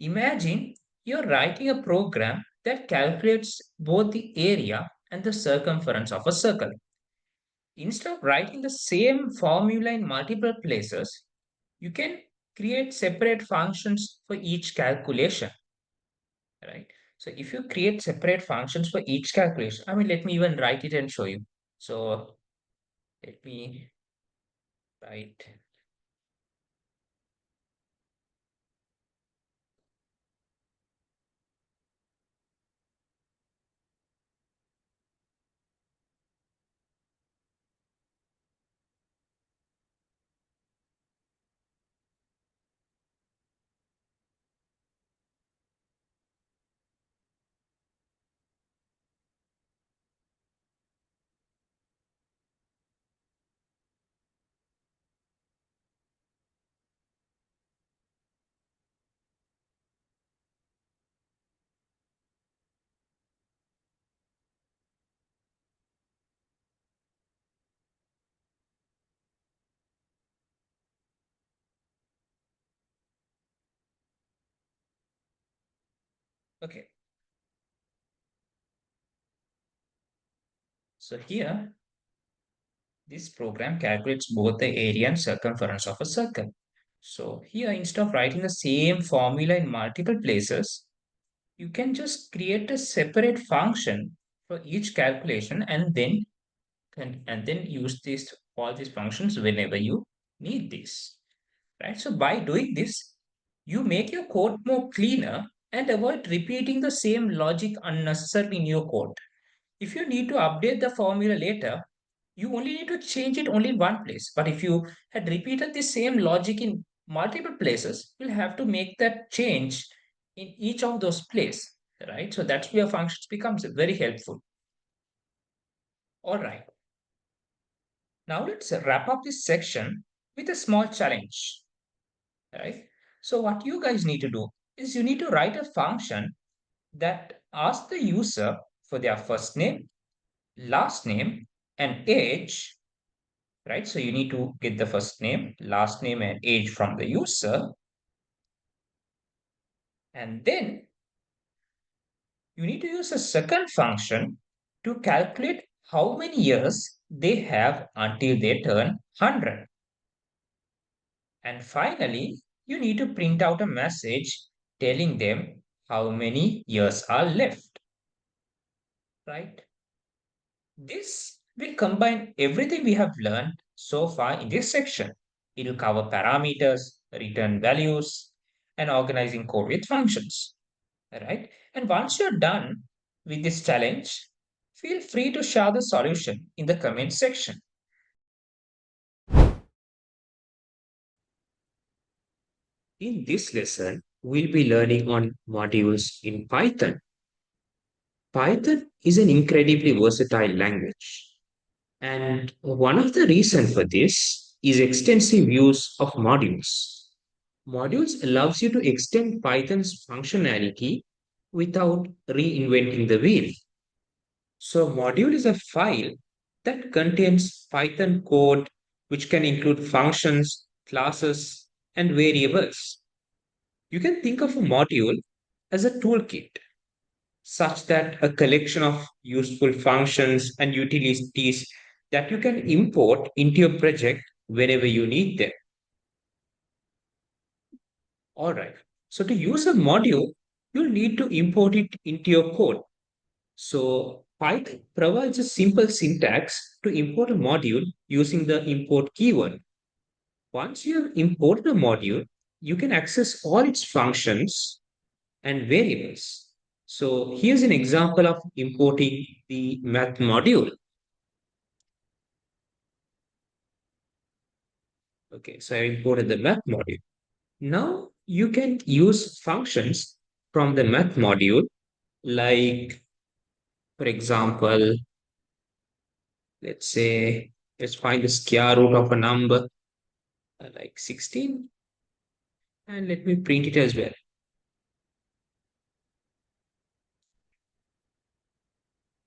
Imagine you're writing a program that calculates both the area and the circumference of a circle. Instead of writing the same formula in multiple places, you can create separate functions for each calculation, right? So if you create separate functions for each calculation, I mean, let me even write it and show you. So let me write. Okay. So here, this program calculates both the area and circumference of a circle. So here, instead of writing the same formula in multiple places, you can just create a separate function for each calculation and then use these all these functions whenever you need this, right? So by doing this, you make your code more cleaner and avoid repeating the same logic unnecessarily in your code. If you need to update the formula later, you only need to change it only in one place. But if you had repeated the same logic in multiple places, you'll have to make that change in each of those places, right? So that's where functions becomes very helpful. All right. Now let's wrap up this section with a small challenge, right? So what you guys need to do is you need to write a function that asks the user for their first name, last name, and age, right? So you need to get the first name, last name, and age from the user. And then you need to use a second function to calculate how many years they have until they turn 100. And finally, you need to print out a message telling them how many years are left, right? This will combine everything we have learned so far in this section. It will cover parameters, return values, and organizing code with functions, right? And once you're done with this challenge, feel free to share the solution in the comment section. In this lesson, we'll be learning on modules in Python. Python is an incredibly versatile language. And one of the reasons for this is extensive use of modules. Modules allows you to extend Python's functionality without reinventing the wheel. So module is a file that contains Python code which can include functions, classes, and variables. You can think of a module as a toolkit such that a collection of useful functions and utilities that you can import into your project whenever you need them. All right. So to use a module, you'll need to import it into your code. So Python provides a simple syntax to import a module using the import keyword. Once you have imported a module, you can access all its functions and variables. So here's an example of importing the math module. Okay, so I imported the math module. Now you can use functions from the math module, like, for example, let's say, let's find the square root of a number like 16, and let me print it as well.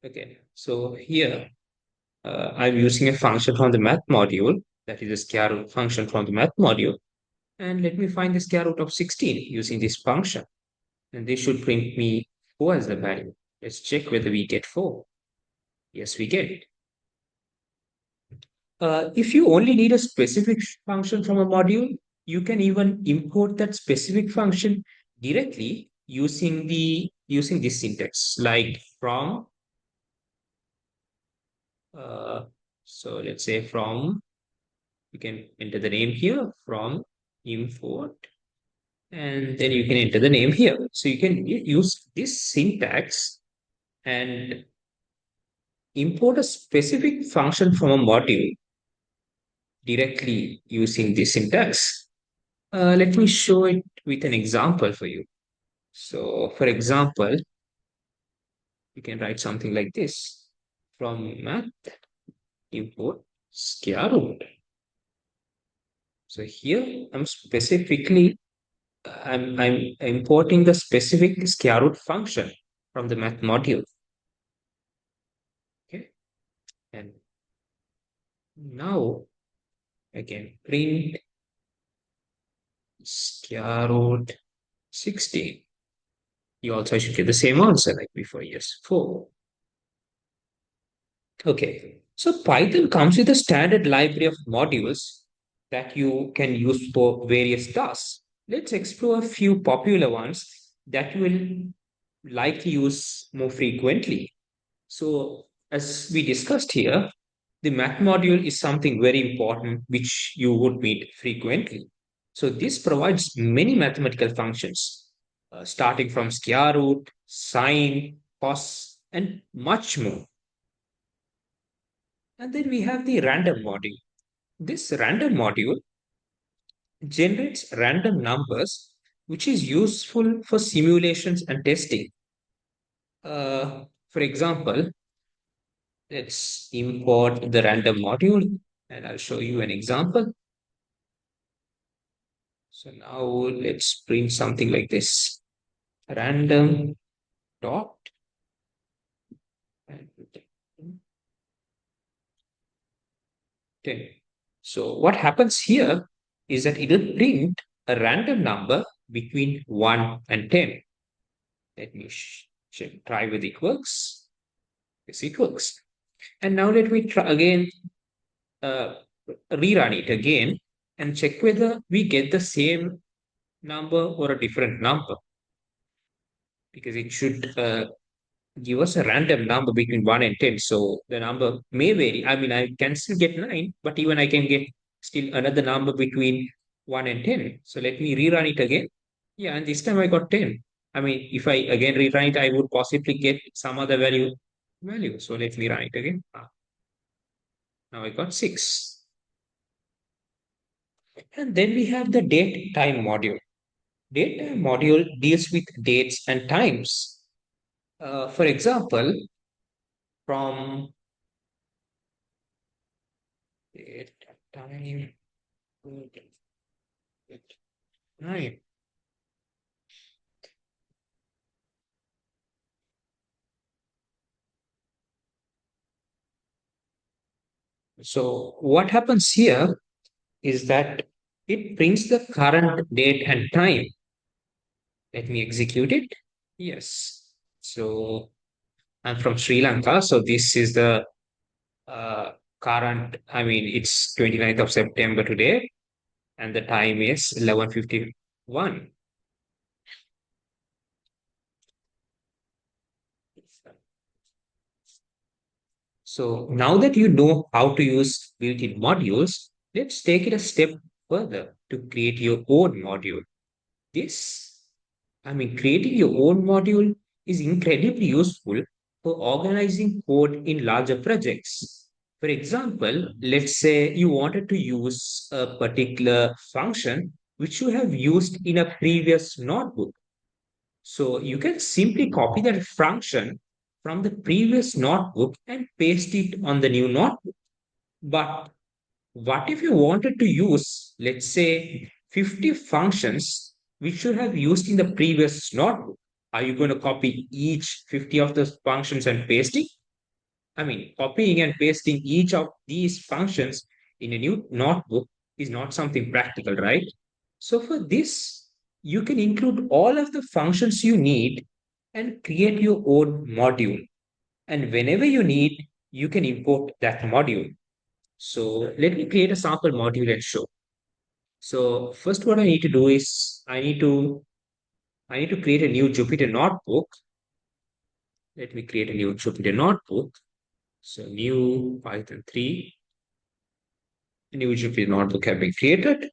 Okay, so here I'm using a function from the math module, that is a square root function from the math module. And let me find the square root of 16 using this function. And this should print me 4 as the value. Let's check whether we get 4. Yes, we get it. If you only need a specific function from a module, you can even import that specific function directly using this syntax, like from. Uh, so let's say from, you can enter the name here, from import, and then you can enter the name here. So you can use this syntax and import a specific function from a module directly using this syntax. Let me show it with an example for you. So for example, you can write something like this: from math import square root. So here I'm importing the specific square root function from the math module. Okay, and now I can print square root 16. You also should get the same answer like before. Yes, 4. Okay, so Python comes with a standard library of modules that you can use for various tasks. Let's explore a few popular ones that you will likely use more frequently. So, as we discussed here, the math module is something very important which you would meet frequently. So, this provides many mathematical functions, starting from square root, sine, cos, and much more. And then we have the random module. This random module generates random numbers, which is useful for simulations and testing. For example, let's import the random module, and I'll show you an example. So now let's print something like this: random dot. And 10. So what happens here is that it will print a random number between 1 and 10. Let me try whether it works. Yes, it works. And now let me try again, uh, rerun it again and check whether we get the same number or a different number, because it should give us a random number between 1 and 10. So the number may vary. I mean, I can still get 9, but even I can get still another number between 1 and 10. So let me rerun it again. Yeah, and this time I got 10. I mean, if I again rerun it, I would possibly get some other value. So let me run it again. Now I got 6. And then we have the date time module. Date time module deals with dates and times. For example, from date time, time. So what happens here is that it prints the current date and time. Let me execute it. Yes. So I'm from Sri Lanka. So this is the uh, current, I mean, it's 29th of September today, and the time is 11:51. So now that you know how to use built-in modules, let's take it a step further to create your own module. This, creating your own module is incredibly useful for organizing code in larger projects. For example, let's say you wanted to use a particular function which you have used in a previous notebook. So you can simply copy that function from the previous notebook and paste it on the new notebook. But what if you wanted to use, let's say, 50 functions which you have used in the previous notebook? Are you going to copy each 50 of those functions and paste it? Copying and pasting each of these functions in a new notebook is not something practical, right? So for this, you can include all of the functions you need and create your own module. And whenever you need, you can import that module. So let me create a sample module and show. So first what I need to do is I need to create a new Jupyter notebook. Let me create a new Jupyter notebook. So new Python 3, a new Jupyter notebook have been created.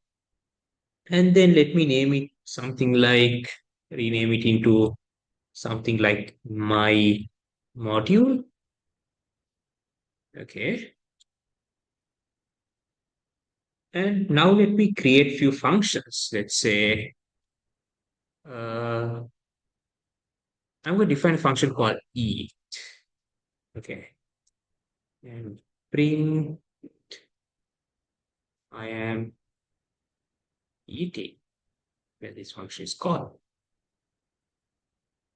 And then let me name it something like, rename it into something like my module. Okay. And now let me create few functions. Let's say I'm going to define a function called e. Okay. And print I am eating, where this function is called.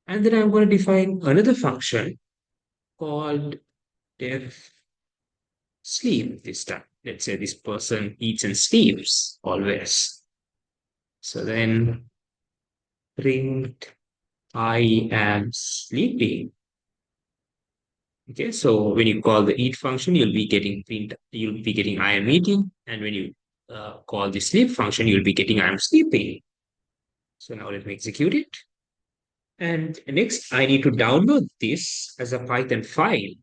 And then I'm going to define another function called def sleep this time. Let's say this person eats and sleeps always. So then print I am sleeping. Okay, so when you call the eat function, you'll be getting I am eating, and when you call the sleep function, you'll be getting I am sleeping. So now let me execute it. And next, I need to download this as a Python file.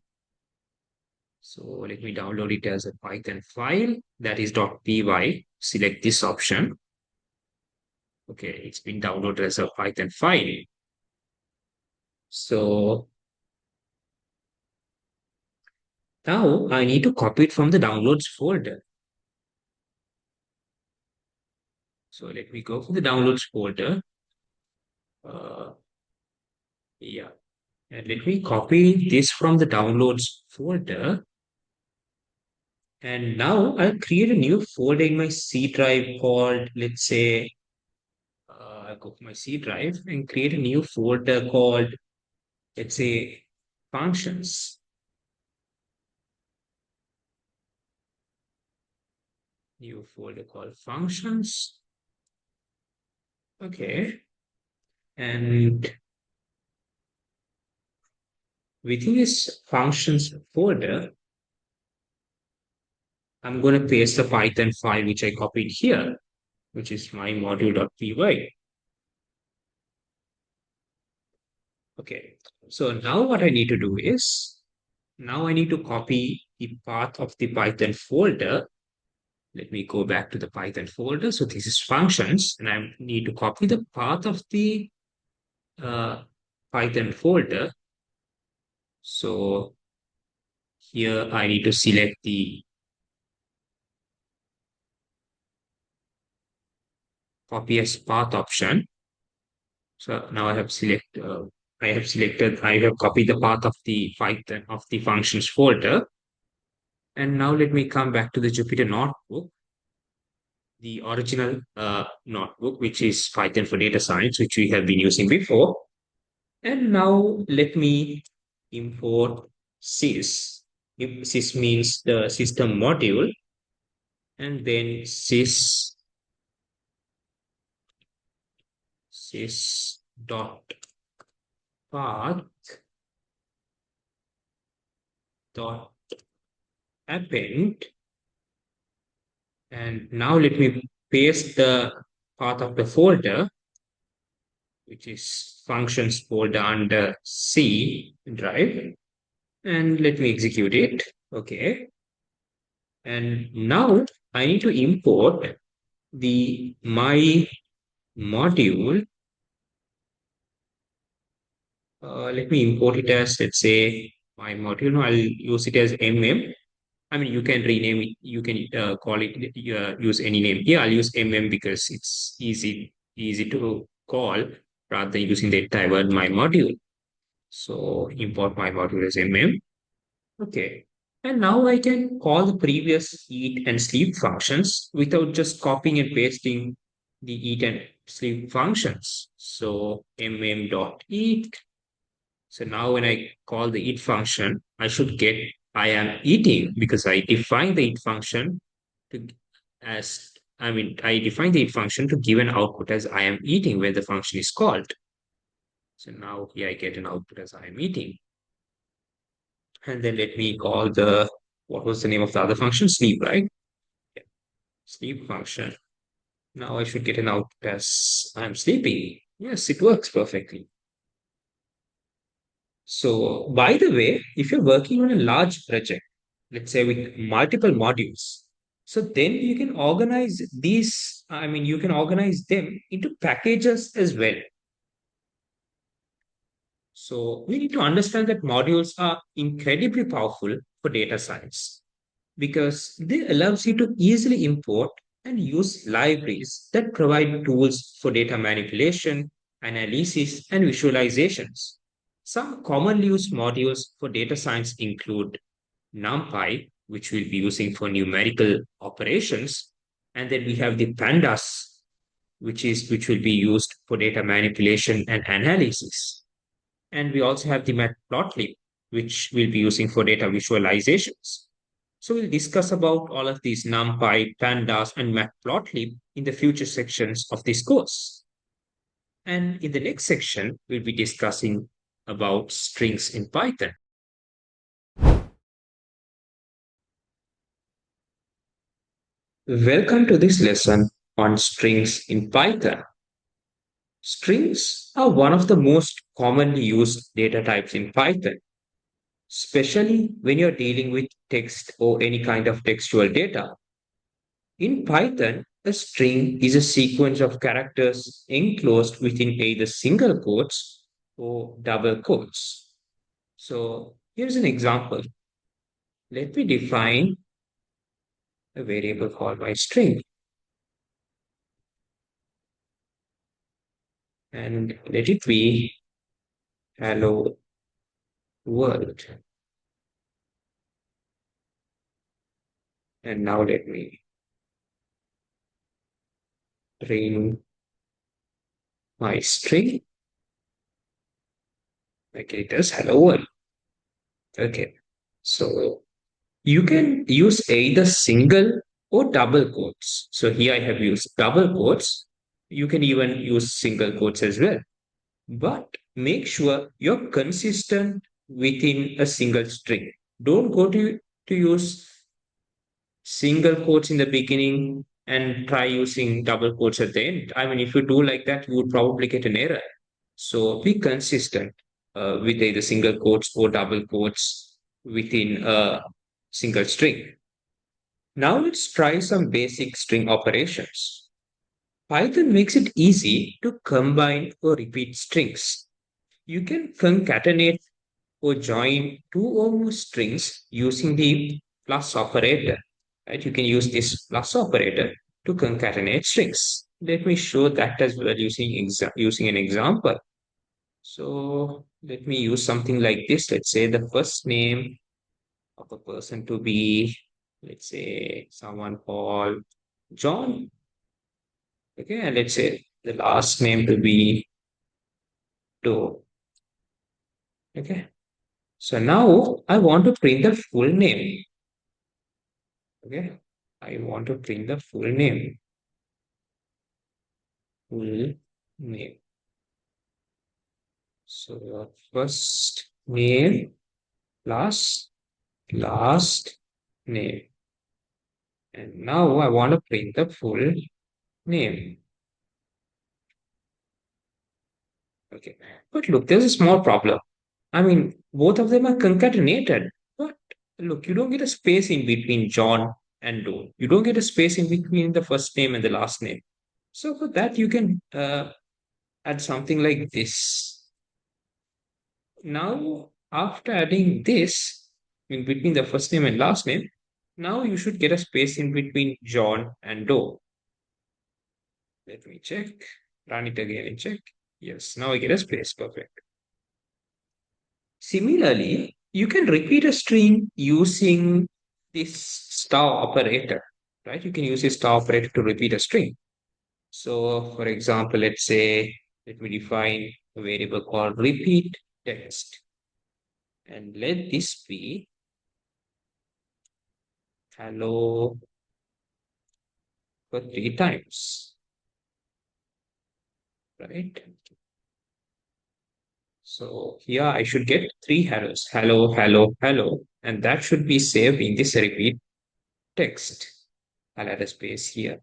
So let me download it as a Python file that is .py. Select this option. Okay, it's been downloaded as a Python file. So now I need to copy it from the downloads folder. So let me go for the downloads folder. Uh, yeah, and let me copy this from the downloads folder. And now I'll create a new folder in my C drive called, let's say, I'll go for my C drive and create a new folder called, let's say, functions. New folder called functions. Okay. And within this functions folder, I'm going to paste the Python file which I copied here, which is my module.py. Okay. So now what I need to do is, now I need to copy the path of the Python folder. Let me go back to the Python folder. So this is functions, and I need to copy the path of the uh, Python folder. So here I need to select the copy as path option. So now I have copied the path of the Python of the functions folder. And now let me come back to the Jupyter notebook, the original notebook, which is Python for data science, which we have been using before. And now let me import sys. Sys means the system module, and then sys dot path dot append. And now let me paste the path of the folder. which is functions folder under C drive. And let me execute it. Okay. And now I need to import the my module. Let me import it as, let's say, my module. No, I'll use it as MM. I mean, you can rename it. You can call it, use any name. Yeah, I'll use MM because it's easy to call rather than using the entire word my module. So import my module as MM. Okay. And now I can call the previous eat and sleep functions without just copying and pasting the eat and sleep functions. So mm.eat. So now when I call the eat function, I should get I am eating because I define the eat function to as I define the eat function to give an output as I am eating where the function is called. So now here I get an output as I am eating. And then let me call what was the name of the other function? Sleep, right? Yeah, sleep function. Now I should get an output as I'm sleeping. Yes, it works perfectly. So, by the way, if you're working on a large project, let's say with multiple modules, so then you can organize you can organize them into packages as well. So, we need to understand that modules are incredibly powerful for data science because they allows you to easily import and use libraries that provide tools for data manipulation, analysis, and visualizations. Some commonly used modules for data science include NumPy, which we'll be using for numerical operations, and then we have the Pandas, which will be used for data manipulation and analysis. And we also have the Matplotlib, which we'll be using for data visualizations. So we'll discuss about all of these NumPy, Pandas, and Matplotlib in the future sections of this course. And in the next section, we'll be discussing about strings in Python. Welcome to this lesson on strings in Python. Strings are one of the most commonly used data types in Python, especially when you're dealing with text or any kind of textual data. In Python, a string is a sequence of characters enclosed within either single quotes or double quotes. So here's an example. Let me define a variable called my string and let it be hello world. And now let me print my string. Okay, it does hello world. Okay. So you can use either single or double quotes. So here I have used double quotes. You can even use single quotes as well. But make sure you're consistent within a single string. Don't go to use single quotes in the beginning and try using double quotes at the end. I mean, if you do like that, you would probably get an error. So be consistent with either single quotes or double quotes within a single string. Now let's try some basic string operations. Python makes it easy to combine or repeat strings. You can concatenate or join two or more strings using the plus operator. Right? You can use this plus operator to concatenate strings. Let me show that as well using an example. So let me use something like this. Let's say the first name of a person to be, let's say, someone called John. Okay, and let's say the last name to be Doe. Okay, so now I want to print the full name. Okay, I want to print the full name. Full name. So first name plus last name. And now I want to print the full name. Okay. But look, there's a small problem. I mean, both of them are concatenated. But look, you don't get a space in between John and Doe. You don't get a space in between the first name and the last name. So for that, you can add something like this. Now, after adding this in between the first name and last name, now you should get a space in between John and Doe. Let me check. Run it again and check. Yes, now I get a space. Perfect. Similarly, you can repeat a string using this star operator, right? You can use a star operator to repeat a string. So, for example, let's say, let me define a variable called repeat text. And let this be hello for 3 times, right? So here I should get 3 hellos, hello, hello, hello, and that should be saved in this repeat text. I'll add a space here.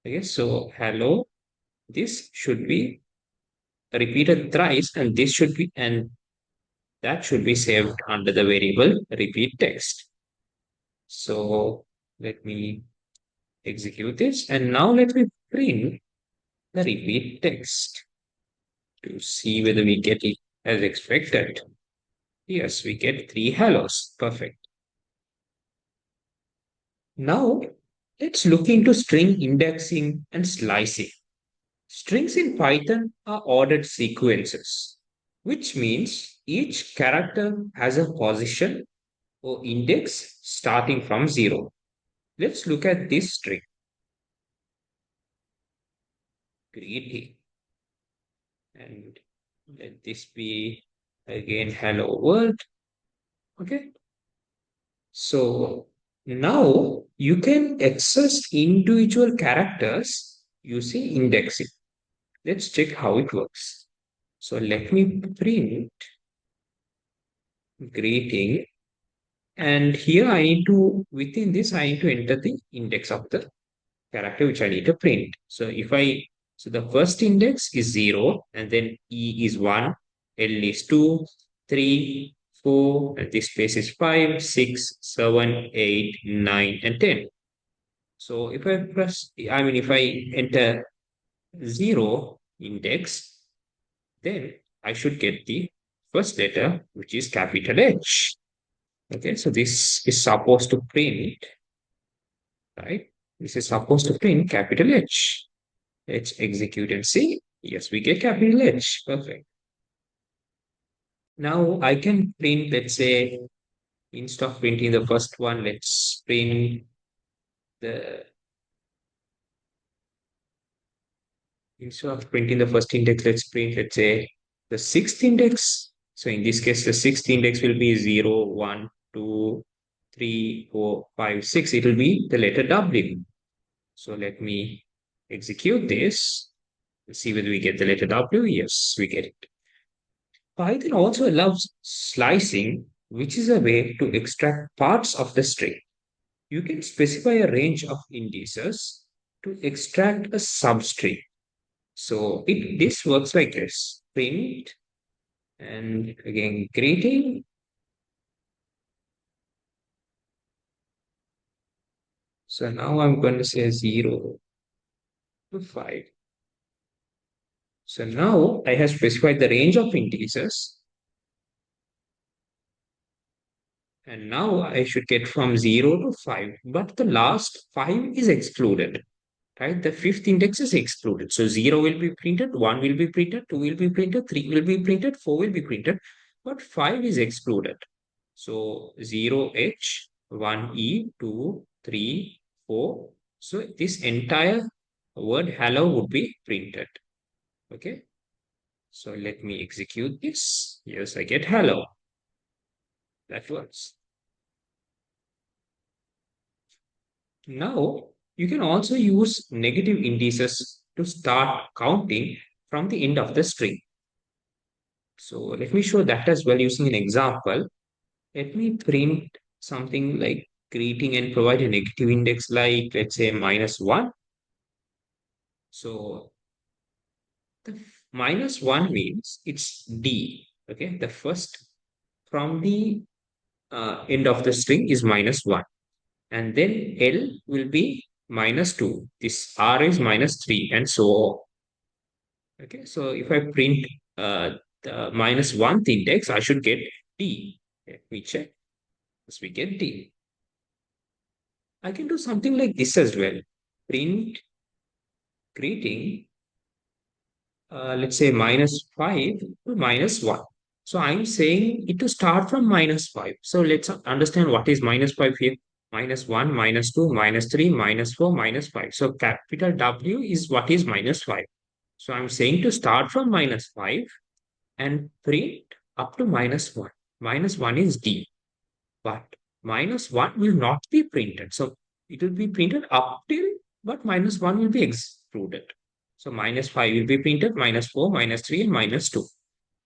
Okay, so hello, this should be repeated thrice, and this should be, and that should be saved under the variable repeat text. So let me execute this, and now let me print the repeat text to see whether we get it as expected. Yes, we get 3 hellos. Perfect. Now, let's look into string indexing and slicing. Strings in Python are ordered sequences, which means each character has a position or index starting from 0. Let's look at this string, greeting, and let this be again hello world. Okay, so now you can access individual characters using indexing. Let's check how it works. So let me print greeting, and here I need to, within this, I need to enter the index of the character which I need to print. So so the first index is 0, and then E is 1, L is 2, 3, 4, and this space is 5, 6, 7, 8, 9, and 10. So if I enter 0 index, then I should get the first letter, which is capital H. Okay, so this is supposed to print, right? This is supposed to print capital H. Let's execute and see. Yes, we get capital H. Perfect. Now I can print, let's say, instead of printing the first one, let's print the, instead of printing the first index, let's print, let's say, the sixth index. So in this case, the sixth index will be 0, 1, 2, 3, 4, 5, 6. It will be the letter W. So let me execute this. Let's see whether we get the letter W. Yes, we get it. Python also allows slicing, which is a way to extract parts of the string. You can specify a range of indices to extract a substring. So this works like this. Print, and again greeting. So now I'm going to say 0 to 5. So now I have specified the range of indices. And now I should get from 0 to 5. But the last 5 is excluded. Right? The fifth index is excluded. So 0 will be printed, 1 will be printed, 2 will be printed, 3 will be printed, 4 will be printed, but 5 is excluded. So 0H, 1E, 2, 3, 4. So this entire word hello would be printed. Okay. So let me execute this. Yes, I get hello. That works. Now, you can also use negative indices to start counting from the end of the string. So let me show that as well using an example. Let me print something like greeting and provide a negative index like, let's say, -1. So minus 1 means it's D. Okay, the first from the end of the string is minus 1. And then L will be minus 2. This R is minus 3 and so on. Okay, so if I print the minus 1th index, I should get D. Let me check. Yes, we get D. I can do something like this as well. Print greeting, let's say minus 5 to minus 1. So I'm saying it to start from minus 5. So let's understand what is minus 5 here. Minus 1, minus 2, minus 3, minus 4, minus 5. So capital W is what is minus 5. So I'm saying to start from minus 5 and print up to minus 1. Minus 1 is D, but minus 1 will not be printed. So it will be printed up till, but minus 1 will be excluded. So minus 5 will be printed, minus 4, minus 3, and minus 2.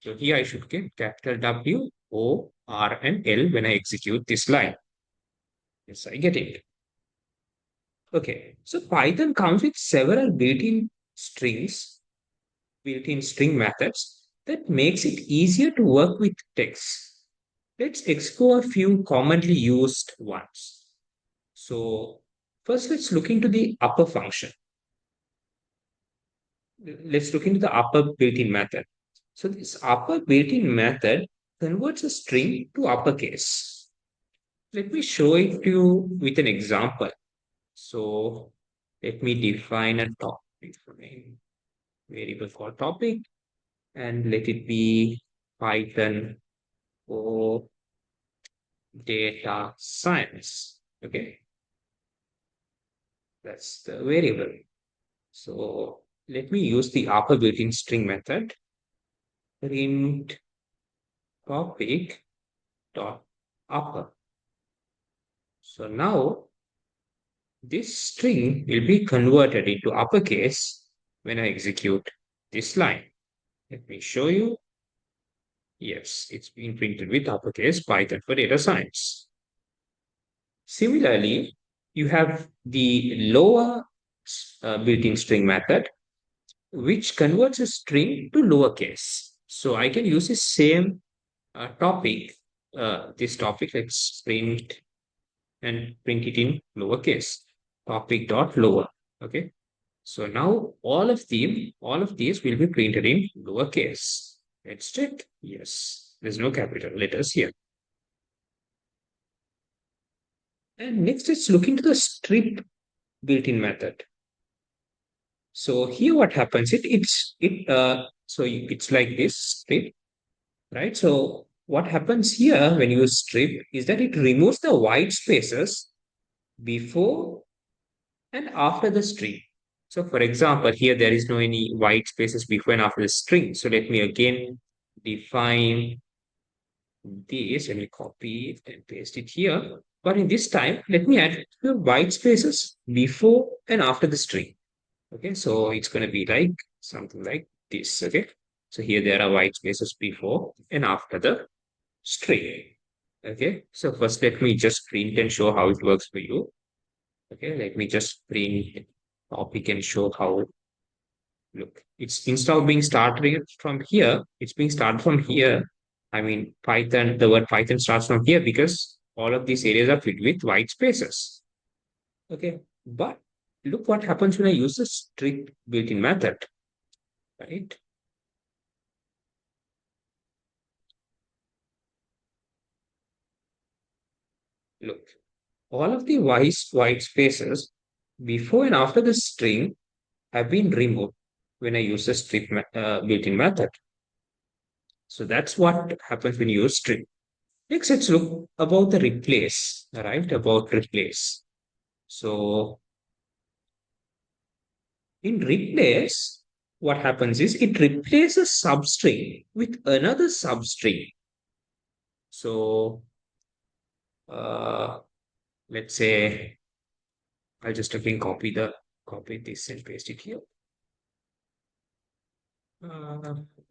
So here I should get capital W, O, R, and L when I execute this line. Yes, I get it. Okay, so Python comes with several built-in strings, built-in string methods that makes it easier to work with text. Let's explore a few commonly used ones. So first, let's look into the upper function. Let's look into the upper built-in method. So this upper built-in method converts a string to uppercase. Let me show it to you with an example. So let me define a topic for a variable called topic and let it be Python for data science. Okay, that's the variable. So let me use the upper built-in string method. Print topic dot upper. So now this string will be converted into uppercase when I execute this line. Let me show you. Yes, it's been printed with uppercase Python for data science. Similarly, you have the lower built-in string method, which converts a string to lowercase. So I can use the same topic, this topic, let's print and print it in lowercase, topic dot lower. Okay. So now all of these will be printed in lowercase. Let's check. Yes, there's no capital letters here. And next, let's look into the strip built-in method. So here, what happens? It's like this strip, right? So what happens here when you strip is that it removes the white spaces before and after the string. So for example, here there is no any white spaces before and after the string. So let me again define this. Let me copy it and paste it here. But in this time, let me add the white spaces before and after the string. Okay, so it's going to be like something like this. Okay, so here there are white spaces before and after the string. Okay, so first let me just print and show how it works for you. Okay, let me just print topic and show how. Look, it's instead of being started from here, it's being started from here. I mean, Python, the word Python starts from here because all of these areas are filled with white spaces. Okay, but look what happens when I use the strict built-in method, right? Look, all of the white spaces before and after the string have been removed when I use the built-in method. So that's what happens when you use string. Next, let's look about the replace, right? About replace. So in replace, what happens is it replaces substring with another substring. So uh, let's say I'll just again copy this and paste it here.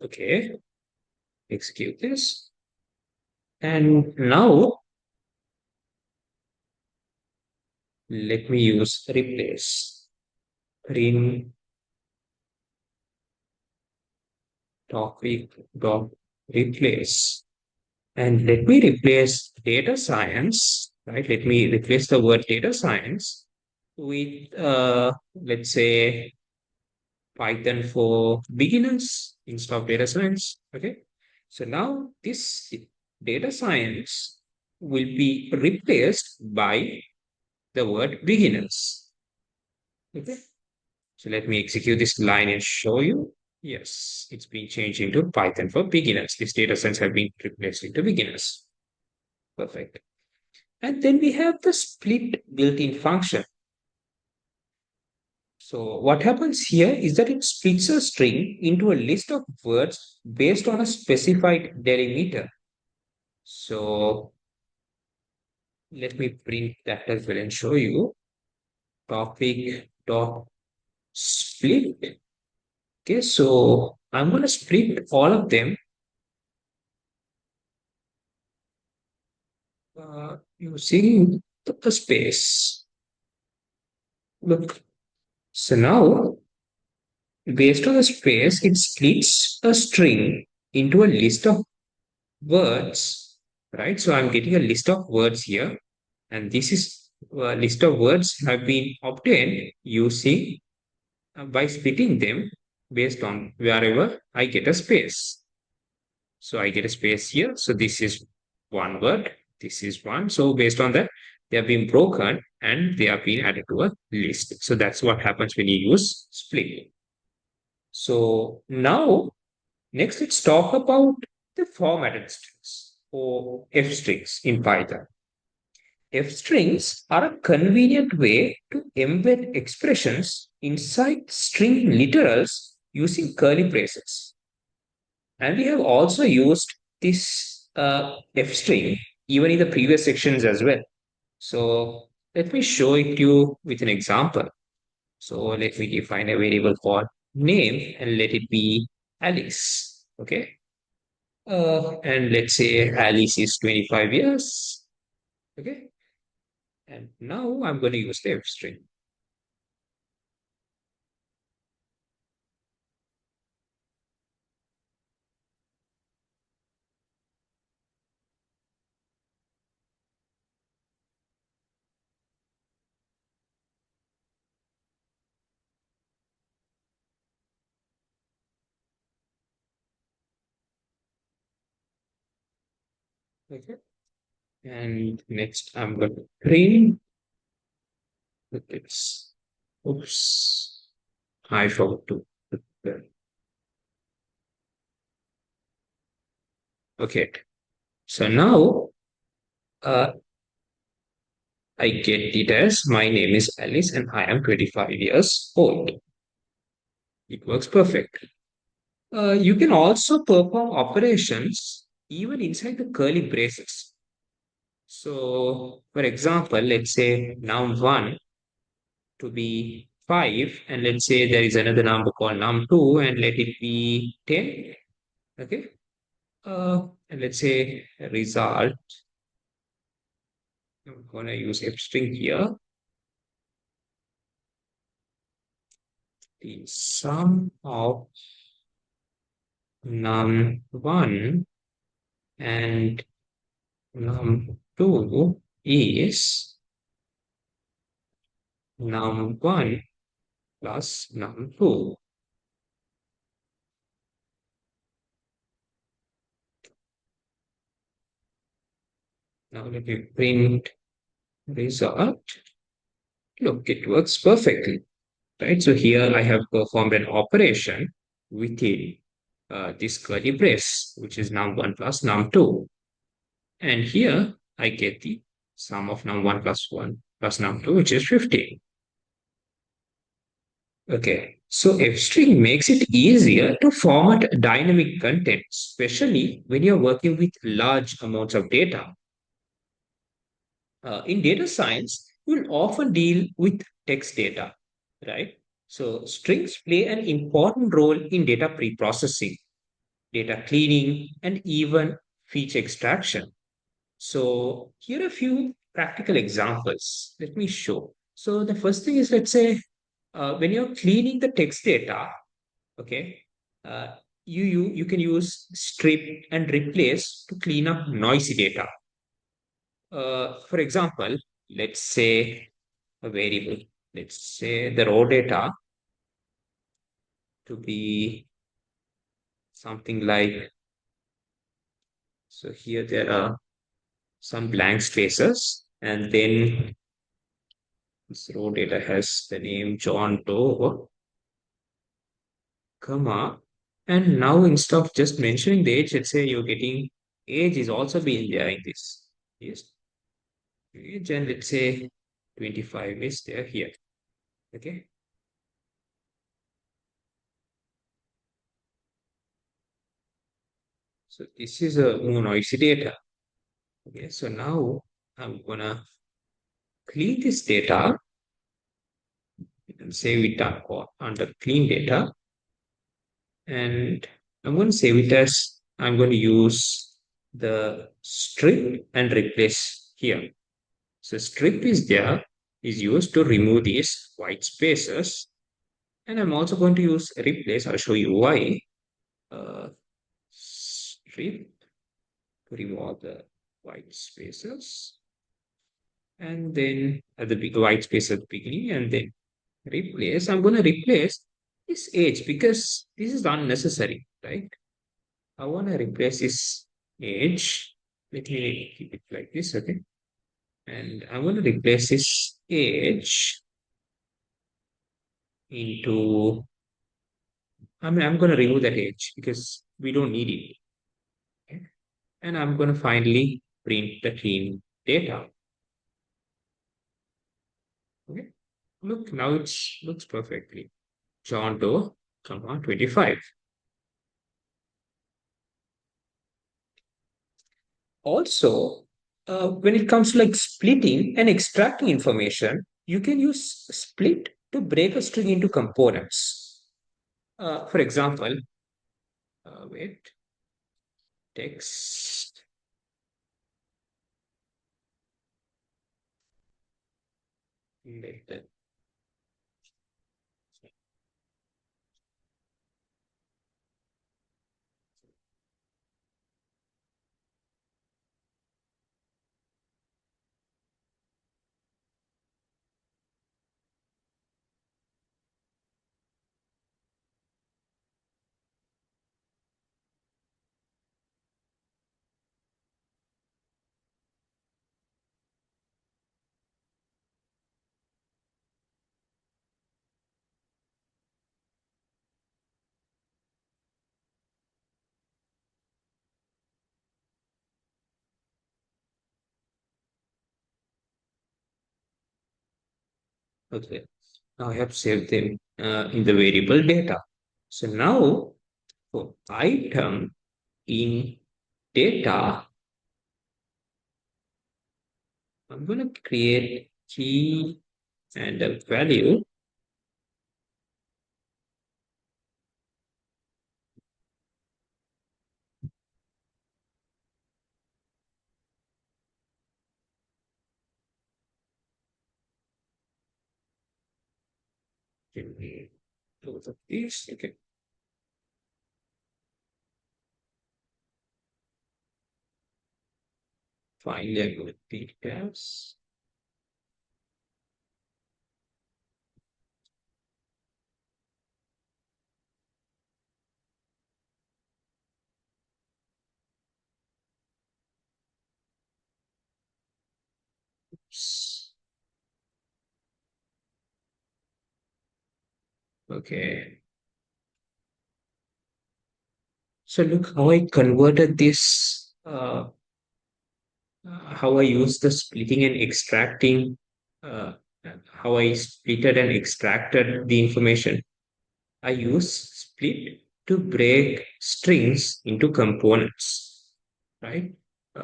Okay, execute this. And now let me use replace. Print topic dot replace. And let me replace data science, right? Let me replace the word data science with, let's say, Python for beginners instead of data science. Okay. So now this data science will be replaced by the word beginners. Okay. So let me execute this line and show you. Yes, it's been changed into Python for beginners. This data science have been replaced into beginners. Perfect. And then we have the split built-in function. So what happens here is that it splits a string into a list of words based on a specified delimiter. So let me print that as well and show you topic dot split. Okay, so I'm going to split all of them using the space. Look, so now based on the space, it splits a string into a list of words, right? So I'm getting a list of words here, and this is a list of words have been obtained using by splitting them based on wherever I get a space. So I get a space here. So this is one word. This is one. So based on that, they have been broken and they have been added to a list. So that's what happens when you use split. So now, next let's talk about the formatted strings or F strings in Python. F strings are a convenient way to embed expressions inside string literals using curly braces. And we have also used this F string even in the previous sections as well. So let me show it to you with an example. So let me define a variable called name and let it be Alice. Okay. And let's say Alice is 25 years. Okay. And now I'm going to use the F string. Okay. And next I'm going to print this. Oops. I forgot to. Okay. So now uh, I get it as my name is Alice and I am 25 years old. It works perfect. You can also perform operations even inside the curly braces. So, for example, let's say num1 to be 5, and let's say there is another number called num2, and let it be 10. Okay. And let's say result. I'm going to use F string here. The sum of num1 and num2 is num1 plus num2. Now let me print result. Look, it works perfectly, right? So here I have performed an operation within this curly brace, which is num1 plus num2. And here I get the sum of num1 plus 1 plus num2, which is 15. Okay, so F-string makes it easier to format dynamic content, especially when you're working with large amounts of data. In data science, you'll often deal with text data, right? So strings play an important role in data pre-processing, data cleaning, and even feature extraction. So here are a few practical examples. Let me show. So the first thing is, let's say, when you're cleaning the text data, okay, uh, you can use strip and replace to clean up noisy data. For example, let's say a variable. Let's say the raw data to be something like, so here there are some blank spaces, and then this raw data has the name John Doe, comma, and now instead of just mentioning the age, let's say you're getting age is also being there in this. Yes, age, and let's say 25 is there here. Okay. So this is a more noisy data. Okay, so now I'm gonna clean this data and save it under clean data. And I'm going to save it as I'm going to use the strip and replace here. So strip is there, is used to remove these white spaces. And I'm also going to use replace. I'll show you why. Strip to remove the white spaces. And then at the white space at the beginning, and then replace. I'm going to replace this age because this is unnecessary, right? I want to replace this age. Let me keep it like this, okay? And I'm going to replace this age into, I'm going to remove that age because we don't need it. Okay? And I'm going to finally print the clean data. Okay. Look, now it looks perfectly. John Doe, 25. Also, when it comes to like splitting and extracting information, you can use split to break a string into components. For example, wait, text. Let Okay, now I have saved them in the variable data. So now for item in data, I'm going to create key and a value. Give me both of these. Okay. Finally, I'm going to take tabs. Oops. Okay. So look how I converted this, how I use the splitting and extracting, uh, how I splitted and extracted the information. I use split to break strings into components, right?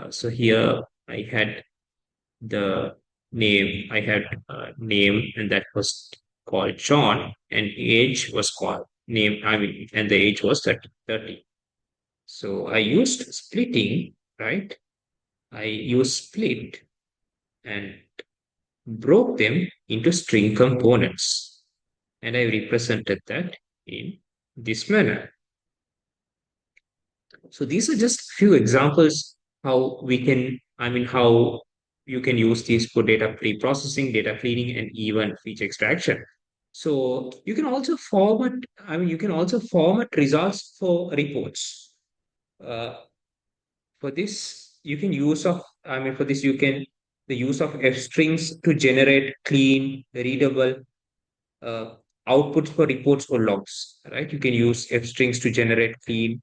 So here I had the name, I had name, and that was called John, and age was called name, I mean, and the age was 30. So I used splitting, right? I used split and broke them into string components. And I represented that in this manner. So these are just few examples how we can, how you can use these for data pre-processing, data cleaning, and even feature extraction. So you can also format, you can also format results for reports. Uh, for this, you can use of, for this, you can, the use of F strings to generate clean, readable uh, outputs for reports or logs, right? You can use F strings to generate clean,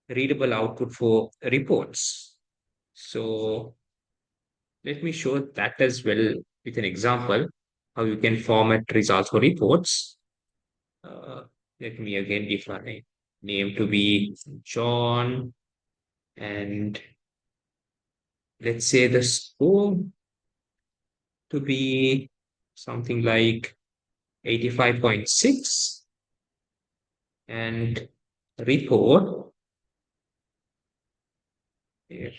readable output for reports. So let me show that as well with an example, how you can format results for reports. Uh, Let me again define a name to be John, and let's say the score to be something like 85.6, and report. Here.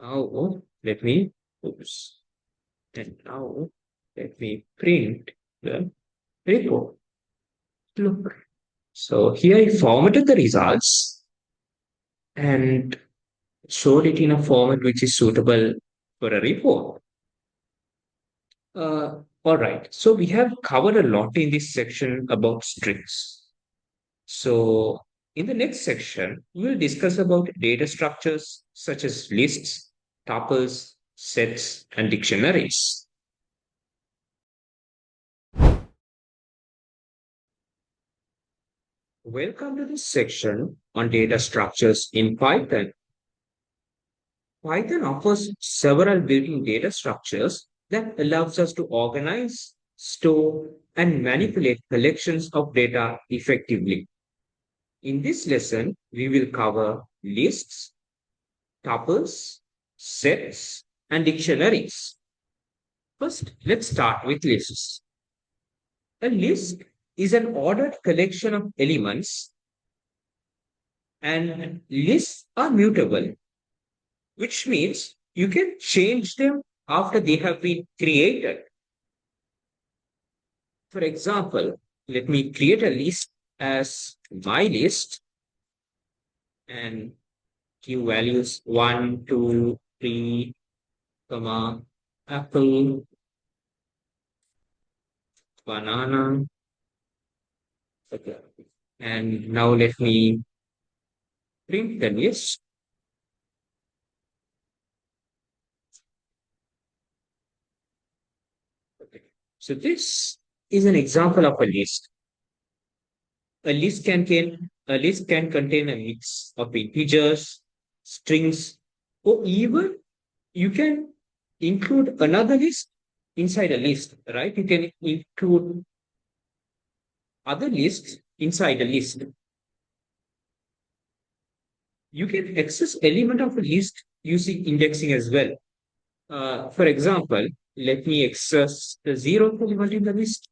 Now let me, oops, and now let me print the report. Look. So here I formatted the results and showed it in a format which is suitable for a report. All right. So we have covered a lot in this section about strings. So in the next section, we will discuss about data structures such as lists, tuples, sets, and dictionaries. Welcome to this section on data structures in Python. Python offers several built-in data structures that allows us to organize, store, and manipulate collections of data effectively. In this lesson, we will cover lists, tuples, sets, and dictionaries. First, let's start with lists. A list is an ordered collection of elements, and lists are mutable, which means you can change them after they have been created. For example, let me create a list as my list and give values 1, 2, 3, comma, apple, banana. Okay. And now let me print the list. Okay. So this is an example of a list. A list can contain a mix of integers, strings, or even you can include another list inside a list, right? You can include other lists inside a list. You can access element of a list using indexing as well. For example, let me access the zeroth element in the list.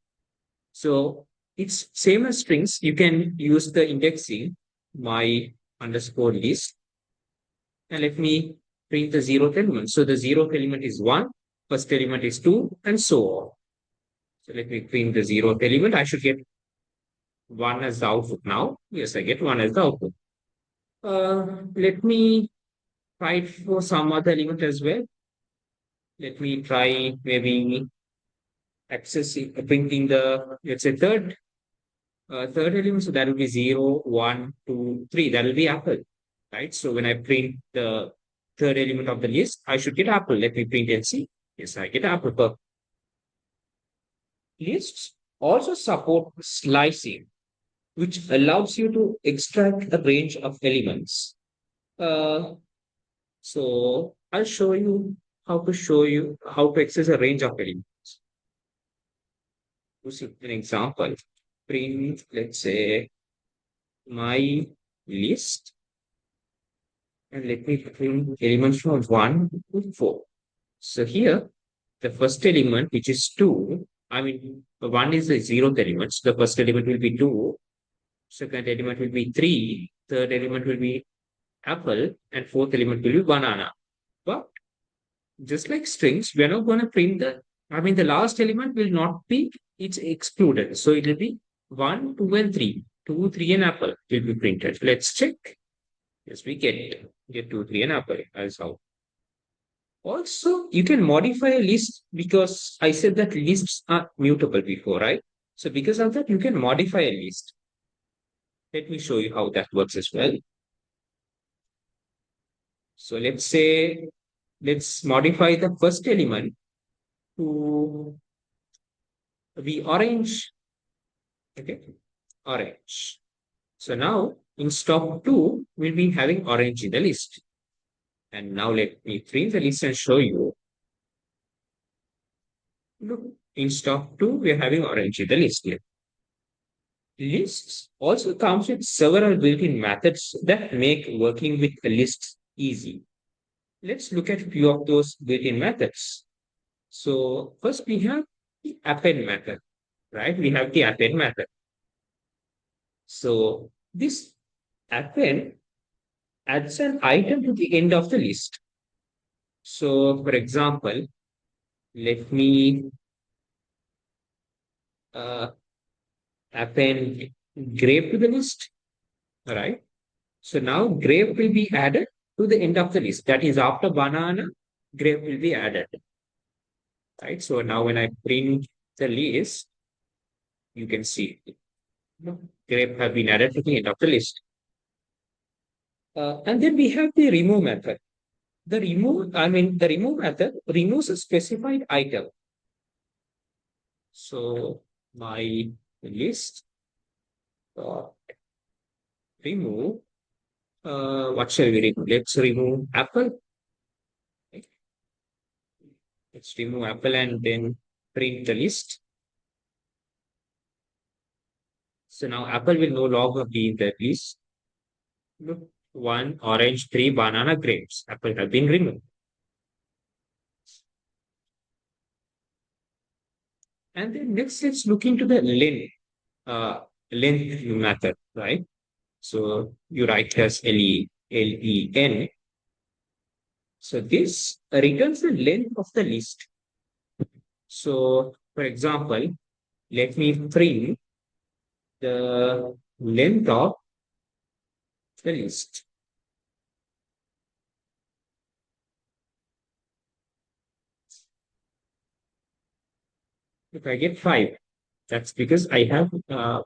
So it's same as strings. You can use the indexing my underscore list, and let me print the zeroth element. So the zeroth element is 1, first element is 2, and so on. So let me print the zeroth element. I should get 1 as the output now. Yes, I get 1 as the output. Let me try for some other element as well. Let me try maybe accessing, printing the, let's say, third element. So that will be 0, 1, 2, 3. That will be apple, right? So when I print the third element of the list, I should get apple. Let me print and see. Yes, I get apple. But lists also support slicing, which allows you to extract a range of elements. Uh, so I'll show you how to access a range of elements. To see an example, print, let's say, my list, And let me print elements from 1 to 4. So here, the first element, which is 2, I mean, 1 is the zeroth element. So the first element will be 2, second element will be 3, third element will be apple, and fourth element will be banana. But just like strings, we are not going to print the last element will not be, it's excluded. So it will be 1, 2, and 3. 2, 3, and apple will be printed. Let's check. Yes, we get 2, 3, and apple as how. Also, you can modify a list because I said that lists are mutable before, right? So because of that, you can modify a list. Let me show you how that works as well. So let's modify the first element to be orange. Okay, orange. So now instead of 2, we'll be having orange in the list. And now let me print the list and show you. Look, instead of 2, we're having orange in the list here. Lists also comes with several built-in methods that make working with the lists easy. Let's look at a few of those built-in methods. So first we have the append method, right? We have the append method. So this append adds an item to the end of the list. So for example, let me uh, append grape to the list, all right? So now grape will be added to the end of the list. That is after banana, grape will be added, right? So now when I print the list, you can see grape have been added to the end of the list. And then we have the remove method. The remove method removes a specified item. So my list remove, what shall we remove? Let's remove apple. Let's remove apple and then print the list. So now apple will no longer be in the list. Look, 1, orange, 3, banana, grapes. Apple have been removed. And then next, let's look into the length method, right? So you write as len. So this returns the length of the list. So for example, let me print the length of the list. If I get 5, that's because I have 5.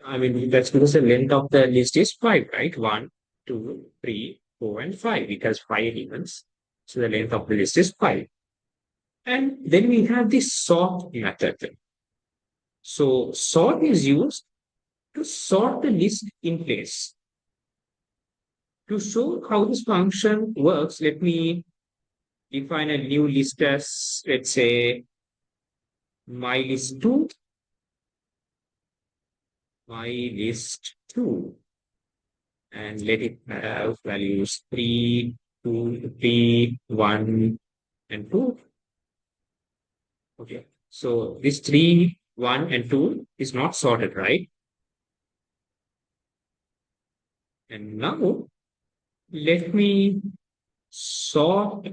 I mean, that's because the length of the list is 5, right? 1, 2, 3, 4, and 5. It has 5 elements. So the length of the list is 5. And then we have the sort method. So sort is used to sort the list in place. To show how this function works, let me define a new list as, let's say, my list 2, my list 2, and let it have values 3, 2, 3, 1, and 2. Okay, so this 3, 1, and 2 is not sorted, right? And now let me sort.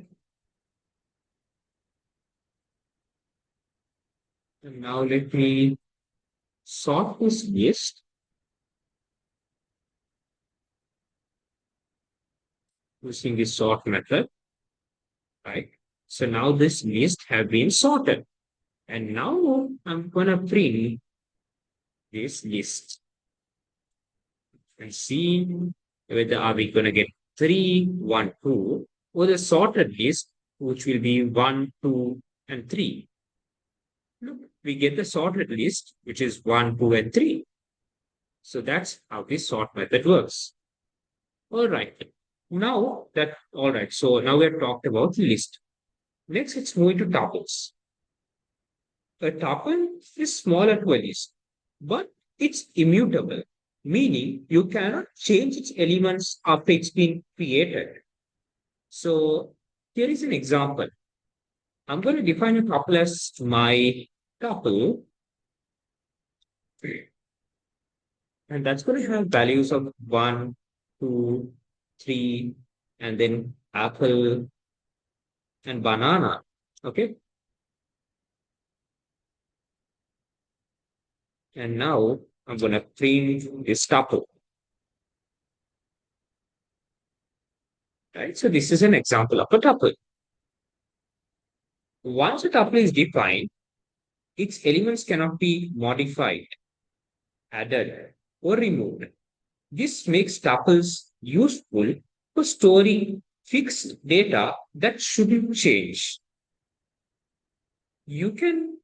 And now let me sort this list using the sort method, right? So now this list have been sorted. And now I'm gonna print this list and see whether are we gonna get 3, 1, 2, or the sorted list, which will be 1, 2, and 3. Look, we get the sorted list, which is 1, 2, and 3. So that's how this sort method works. All right. All right. So now we have talked about the list. Next, let's move into tuples. A tuple is smaller to a list, but it's immutable. meaning you cannot change its elements after it's been created. So here is an example. I'm going to define a tuple as my tuple, and that's going to have values of 1, 2, 3, and then apple and banana. Okay. And now I'm going to print this tuple. Right. So this is an example of a tuple. Once a tuple is defined, its elements cannot be modified, added, or removed. This makes tuples useful for storing fixed data that shouldn't change. You can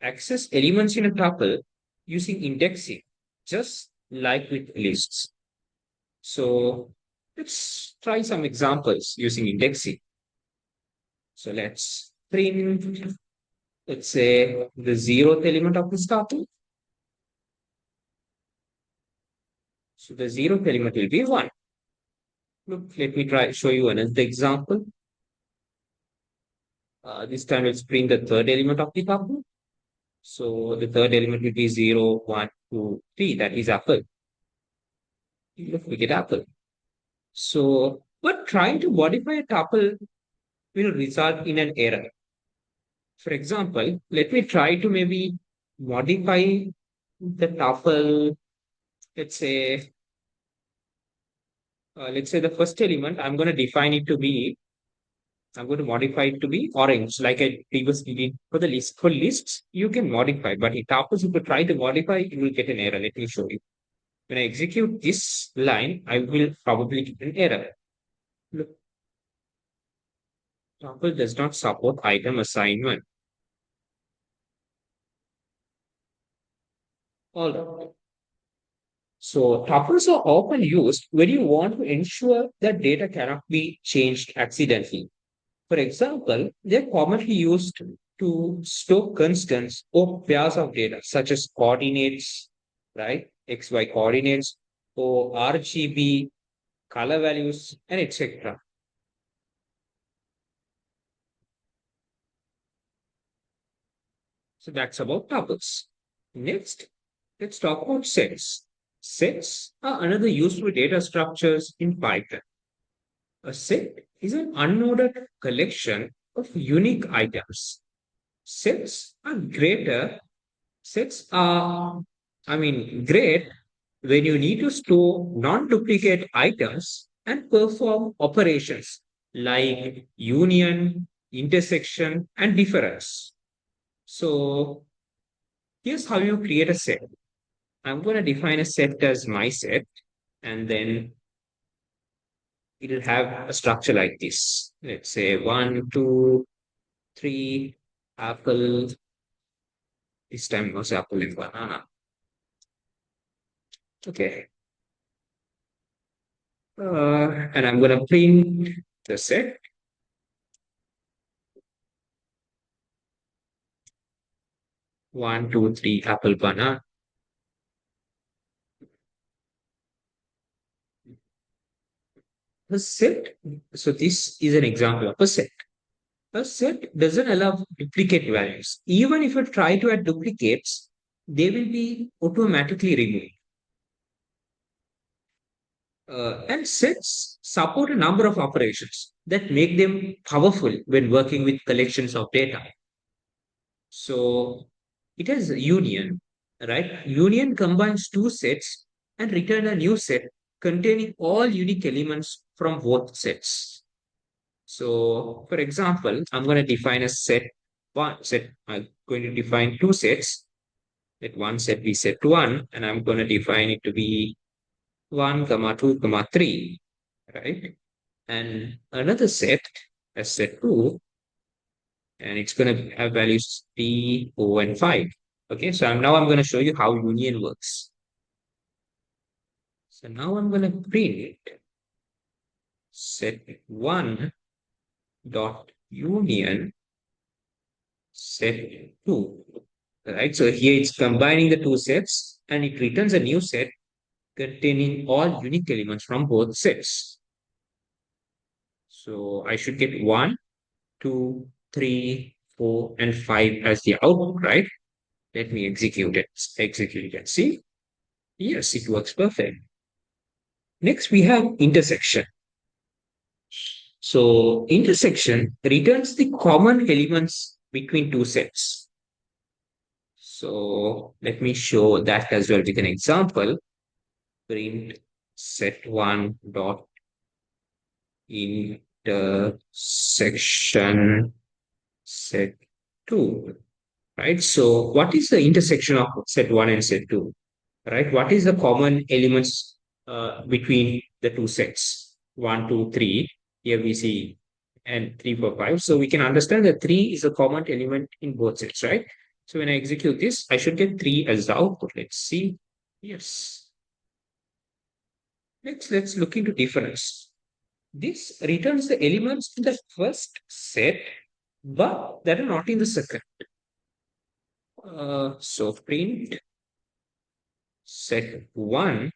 access elements in a tuple using indexing, just like with lists. So let's try some examples using indexing. So let's print, let's say, the zeroth element of this tuple. So the zeroth element will be 1. Look, let me try show you another example. This time let's print the third element of the tuple. So the third element will be 0, 1, 2, 3. That is apple. Look, we get apple. So, but trying to modify a tuple will result in an error. For example, let me try to maybe modify the tuple. Let's say, let's say the first element, I'm going to define it to be, I'm going to modify it to be orange, like I previously did for the list. For lists, you can modify, but in tuples, if you try to modify, you will get an error. Let me show you. When I execute this line, I will probably get an error. Look, tuple does not support item assignment. All right. So tuples are often used when you want to ensure that data cannot be changed accidentally. For example, they're commonly used to store constants or pairs of data, such as coordinates, right? XY coordinates, or RGB, color values, and etc. So that's about tuples. Next, let's talk about sets. Sets are another useful data structures in Python. A set is an unordered collection of unique items. Sets are greater. Sets are, great when you need to store non-duplicate items and perform operations like union, intersection, and difference. So here's how you create a set. I'm going to define a set as my set, and then it'll have a structure like this. Let's say 1, 2, 3, apple. This time was apple and banana. Okay. And I'm going to print the set. One, two, three, apple, banana. A set. So this is an example of a set. A set doesn't allow duplicate values. Even if you try to add duplicates, they will be automatically removed. And sets support a number of operations that make them powerful when working with collections of data. So it has a union, right? Union combines two sets and return a new set containing all unique elements from both sets. So, for example, I'm going to define a set one set. I'm going to define two sets. Let one set be set one, and I'm going to define it to be 1, comma 2, comma 3, right? And another set as set 2, and it's going to have values 3, 4, and 5. Okay, so I'm going to show you how union works. So now I'm going to print set 1 dot union set 2. Right, so here it's combining the two sets and it returns a new set containing all unique elements from both sets. So I should get 1, 2, 3, 4, and 5 as the output, right? Let me execute it. Execute it and see. Yes, it works perfect. Next, we have intersection. So intersection returns the common elements between two sets. So let me show that as well with an example. Print set1 dot intersection set2, right? So what is the intersection of set1 and set2, right? What is the common elements between the two sets? 1, 2, 3. Here we see and 3, 4, 5. So we can understand that 3 is a common element in both sets, right? So when I execute this, I should get 3 as the output. Let's see. Yes. Next, let's look into difference. This returns the elements in the first set, but that are not in the second. So print set1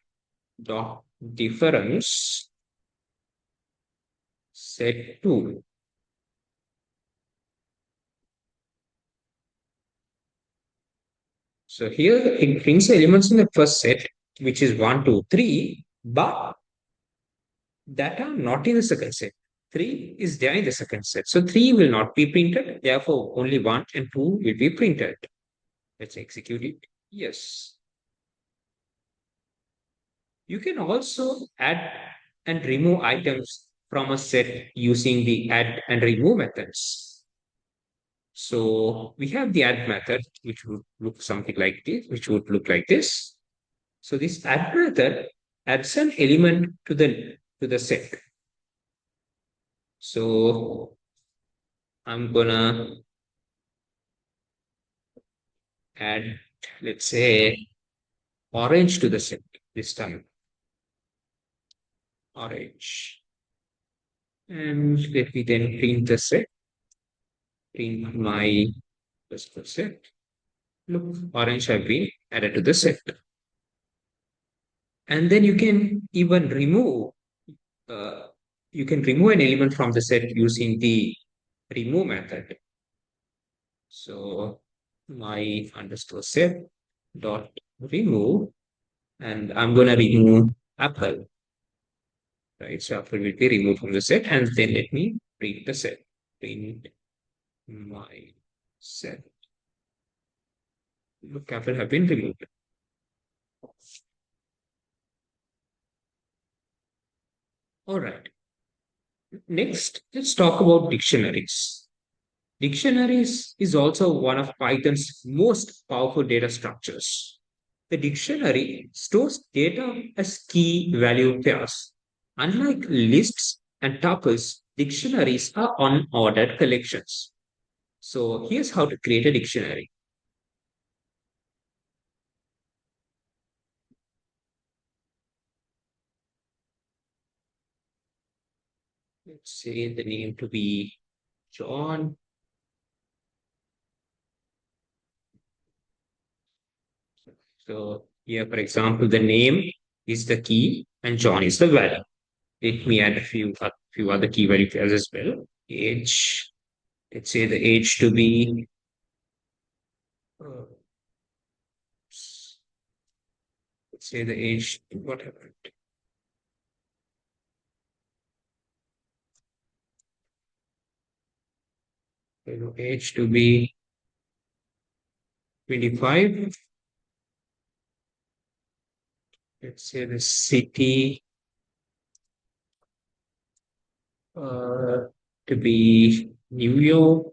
dot difference set2. So here it brings the elements in the first set, which is 1, 2, 3, but that are not in the second set. 3 is there in the second set. So 3 will not be printed. Therefore, only 1 and 2 will be printed. Let's execute it. Yes. You can also add and remove items from a set using the add and remove methods. So we have the add method, which would look something like this, which would look like this. So this add method adds an element to the set. So I'm gonna add, let's say, orange to the set this time. Orange. And let me then print the set, print my set. Look, orange have been added to the set. And then you can even uh, remove an element from the set using the remove method. So my underscore set dot remove, and I'm gonna remove apple, right? So apple will be removed from the set, and then let me print the set. Print my set. Look, apple have been removed. All right. Next, let's talk about dictionaries. Dictionaries is also one of Python's most powerful data structures. The dictionary stores data as key value pairs. Unlike lists and tuples, dictionaries are unordered collections. So here's how to create a dictionary. Let's say the name to be John. So here, for example, the name is the key and John is the value. Let me add few other key value pairs as well. Age, let's say the age to be uh, let's say the age, whatever. Age to be 25. Let's say the city uh, to be New York.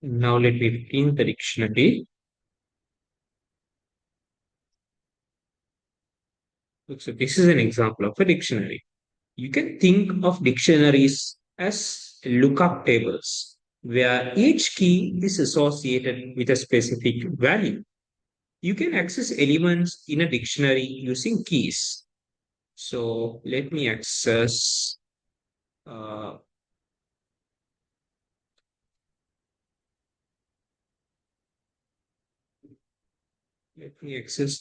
Now let me print the dictionary. So this is an example of a dictionary. You can think of dictionaries as lookup tables, where each key is associated with a specific value. You can access elements in a dictionary using keys. So uh, let me access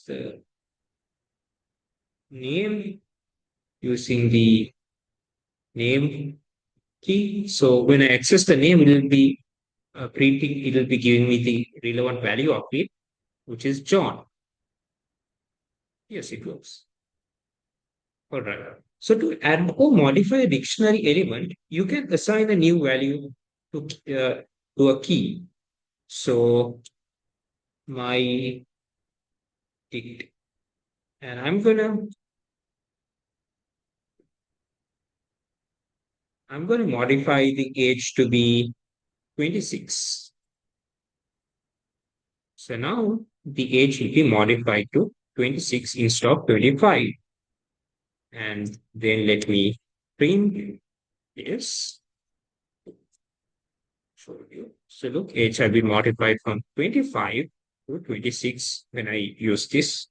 the name using the name key. So when I access the name, it will be printing, it will be giving me the relevant value of it, which is John. Yes, it works. All right. So to add or modify a dictionary element, you can assign a new value to, uh, to a key. So my dict, and I'm gonna modify the age to be 26. So now the age will be modified to 26 instead of 25. And then let me print this. Show you. So look, age have been modified from 25 to 26 when I use this.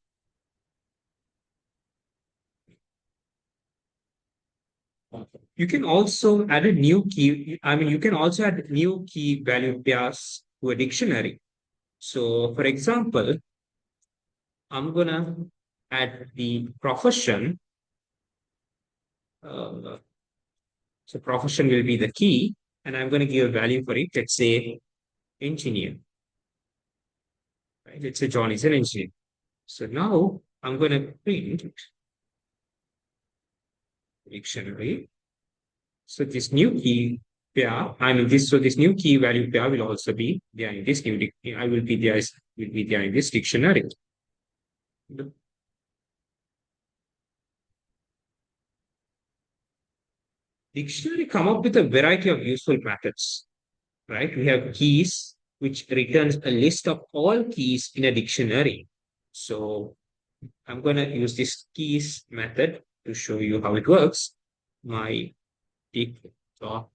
You can also add a new key. I mean, you can also add new key value pairs to a dictionary. So, for example, I'm gonna add the profession. Uh, so, profession will be the key, and I'm gonna give a value for it. Let's say engineer. Right? Let's say John is an engineer. So now I'm gonna print dictionary. So this new key pair, I mean this. So this new key value pair will also be there in this new. I will be there in this dictionary. The dictionary come up with a variety of useful methods, right? We have keys, which returns a list of all keys in a dictionary. So I'm gonna use this keys method to show you how it works. My dict dot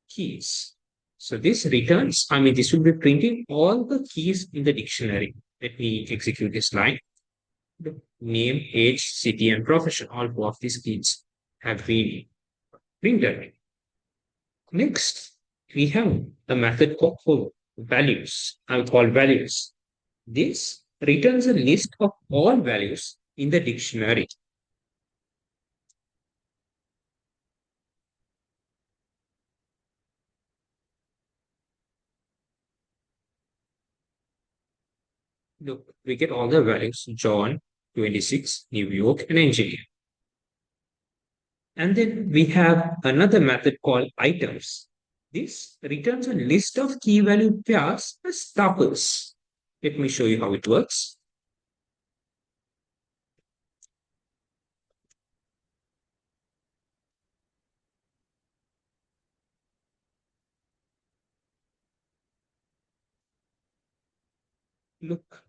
keys. So this returns, I mean, this will be printing all the keys in the dictionary. Let me execute this line. The name, age, city, and profession, all four of these keys have been printed. Next, we have a method called for values. I call values. This returns a list of all values in the dictionary. Look, we get all the values John, 26, New York, and engineer. And then we have another method called items. This returns a list of key value pairs as tuples. Let me show you how it works. Look,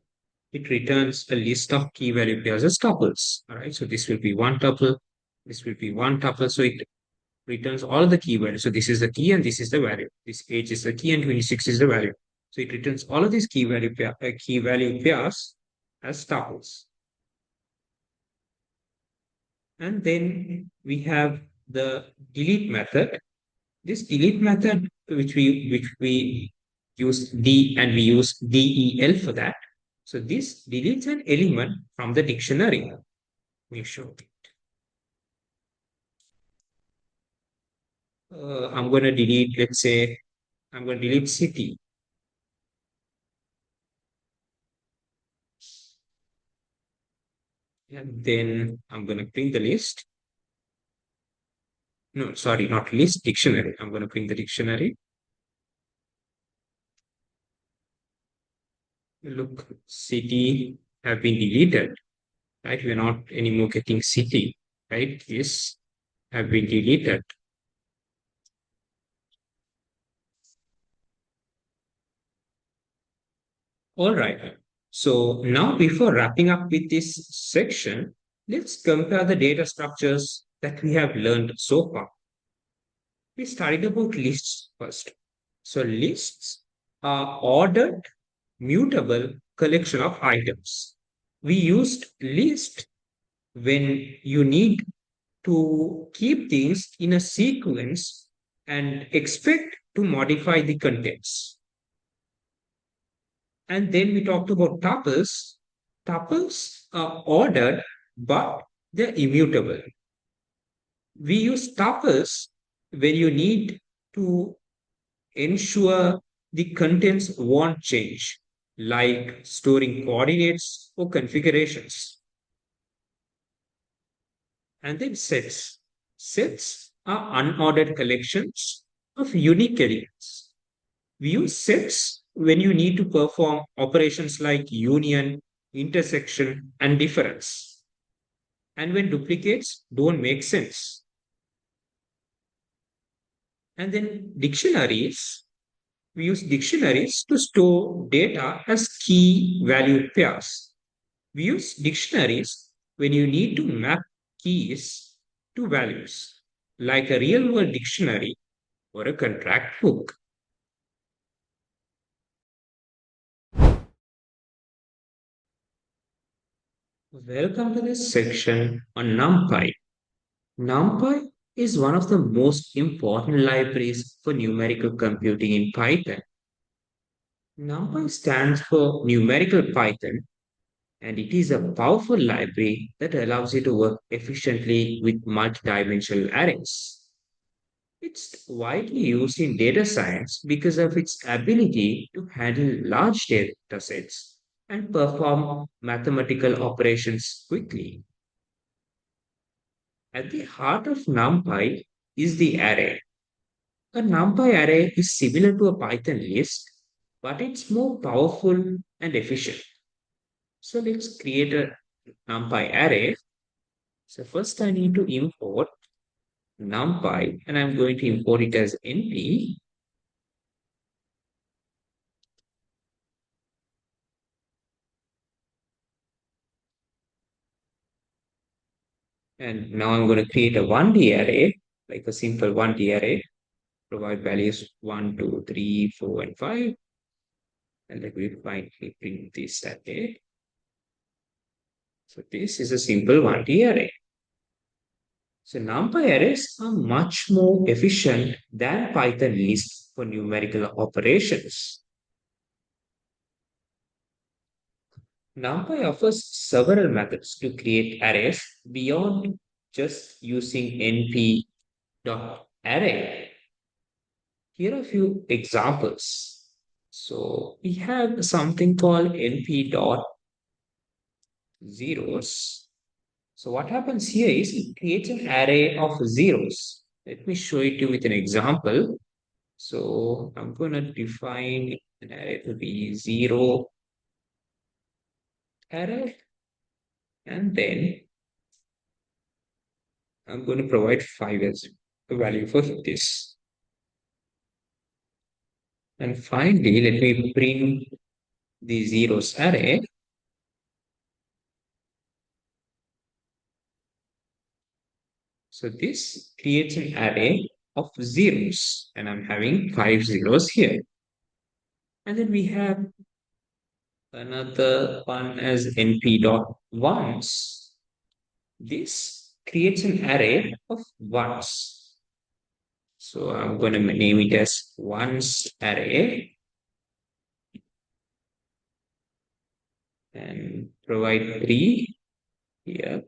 it returns a list of key value pairs as tuples. All right, so this will be one tuple, this will be one tuple. So it returns all the key values. So this is the key and this is the value. This age is the key and 26 is the value. So it returns all of these key value pairs as tuples. And then we have the delete method. This delete method, which we use D and we use DEL for that. So this deletes an element from the dictionary. We show. I'm going to delete. Let's say I'm going to delete city, and then I'm going to print the list. No, sorry, not list, dictionary. I'm going to print the dictionary. Look, city have been deleted. Right, we're not anymore getting city. Right, this have been deleted. All right. So now before wrapping up with this section, Let's compare the data structures that we have learned so far. We studied about lists first. So lists are ordered, mutable collection of items. We used list when you need to keep things in a sequence and expect to modify the contents. And then we talked about tuples. Tuples are ordered, but they're immutable. We use tuples when you need to ensure the contents won't change, like storing coordinates or configurations. And then sets. Sets are unordered collections of unique elements. We use sets when you need to perform operations like union, intersection, and difference, and when duplicates don't make sense. And then dictionaries, we use dictionaries to store data as key value pairs. We use dictionaries when you need to map keys to values, like a real world dictionary or a contract book. Welcome to this section on NumPy. NumPy is one of the most important libraries for numerical computing in Python. NumPy stands for Numerical Python, and it is a powerful library that allows you to work efficiently with multidimensional arrays. It's widely used in data science because of its ability to handle large data sets and perform mathematical operations quickly. At the heart of NumPy is the array. A NumPy array is similar to a Python list, but it's more powerful and efficient. So let's create a NumPy array. So first I need to import NumPy, and I'm going to import it as NP. And now I'm going to create a 1D array, like a simple 1D array. Provide values 1, 2, 3, 4, and 5. And let me finally print this array. So this is a simple 1D array. So NumPy arrays are much more efficient than Python lists for numerical operations. NumPy offers several methods to create arrays beyond just using np.array. Here are a few examples. So we have something called np.zeros. So what happens here is it creates an array of zeros. Let me show it to you with an example. So I'm going to define an array to be zero array, and then I'm going to provide 5 as a value for this. And finally, let me print the zeros array. So this creates an array of zeros, and I'm having 5 zeros here. And then we have another one as np.ones. This creates an array of ones. So I'm going to name it as ones array and provide 3 here.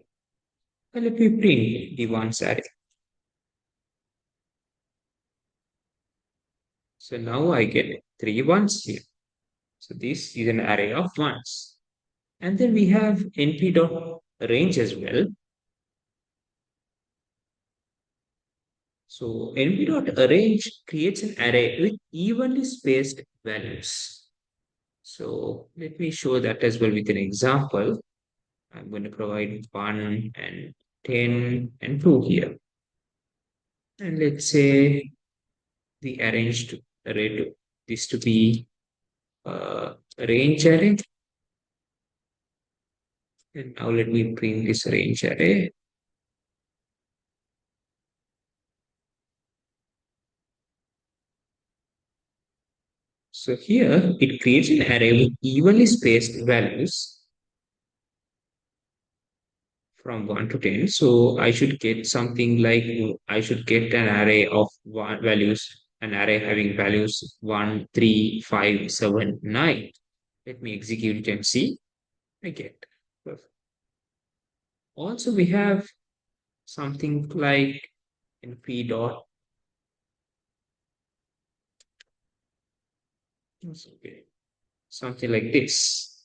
And let me print the ones array. So now I get 3 ones here. So this is an array of ones. And then we have np.range as well. So np.arrange creates an array with evenly spaced values. So let me show that as well with an example. I'm going to provide 1 and 10 and 2 here. And let's say the arranged array to this to be a range array. And now let me bring this range array. So here it creates an array with evenly spaced values from 1 to 10. So I should get something like I should get an array of one values, an array having values 1, 3, 5, 7, 9. Let me execute it and see. I get. Perfect. Also, we have something like np dot. Okay, something like this.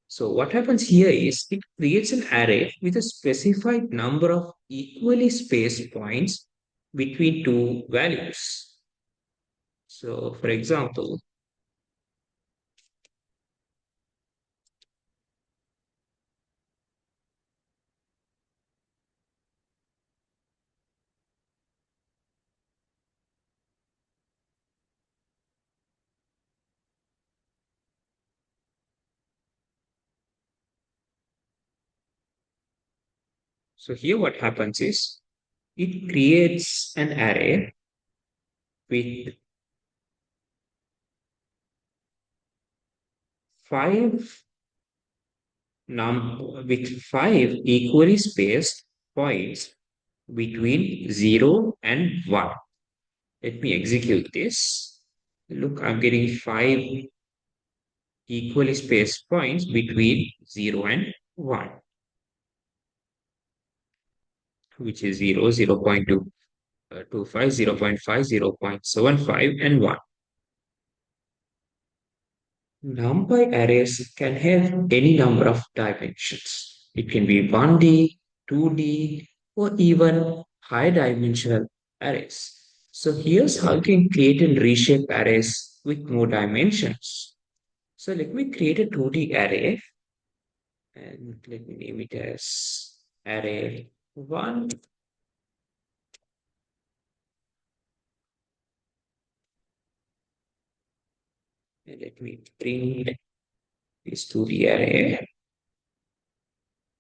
So what happens here is it creates an array with a specified number of equally spaced points between two values. So for example, so here what happens is it creates an array with five five equally spaced points between 0 and 1. Let me execute this. Look, I'm getting five equally spaced points between 0 and 1, which is 0, 0.25, 0.5, 0.75, and 1. NumPy arrays can have any number of dimensions. It can be 1D, 2D, or even high dimensional arrays. So here's how you can create and reshape arrays with more dimensions. So let me create a 2D array and let me name it as array 1. And let me print this 2D array.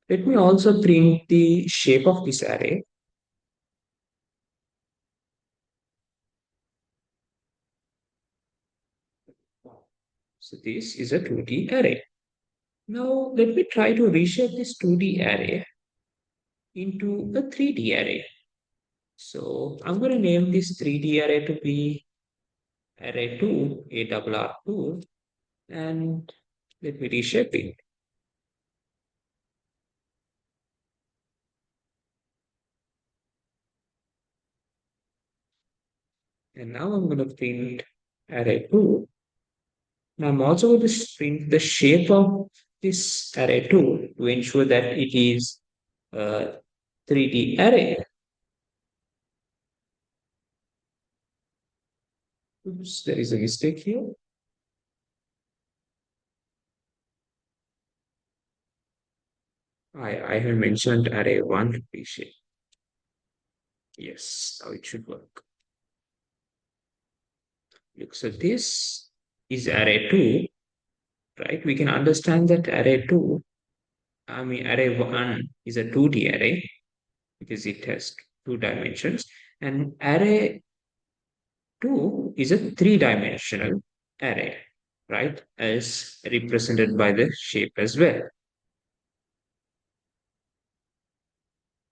Let me also print the shape of this array. So this is a 2D array. Now let me try to reshape this 2D array into a 3D array. So I'm going to name this 3D array to be array 2, ARR2, and let me reshape it. And now I'm going to print array 2. Now I'm also going to print the shape of this array 2 to ensure that it is a 3D array. Oops, there is a mistake here. I have mentioned array 1 to reshape. Yes, now it should work. Look, so this is array 2, right? We can understand that array 2, array 1 is a 2D array because it has two dimensions, and array 2 is a three-dimensional array, right? As represented by the shape as well.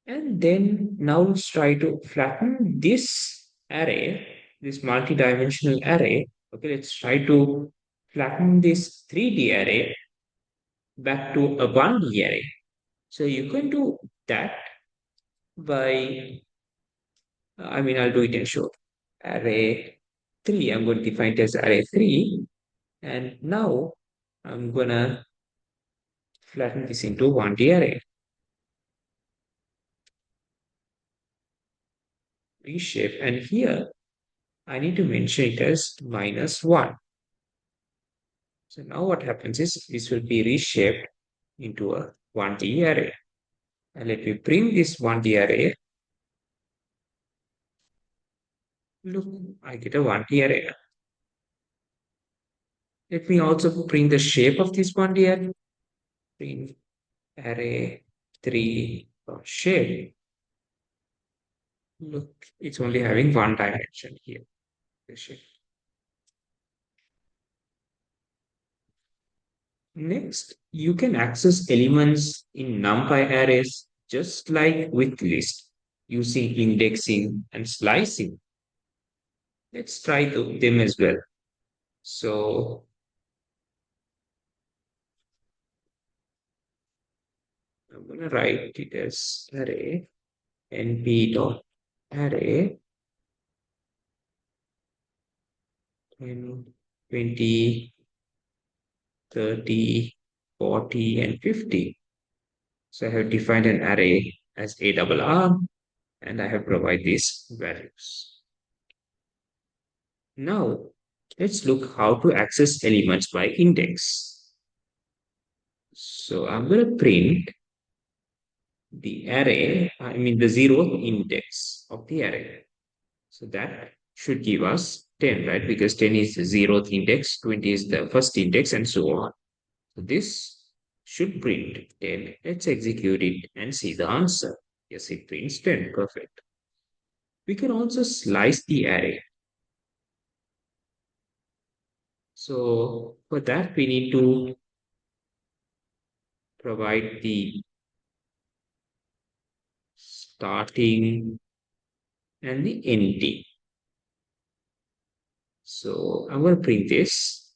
And then now let's try to flatten this array, this multi-dimensional array. Okay, let's try to flatten this 3D array back to a 1D array. So you can do that by, I'll do it in short. Array 3, I'm going to define it as array 3. And now I'm going to flatten this into 1D array. Reshape. And here I need to mention it as -1. So now what happens is this will be reshaped into a 1D array. And let me bring this 1D array. Look, I get a 1D array. Let me also bring the shape of this 1D array. Bring array 3 shape. Look, it's only having one dimension here. The shape. Next, you can access elements in NumPy arrays just like with list using indexing and slicing. Let's try them as well. So I'm going to write it as array np dot array 10, 20, 30, 40, and 50. So I have defined an array as a double r and I have provided these values. Now, let's look how to access elements by index. So I'm going to print the array, I mean the zeroth index of the array. So that should give us 10, right? Because 10 is the zeroth index, 20 is the first index, and so on. So this should print 10. Let's execute it and see the answer. Yes, it prints 10. Perfect. We can also slice the array. So for that, we need to provide the starting and the ending. So I'm going to print this.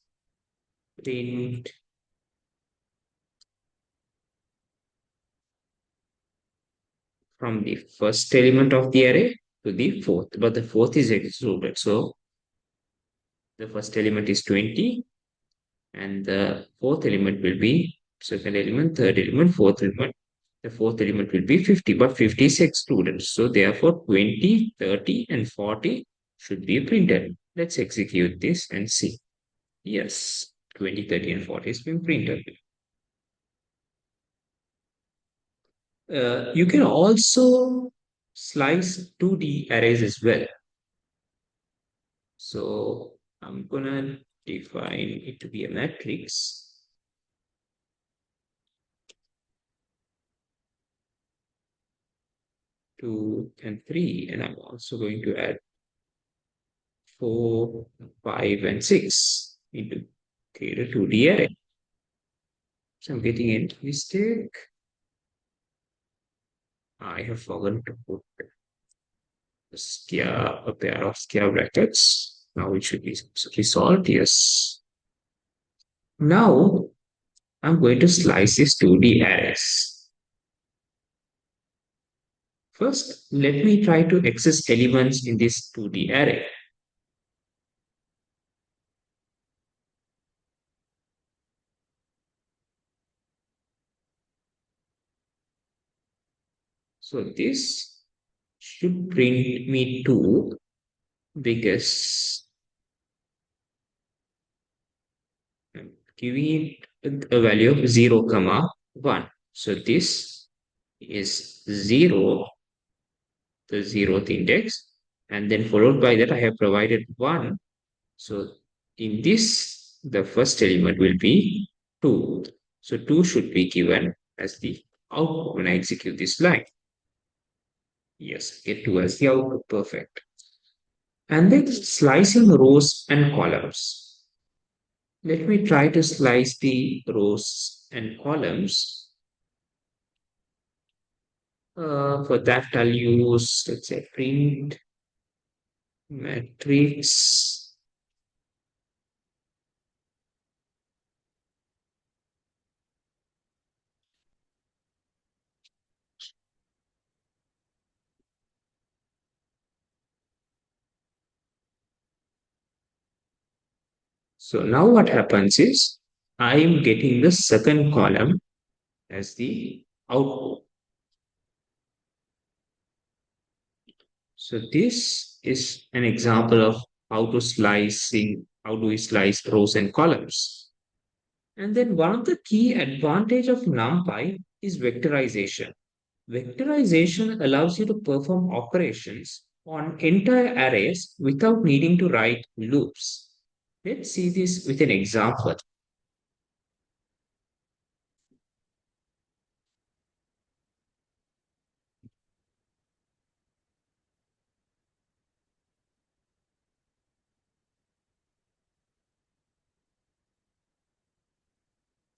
Print from the first element of the array to the fourth, but the fourth is excluded. So the first element is 20, and the fourth element will be second element, third element, fourth element. The fourth element will be 50, but 50 is excluded. So therefore 20, 30, and 40 should be printed. Let's execute this and see. Yes, 20, 30, and 40 is being printed. You can also slice 2D arrays as well. So I'm gonna define it to be a matrix. 2 and 3, and I'm also going to add 4, 5, and 6 into create a 2D array. So I'm getting a mistake. I have forgotten to put a pair of square brackets. Now it should be resolved. Yes. Now I'm going to slice these 2D arrays. First, let me try to access elements in this 2D array. So this should print me 2 because I'm giving it a value of 0, comma 1. So this is 0, the 0th index, and then followed by that I have provided 1. So in this, the first element will be 2. So 2 should be given as the output when I execute this line. Yes, get 2 as the output. Perfect. And then slicing rows and columns. Let me try to slice the rows and columns. For that, I'll use, let's say, print matrix. So now what happens is I am getting the second column as the output. So this is an example of how do we slice rows and columns. And then one of the key advantage of NumPy is vectorization. Vectorization allows you to perform operations on entire arrays without needing to write loops. Let's see this with an example.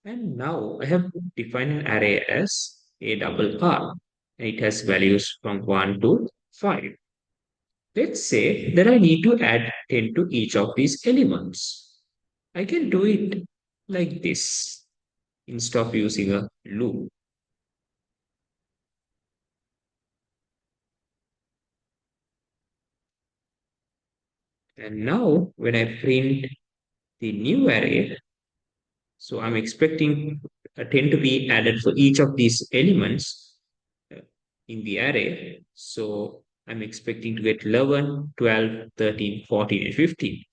And now I have defined an array as a double R. It has values from 1 to 5. Let's say that I need to add 10 to each of these elements. I can do it like this instead of using a loop. And now when I print the new array, so I'm expecting a 10 to be added for each of these elements in the array. So I'm expecting to get 11, 12, 13, 14, and 15.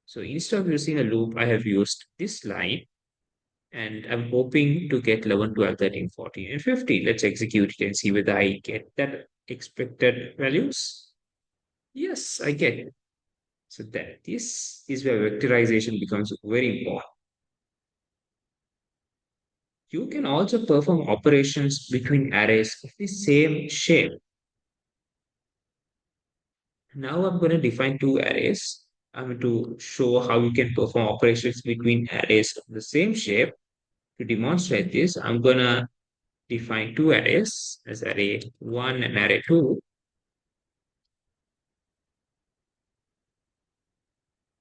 So instead of using a loop, I have used this line and I'm hoping to get 11, 12, 13, 14, and 15. Let's execute it and see whether I get that expected values. Yes, I get it. So that this is where vectorization becomes very important. You can also perform operations between arrays of the same shape. Now I'm going to define two arrays. I'm going to show how you can perform operations between arrays of the same shape. To demonstrate this, I'm going to define two arrays as array 1 and array 2.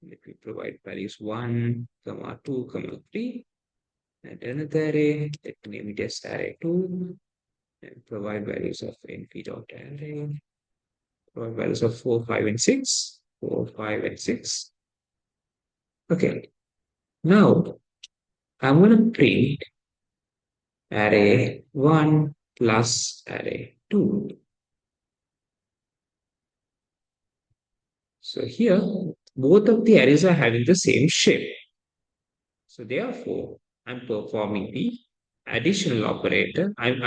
Let me provide values 1, comma 2, comma 3. And another array, let me name it as array 2. And provide values of np.array. Provide values of 4, 5, and 6. 4, 5, and 6. Okay. Now, I'm going to print array 1 plus array 2. So here, both of the arrays are having the same shape. So therefore, I'm performing the additional operator. I'm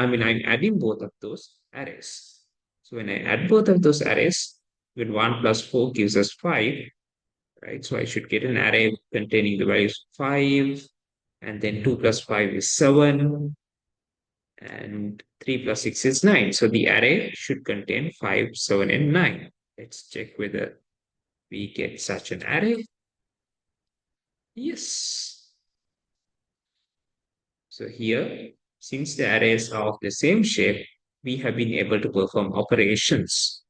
adding both of those arrays. So when I add both of those arrays, when 1 plus 4 gives us 5, right? So I should get an array containing the values 5, and then 2 plus 5 is 7, and 3 plus 6 is 9. So the array should contain 5, 7, and 9. Let's check whether we get such an array. Yes. So here, since the arrays are of the same shape, we have been able to perform operations.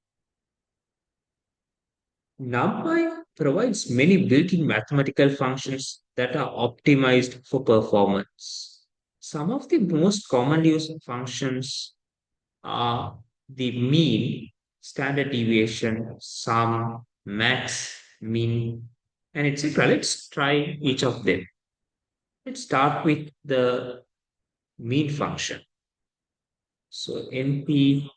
NumPy provides many built-in mathematical functions that are optimized for performance. Some of the most commonly used functions the mean, standard deviation, sum, max, min, and etc. Let's try each of them. Let's start with the mean function. So np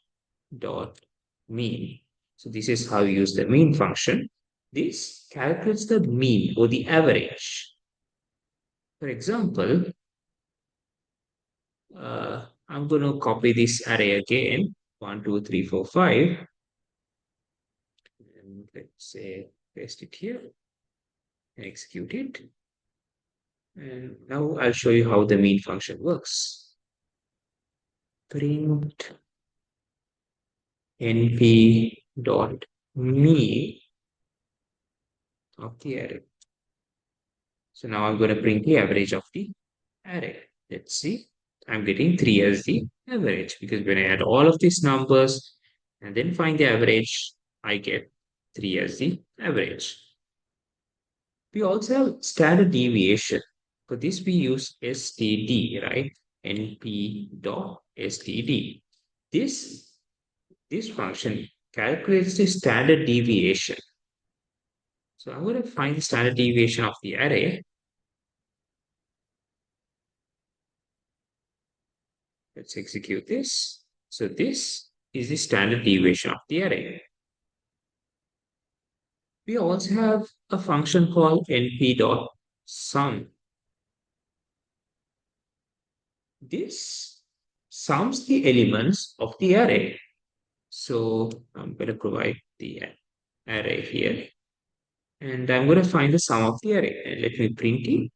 dot mean. So this is how you use the mean function. This calculates the mean or the average. For example, I'm going to copy this array again, 1, 2, 3, 4, 5. And let's say paste it here and execute it. And now I'll show you how the mean function works. Print np dot mean of the array. So now I'm going to print the average of the array. Let's see. I'm getting 3 as the average because when I add all of these numbers and then find the average, I get 3 as the average. We also have standard deviation. For this, we use std, right? np.std. This function calculates the standard deviation. So I'm going to find the standard deviation of the array. Let's execute this. So this is the standard deviation of the array. We also have a function called np.sum. This sums the elements of the array. So I'm going to provide the array here. And I'm going to find the sum of the array. And let me print it.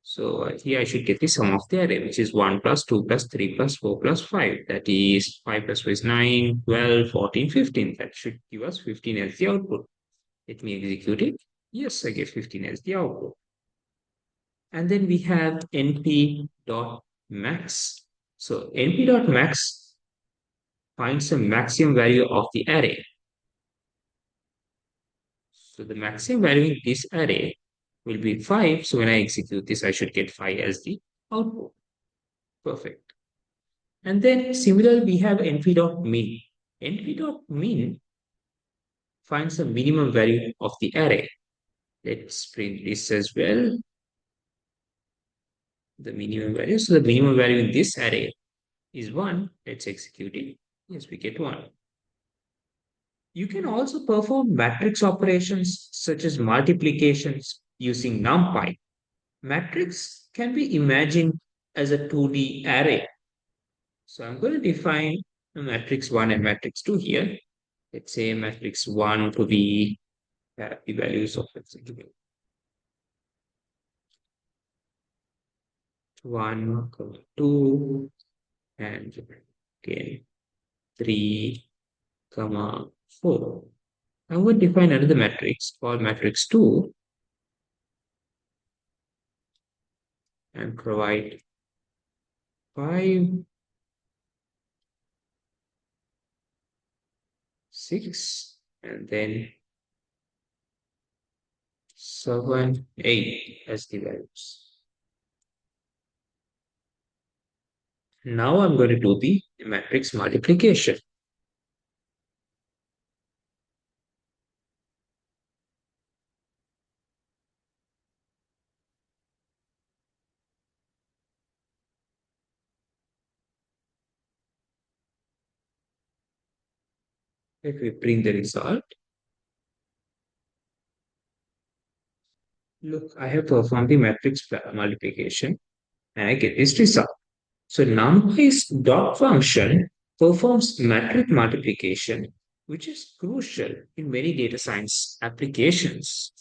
So here I should get the sum of the array, which is 1 plus 2 plus 3 plus 4 plus 5. That is 5 plus 4 is 9, 12, 14, 15. That should give us 15 as the output. Let me execute it. Yes, I get 15 as the output. And then we have np.max. So np.max finds the maximum value of the array. So the maximum value in this array will be 5. So when I execute this, I should get 5 as the output. Perfect. And then similarly, we have np.min. np.min finds the minimum value of the array. Let's print this as well. The minimum value. So the minimum value in this array is 1. Let's execute it. Yes, we get 1. You can also perform matrix operations such as multiplications using NumPy. Matrix can be imagined as a 2D array. So I'm going to define a matrix 1 and matrix 2 here. Let's say matrix 1 to be the values of, let's say, 1, 2, and again 3, 4. I'm going to define another matrix called matrix 2 and provide 5, 6, and then 7, 8 as the values. Now I'm going to do the matrix multiplication. Let me print the result. Look, I have performed the matrix multiplication and I get this result. So NumPy's dot function performs matrix multiplication, which is crucial in many data science applications.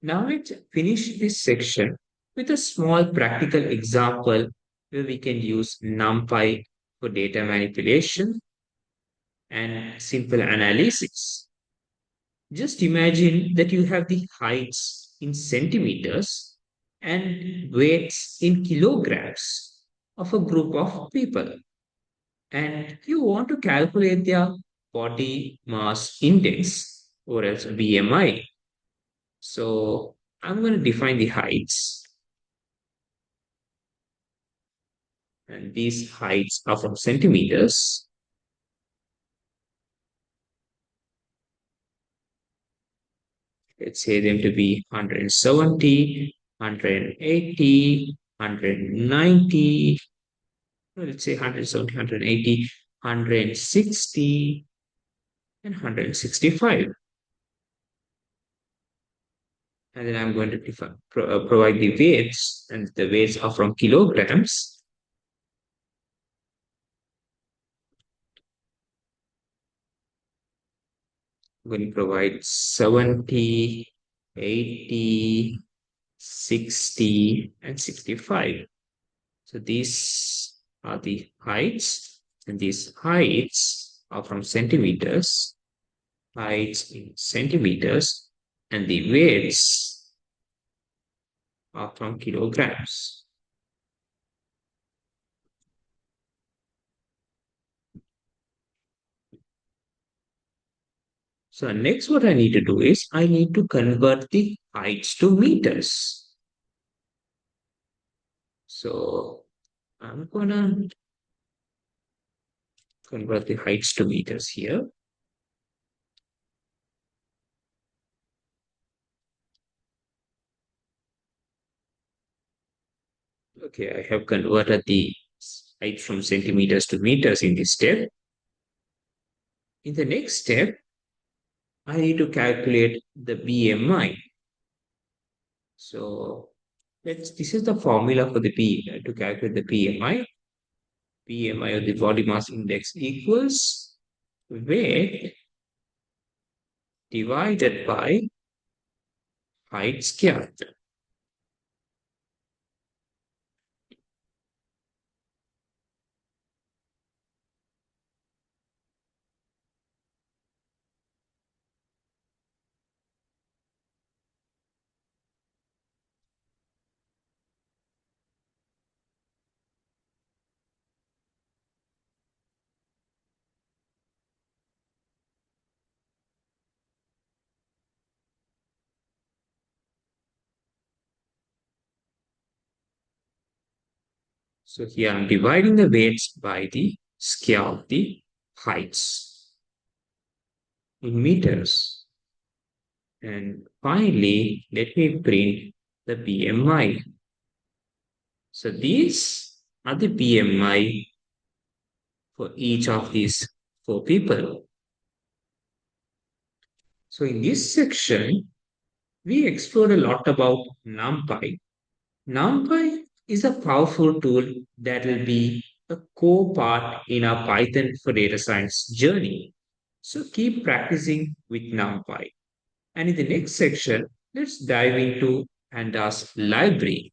Now let's finish this section with a small practical example where we can use NumPy for data manipulation and simple analysis. Just imagine that you have the heights in centimeters and weights in kilograms of a group of people, and you want to calculate their body mass index or else BMI. So I'm going to define the heights, and these heights are from centimeters. Let's say them to be 170, 180, 190, let's say 170, 180, 160, and 165. And then I'm going to provide the weights, and the weights are from kilograms. I'm going to provide 70, 80, 60, and 65. So these are the heights, and these heights are from centimeters, heights in centimeters, and the weights are from kilograms. So next what I need to do is I need to convert the heights to meters. So I'm gonna convert the heights to meters here. Okay, I have converted the height from centimeters to meters in this step. In the next step, I need to calculate the BMI. So this is the formula for the to calculate the BMI. BMI or the body mass index equals weight divided by height squared. So here I'm dividing the weights by the scale of the heights in meters. And finally, let me print the BMI. So these are the BMI for each of these four people. So in this section, we explored a lot about NumPy. NumPy is a powerful tool that will be a core part in our Python for data science journey. So keep practicing with NumPy. And in the next section, let's dive into Pandas library.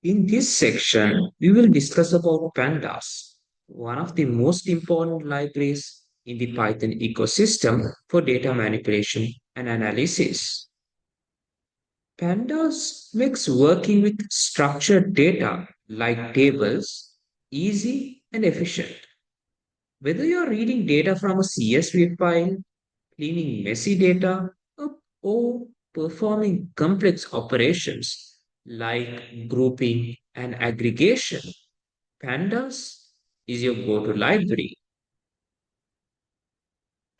In this section, we will discuss about Pandas, one of the most important libraries in the Python ecosystem for data manipulation and analysis. Pandas makes working with structured data like tables easy and efficient. Whether you're reading data from a CSV file, cleaning messy data, or performing complex operations like grouping and aggregation, Pandas is your go-to library.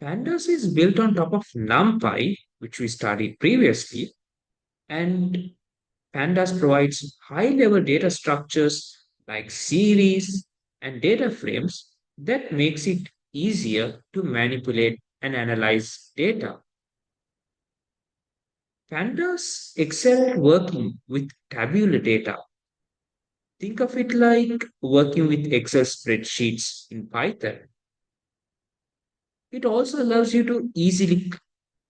Pandas is built on top of NumPy, which we studied previously, and Pandas provides high-level data structures like series and data frames that makes it easier to manipulate and analyze data. Pandas excel at working with tabular data. Think of it like working with Excel spreadsheets in Python. It also allows you to easily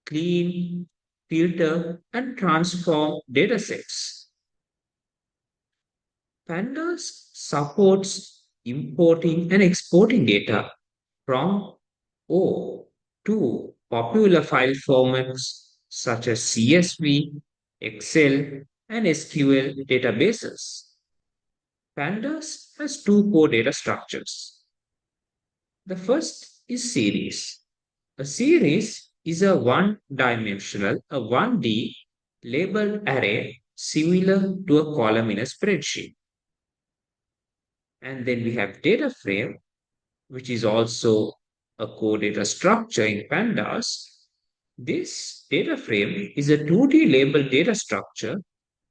clean, filter, and transform datasets. Pandas supports importing and exporting data from O to popular file formats such as CSV, Excel, and SQL databases. Pandas has two core data structures. The first is series. A series is a one-dimensional, a 1D labeled array similar to a column in a spreadsheet. And then we have data frame, which is also a core data structure in Pandas. This data frame is a 2D labeled data structure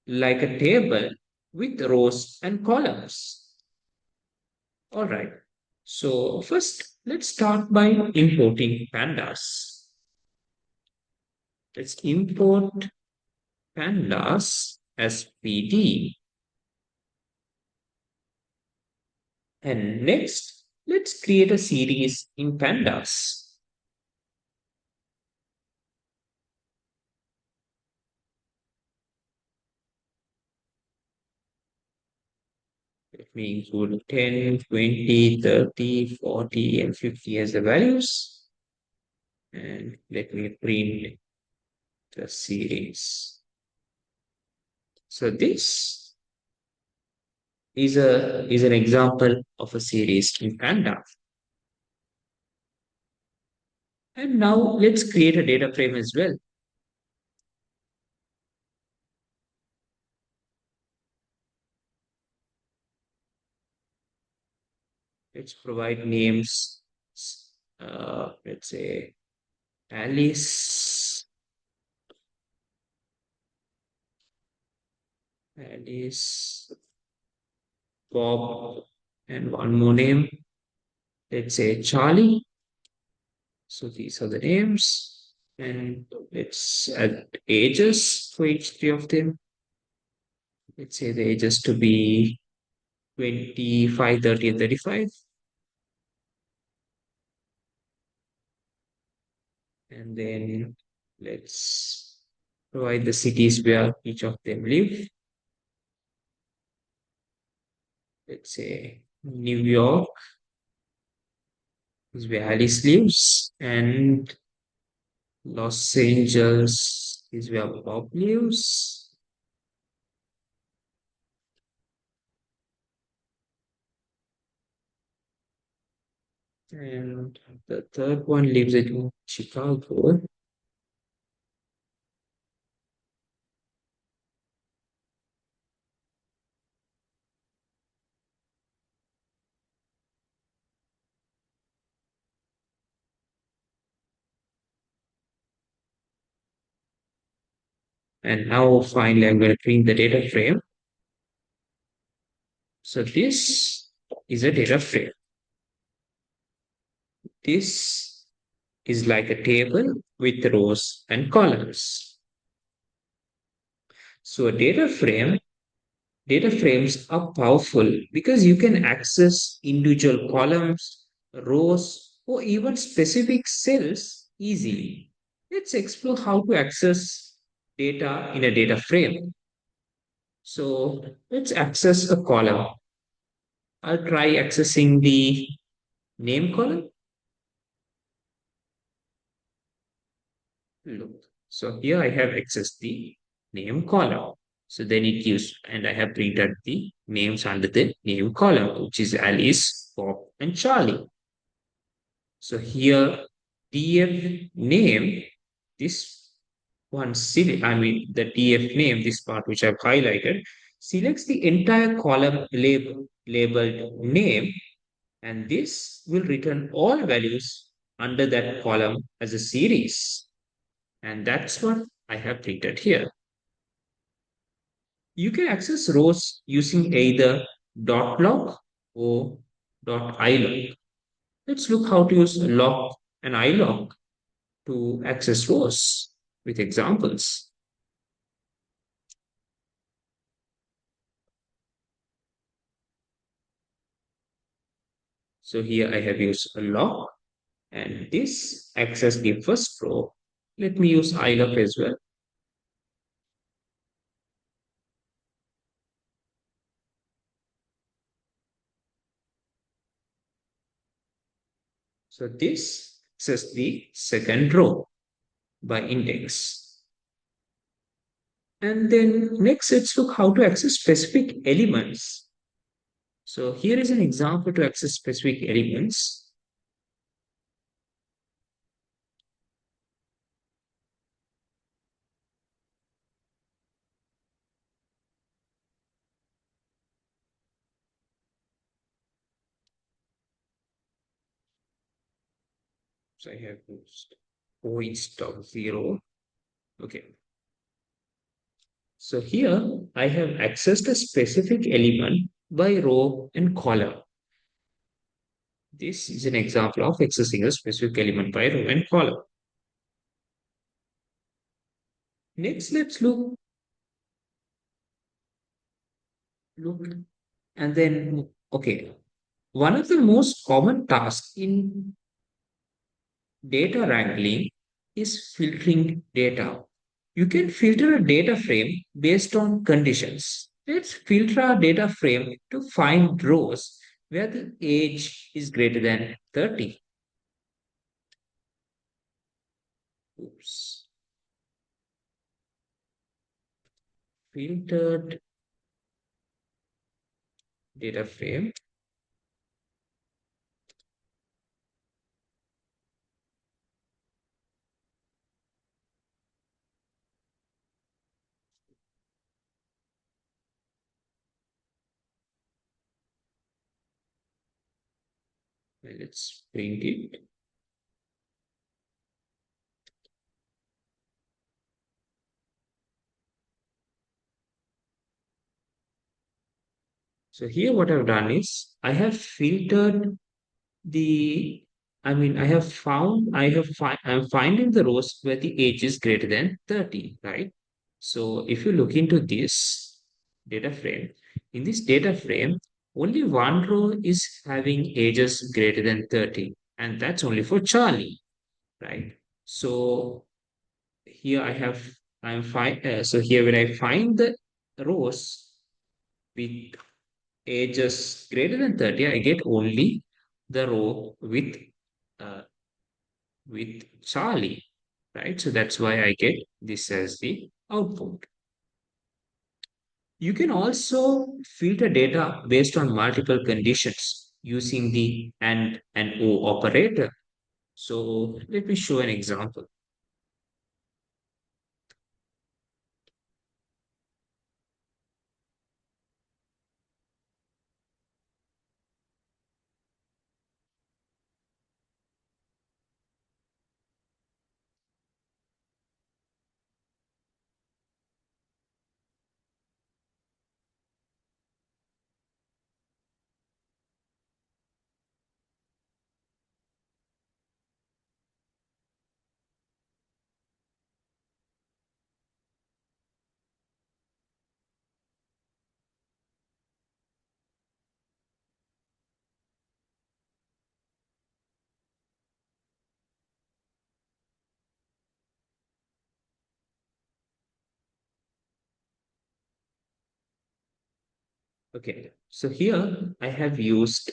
like a table with rows and columns. All right. So first, let's start by importing pandas. Let's import pandas as PD. And next, let's create a series in pandas. Let me include 10, 20, 30, 40, and 50 as the values. And let me print the series. So this is an example of a series in pandas. And now let's create a data frame as well. Let's provide names. Let's say Alice, Alice, Bob, and one more name. Let's say Charlie. So these are the names. And let's add ages for each three of them. Let's say the ages to be 25, 30, and 35. And then let's provide the cities where each of them live. Let's say New York is where Alice lives, and Los Angeles is where Bob lives. And the third one lives in Chicago. And now finally, I'm going to print the data frame. So this is a data frame. This is like a table with rows and columns. So a data frames are powerful because you can access individual columns, rows, or even specific cells easily. Let's explore how to access data in a data frame. So let's access a column. I'll try accessing the name column. Look, so here I have accessed the name column. So then it gives, and I have printed the names under the name column, which is Alice, Bob, and Charlie. So here, DF name, this one, the DF name, this part which I've highlighted, selects the entire column labeled name, and this will return all values under that column as a series. And that's what I have printed here. You can access rows using either .log or .ilog. Let's look how to use log and ilog to access rows with examples. So here I have used a log and this access the first row. Let me use ilog as well. So this access the second row by index. And then next, let's look how to access specific elements. So here is an example to access specific elements. So I have used O instead of 0. Okay. So here I have accessed a specific element by row and column. This is an example of accessing a specific element by row and column. Next, let's look, and then, okay. One of the most common tasks in data wrangling is filtering data. You can filter a data frame based on conditions. Let's filter our data frame to find rows where the age is greater than 30. Oops. Filtered data frame. Let's print it. So here what I've done is I have filtered the I'm finding the rows where the age is greater than 30, right? So if you look into this data frame, in this data frame, only one row is having ages greater than 30, and that's only for Charlie, right? So here I have I'm fine. So here when I find the rows with ages greater than 30, I get only the row uh, with Charlie, right? So that's why I get this as the output. You can also filter data based on multiple conditions using the and O operator. So let me show an example. Okay, so here I have used,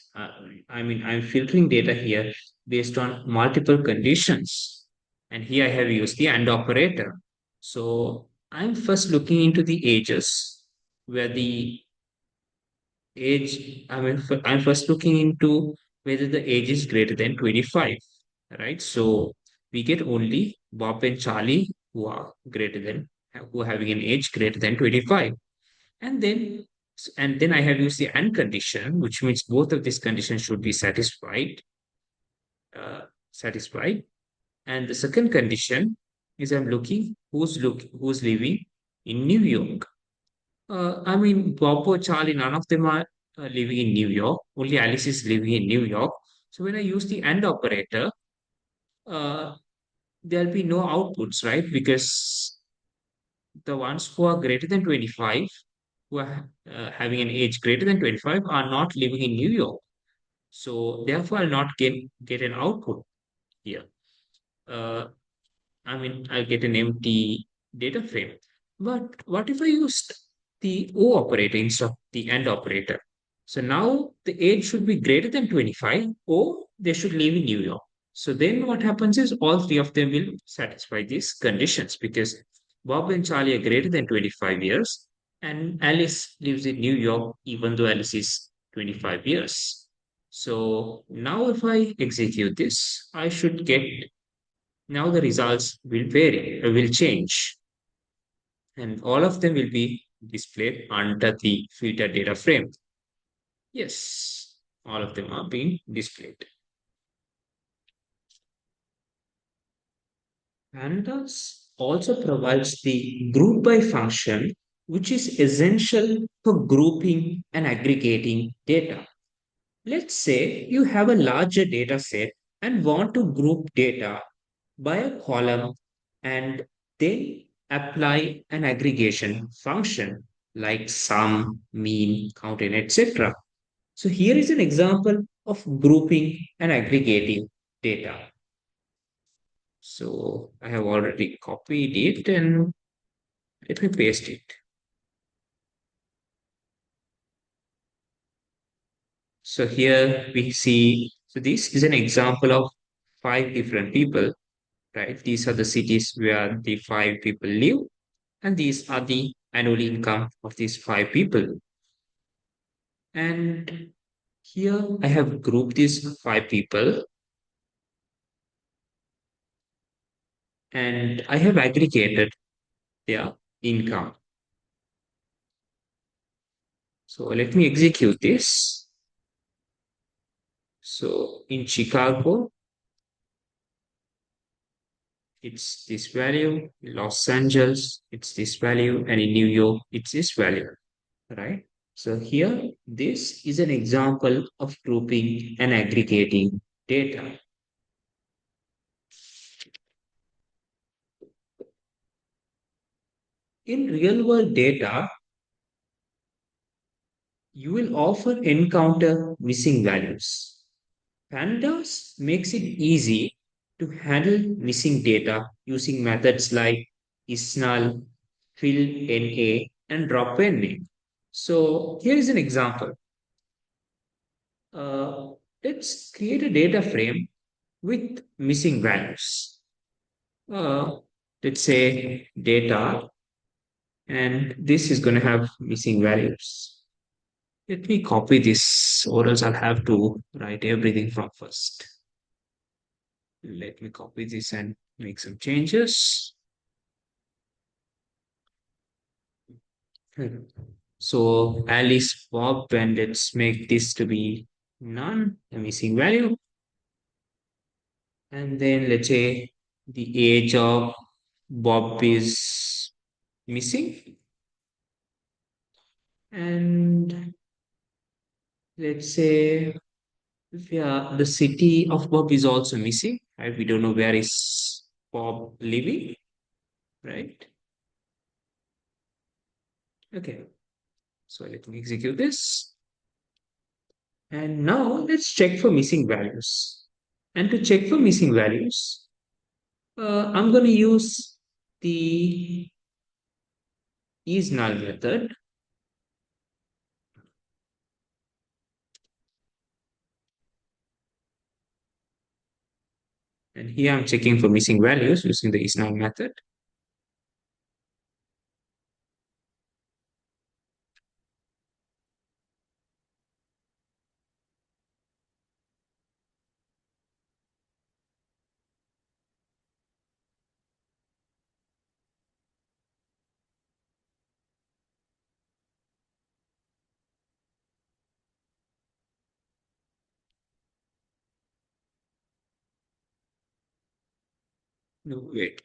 I'm filtering data here based on multiple conditions. And here I have used the AND operator. So I'm first looking into the ages where the I'm first looking into whether the age is greater than 25, right? So we get only Bob and Charlie who are having an age greater than 25. And then I have used the AND condition, which means both of these conditions should be uh, satisfied. And the second condition is I'm looking who's living in New York. Bob or Charlie, none of them are living in New York. Only Alice is living in New York. So when I use the AND operator, uh, there'll be no outputs, right? Because the ones who are greater than 25, who are having an age greater than 25, are not living in New York. So therefore, I'll not get an output here. Uh, I'll get an empty data frame. But what if I used the O operator instead of the AND operator? So now the age should be greater than 25, or they should live in New York. So then what happens is all three of them will satisfy these conditions because Bob and Charlie are greater than 25 years, and Alice lives in New York even though Alice is 25 years. So now if I execute this, I should get now the results will change, and all of them will be displayed under the filter data frame. Yes, all of them are being displayed. Pandas also provides the group by function, which is essential for grouping and aggregating data. Let's say you have a larger data set and want to group data by a column and then apply an aggregation function like sum, mean, count, and etc. So here is an example of grouping and aggregating data. So I have already copied it and let me paste it. So here we see, so this is an example of five different people, right? These are the cities where the five people live, and these are the annual income of these five people. And here I have grouped these five people and I have aggregated their income. So let me execute this. So in Chicago, it's this value. In Los Angeles, it's this value. And in New York, it's this value, right? So here, this is an example of grouping and aggregating data. In real world data, you will often encounter missing values. Pandas makes it easy to handle missing data using methods like isNull, fillNA, and dropNA. So here is an example. Uh, let's create a data frame with missing values. Uh, let's say data, and this is going to have missing values. Let me copy this, or else I'll have to write everything from first. Let me copy this and make some changes. So Alice, Bob, and let's make this to be none, a missing value. And then let's say the age of Bob is missing. And let's say, yeah, the city of Bob is also missing. Right? We don't know where is Bob living, right? Okay, so let me execute this. And now let's check for missing values. And to check for missing values, I'm going to use the isNull method. And here I'm checking for missing values using the isNull method. No, wait.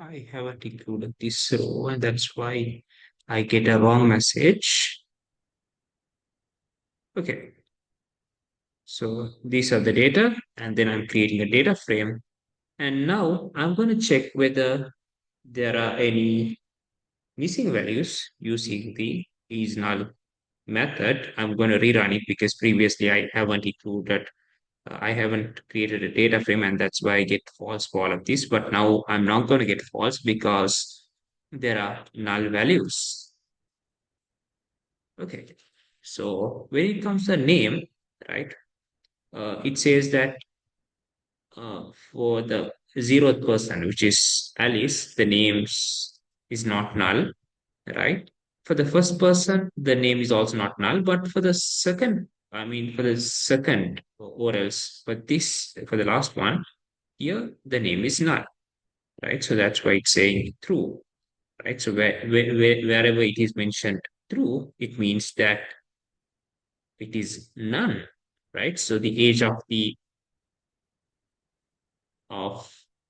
I haven't included this row, and that's why I get a wrong message. Okay, so these are the data, and then I'm creating a data frame. And now I'm going to check whether there are any missing values using the isNull method. I'm going to rerun it because previously I haven't created a data frame, and that's why I get false for all of this. But now I'm not going to get false because there are null values. Okay. So when it comes to name, right, it says that for the 0th person, which is Alice, the names is not null, right? For the first person, the name is also not null, but for the second, for the second, or else for the last one, here the name is null, right? So that's why it's saying true, right? So wherever it is mentioned true, it means that it is none, right? So the age of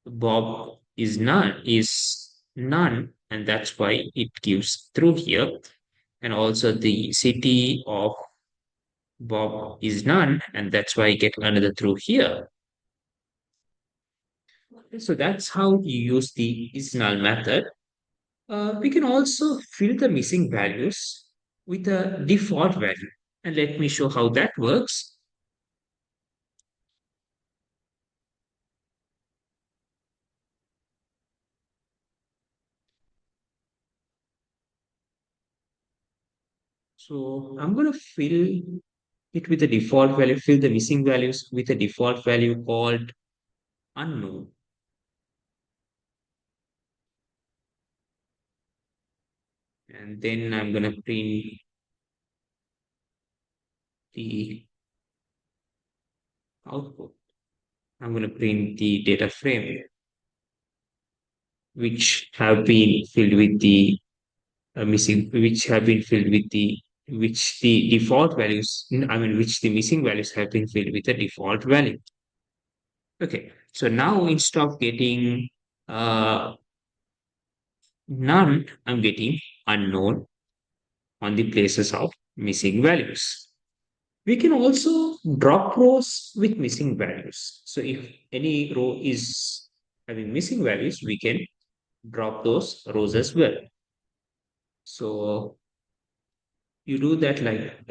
Bob is none, and that's why it gives true here. And also the city of Bob is none, and that's why I get another true here. So that's how you use the is null method. We can also fill the missing values with a default value. And let me show how that works. So I'm going to fill it with a default value, fill the missing values with a default value called unknown. And then I'm going to print the output. I'm going to print the data frame, which have been filled with the which have been filled with which the default values, which the missing values have been filled with a default value. Okay, so now instead of getting none, I'm getting unknown on the places of missing values. We can also drop rows with missing values. So if any row is having missing values, we can drop those rows as well. So you do that like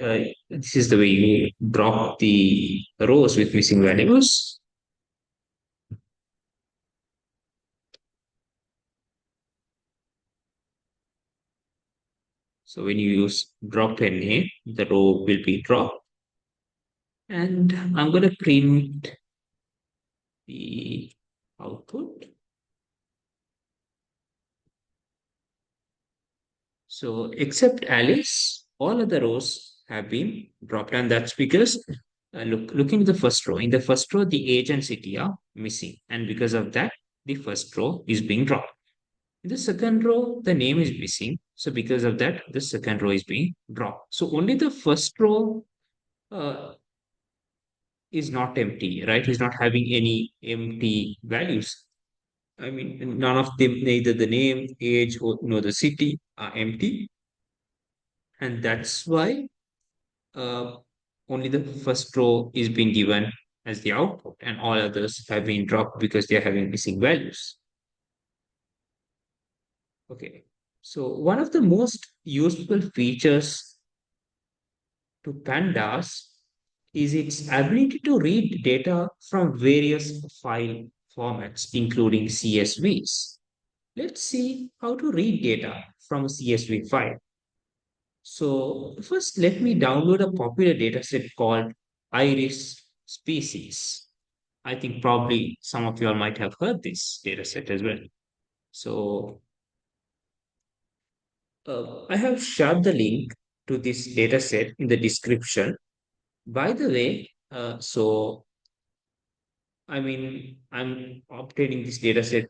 this is the way you drop the rows with missing values. So when you use drop NA, the row will be dropped. And I'm going to print the output. So except Alice, all other rows have been dropped, and that's because looking at the first row. In the first row, the age and city are missing, and because of that, the first row is being dropped. In the second row, the name is missing, so because of that, the second row is being dropped. So only the first row uh, is not empty, right? Is not having any empty values. None of them, neither the name, age, or the city are empty, and that's why uh, only the first row is being given as the output, and all others have been dropped because they are having missing values. Okay, so one of the most useful features to Pandas is its ability to read data from various file formats, including CSVs. Let's see how to read data from a CSV file. So first, let me download a popular dataset called Iris species. I think probably some of you all might have heard this dataset as well. So I have shared the link to this dataset in the description. By the way, I'm obtaining this dataset,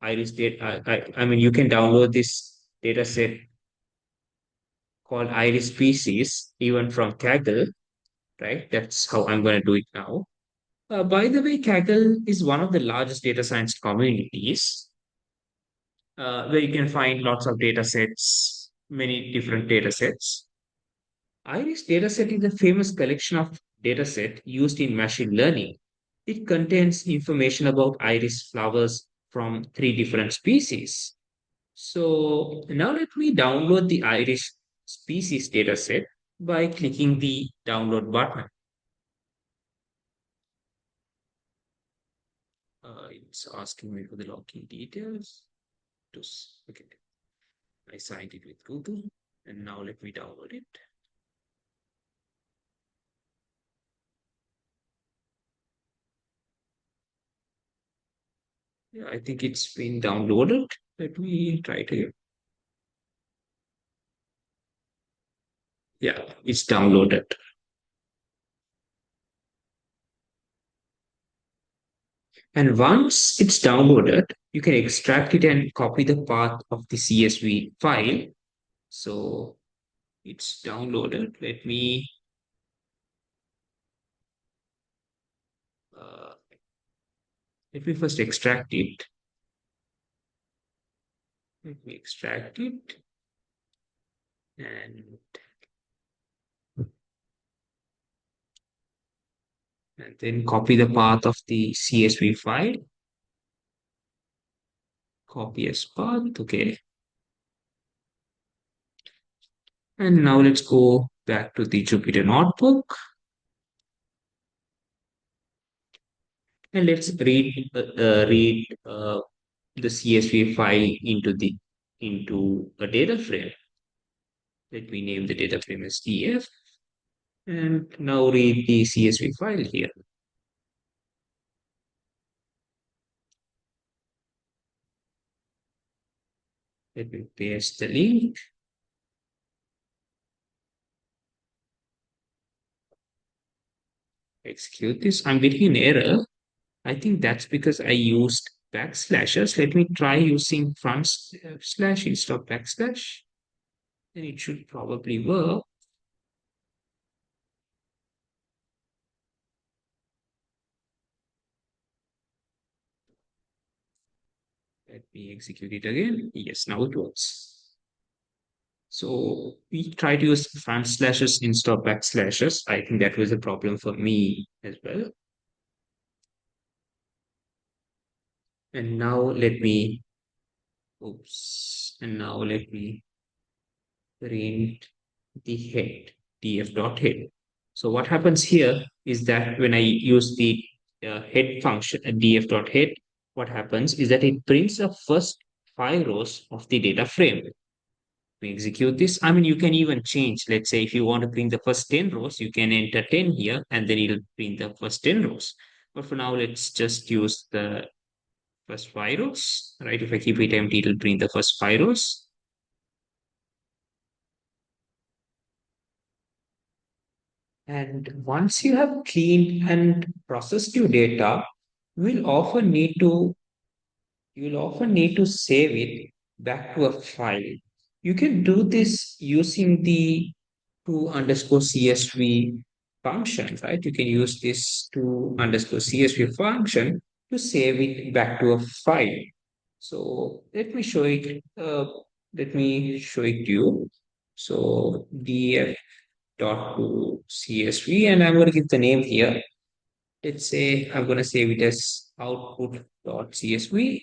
Iris data. I mean, you can download this dataset called Iris species even from Kaggle, right? That's how I'm going to do it now. By the way, Kaggle is one of the largest data science communities where you can find lots of data sets, many different data sets. Iris dataset is a famous collection of dataset used in machine learning. It contains information about iris flowers from three different species. So now let me download the iris species dataset by clicking the download button. It's asking me for the login details. Okay, I signed it with Google, and now let me download it. Yeah, I think it's been downloaded. Let me try it again. Yeah, it's downloaded. And once it's downloaded, you can extract it and copy the path of the CSV file. So it's downloaded. Uh, let me first extract it. Let me extract it and then copy the path of the CSV file. Copy as path. Okay. And now let's go back to the Jupyter notebook and let's read the CSV file into a data frame. Let me name the data frame as DF and now read the CSV file here. Let me paste the link. Execute this. I'm getting an error. I think that's because I used backslashes. Let me try using front slash instead of backslash. Then it should probably work. Let me execute it again. Yes, now it works. So we try to use front slashes instead of backslashes. I think that was a problem for me as well. And now let me, oops, and now let me print the head, df.head. So what happens here is that when I use the head function, df.head, what happens is that it prints the first 5 rows of the data frame. We execute this. I mean, you can even change. Let's say if you want to print the first 10 rows, you can enter 10 here and then it'll print the first 10 rows. But for now, let's just use the first 5 rows, right? If I keep it empty, it'll print the first 5 rows. And once you have cleaned and processed your data, you'll often need to you'll often need to save it back to a file. You can do this using the to underscore CSV function, right? You can use this to underscore CSV function to save it back to a file. So let me show it. Let me show it to you. So df dot to CSV, and I'm going to give the name here. Let's say I'm going to save it as output dot CSV,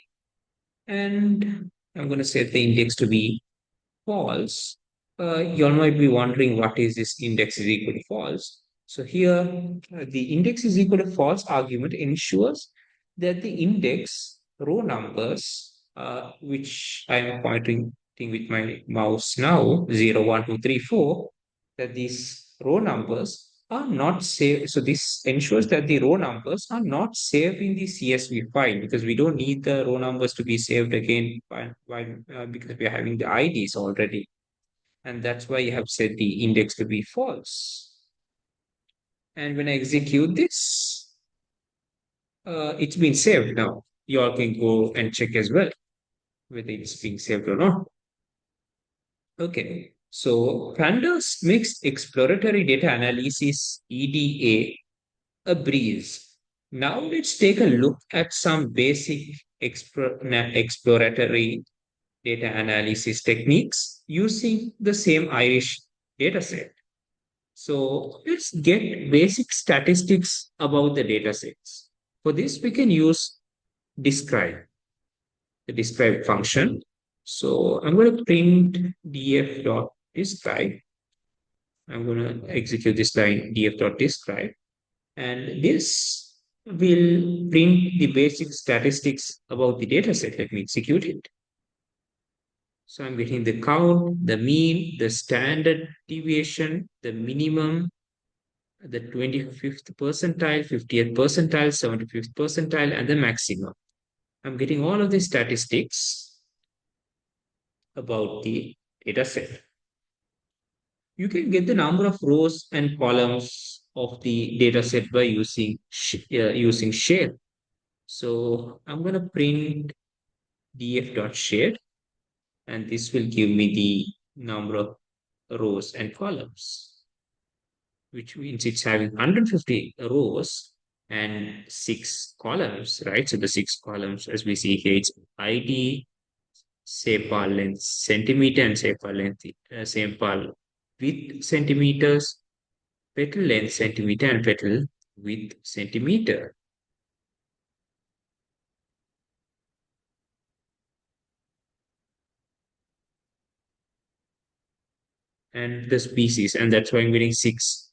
and I'm going to set the index to be false. You all might be wondering what is this index is equal to false. So here, the index is equal to false argument ensures that the index row numbers, which I am pointing with my mouse now, 0, 1, 2, 3, 4, that these row numbers are not saved. So this ensures that the row numbers are not saved in the CSV file because we don't need the row numbers to be saved again because we are having the IDs already. And that's why you have set the index to be false. And when I execute this, it's been saved now. You all can go and check as well whether it's being saved or not. Okay, so Pandas makes exploratory data analysis EDA a breeze. Now let's take a look at some basic exploratory data analysis techniques using the same Irish dataset. So let's get basic statistics about the datasets. For this, we can use describe, the describe function. So I'm going to print df.describe. I'm going to execute this line df.describe. And this will print the basic statistics about the dataset. Let me execute it. So I'm getting the count, the mean, the standard deviation, the minimum, the 25th percentile, 50th percentile, 75th percentile, and the maximum. I'm getting all of the statistics about the data set. You can get the number of rows and columns of the data set by using shade. So I'm going to print df.shade, and this will give me the number of rows and columns, which means it's having 150 rows and 6 columns, right? So the 6 columns, as we see here, it's ID, sepal length centimeter, and sepal width centimeters, petal length centimeter, and petal width centimeter. And the species, and that's why I'm getting 6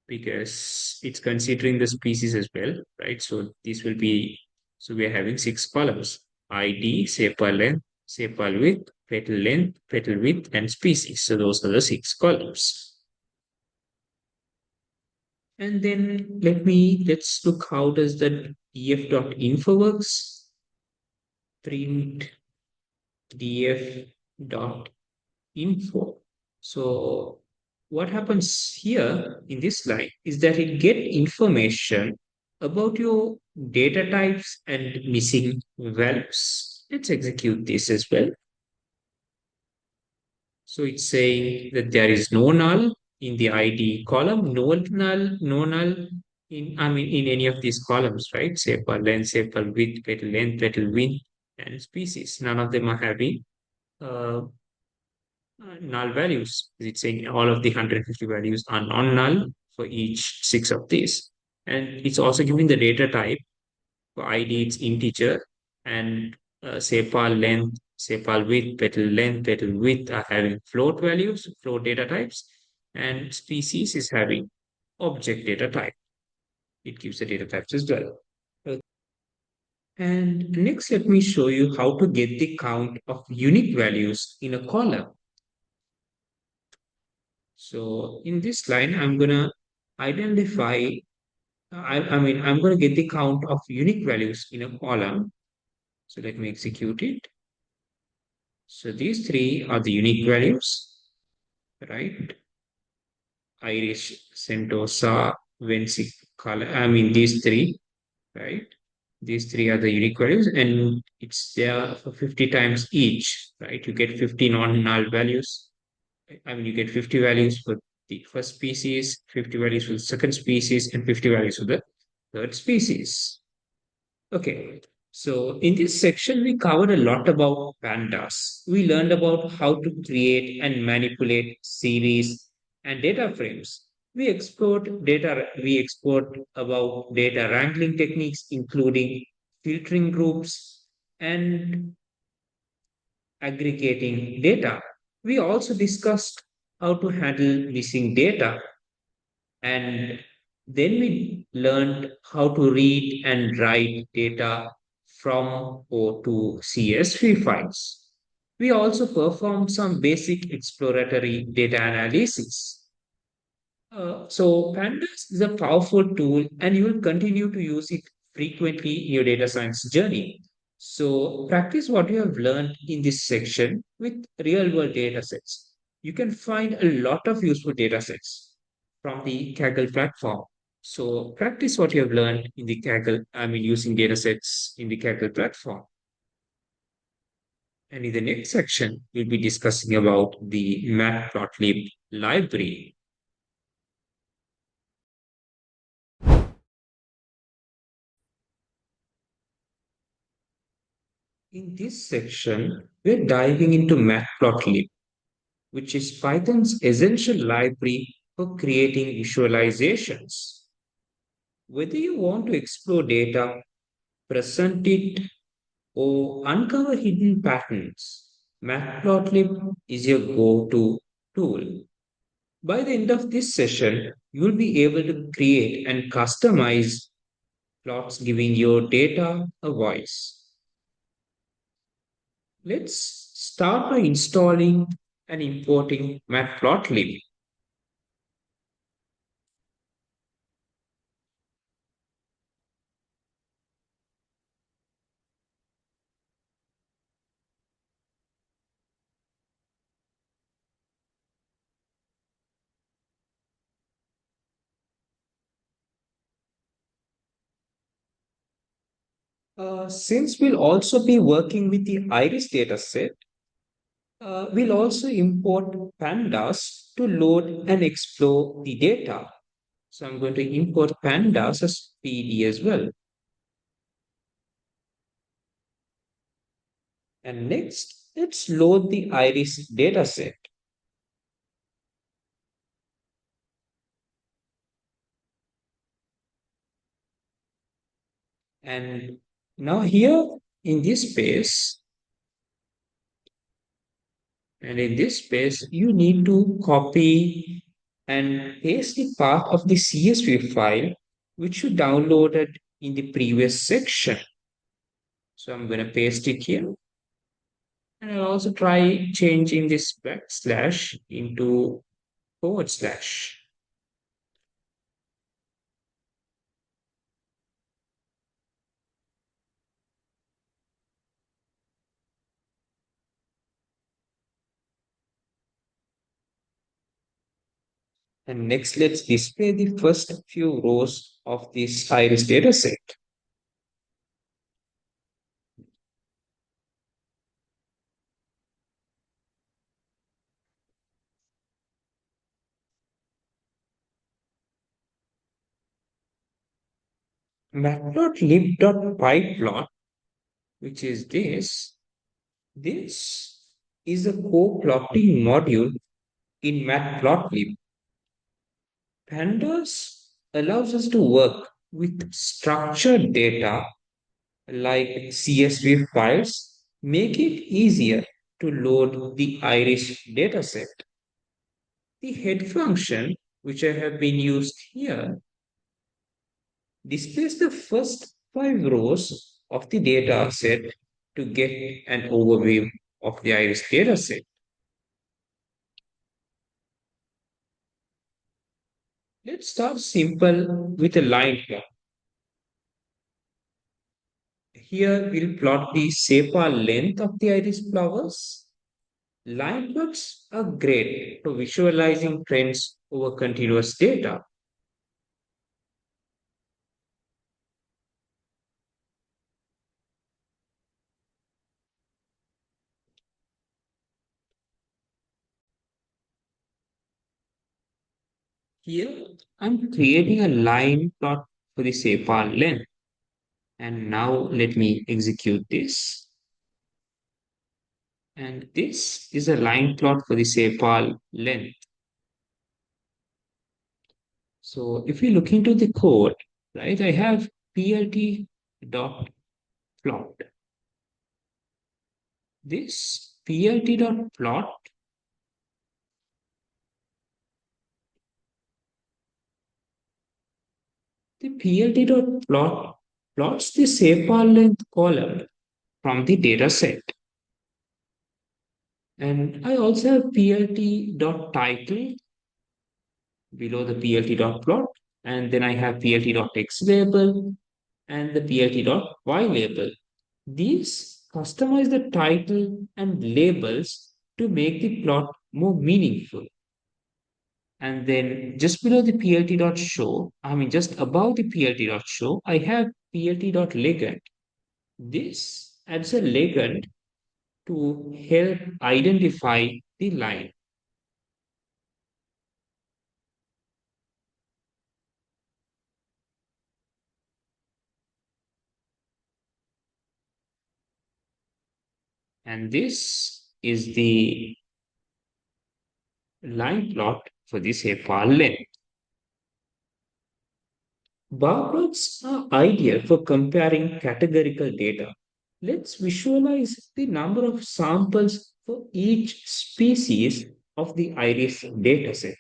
because it's considering the species as well, right? So this will be, so we are having 6 columns: ID, sepal length, sepal width, petal width, and species. So those are the 6 columns. And then let's look how does the df.info works. Print df.info. So what happens here in this line is that it get information about your data types and missing values. Let's execute this as well. So it's saying that there is no null in the ID column, no null in any of these columns, right? Sepal length, sepal width, petal length, petal width, and species. None of them are having uh, null values. It's saying all of the 150 values are non-null for each 6 of these. And it's also giving the data type. For ID, it's integer, and sepal length, sepal width, petal width are having float values, float data types, and species is having object data type. It gives the data types as well. And next, let me show you how to get the count of unique values in a column. So in this line, I'm going to identify, I'm going to get the count of unique values in a column. So let me execute it. So these 3 are the unique values, right? Irish, Sentosa, Vensic, these 3, right? These 3 are the unique values, and it's there for 50 times each, right? You get 50 non-null values. You get 50 values for the first species, 50 values for the second species, and 50 values for the third species. Okay, so in this section, we covered a lot about pandas. We learned about how to create and manipulate series and data frames. We explored about data wrangling techniques, including filtering groups and aggregating data. We also discussed how to handle missing data, and then we learned how to read and write data from or to CSV files. We also performed some basic exploratory data analysis. So Pandas is a powerful tool and you will continue to use it frequently in your data science journey. So practice what you have learned in this section with real world data sets. You can find a lot of useful data sets from the Kaggle platform. So practice what you have learned in the Kaggle, using data sets in the Kaggle platform. And in the next section, we'll be discussing about the Matplotlib library. In this section, we're diving into Matplotlib, which is Python's essential library for creating visualizations. Whether you want to explore data, present it, or uncover hidden patterns, Matplotlib is your go-to tool. By the end of this session, you'll be able to create and customize plots giving your data a voice. Let's start by installing and importing Matplotlib. Since we'll also be working with the iris dataset, we'll also import pandas to load and explore the data. So I'm going to import pandas as PD as well. And next, let's load the iris dataset. And now here in this space, you need to copy and paste the part of the CSV file which you downloaded in the previous section. So I'm going to paste it here. And I'll also try changing this backslash into forward slash. And next, let's display the first few rows of this iris dataset. Matplotlib.pyplot, which is this is a co-plotting module in Matplotlib. Pandas allows us to work with structured data like CSV files, make it easier to load the iris dataset. The head function, which I have been used here, displays the first 5 rows of the data set to get an overview of the iris dataset. Let's start simple with a line plot. Here we'll plot the sepal length of the iris flowers. Line plots are great for visualizing trends over continuous data. Here, I'm creating a line plot for the sepal length. And now let me execute this. And this is a line plot for the sepal length. So if we look into the code, right, I have plt dot plot. This plt dot plot the plt dot plot plots the sepal length column from the data set. And I also have plt.title below the plt.plot. And then I have plt.x label and the plt.y label. These customize the title and labels to make the plot more meaningful. And then just below the plt.show, just above the plt.show, I have plt.legend. This adds a legend to help identify the line. And this is the line plot for the separ length. Bar plots are ideal for comparing categorical data. Let's visualize the number of samples for each species of the iris dataset.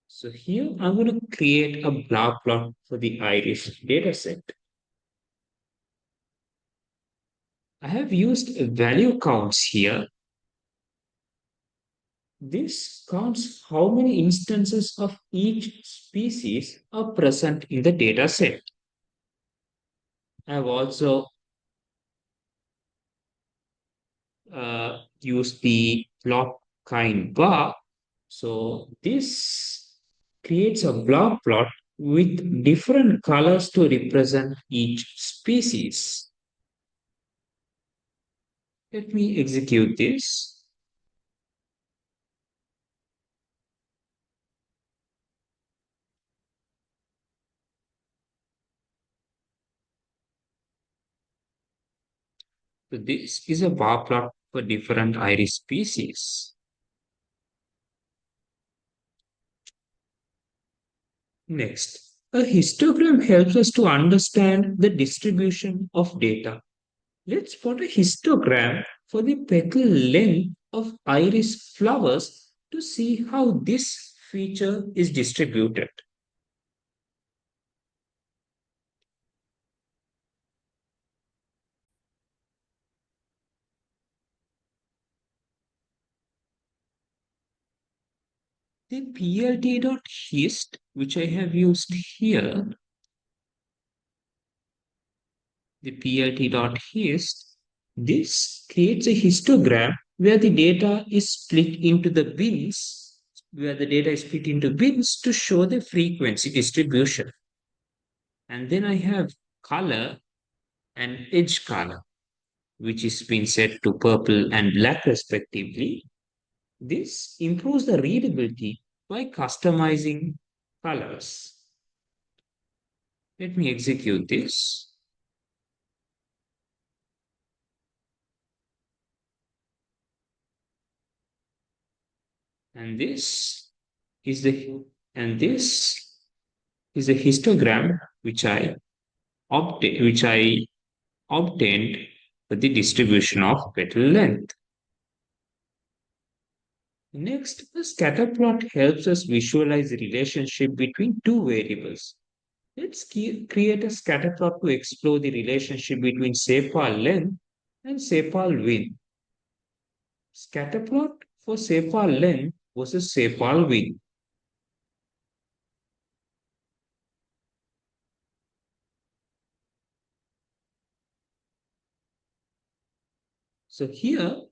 So here I'm going to create a bar plot for the iris dataset. I have used value counts here. This counts how many instances of each species are present in the data set. I have also used the plot kind bar. So this creates a block plot with different colors to represent each species. Let me execute this. So this is a bar plot for different iris species. Next, a histogram helps us to understand the distribution of data. Let's plot a histogram for the petal length of iris flowers to see how this feature is distributed. The plt.hist, which I have used here, the plt.hist, this creates a histogram where the data is split into the bins, where the data is split into bins to show the frequency distribution. And then I have color and edge color, which is been set to purple and black respectively. This improves the readability by customizing colors. Let me execute this. And is the this is a histogram which I obtained for the distribution of petal length. Next, the scatter plot helps us visualize the relationship between two variables. Let's create a scatter plot to explore the relationship between sepal length and sepal width. Scatter plot for sepal length versus sepal width. So here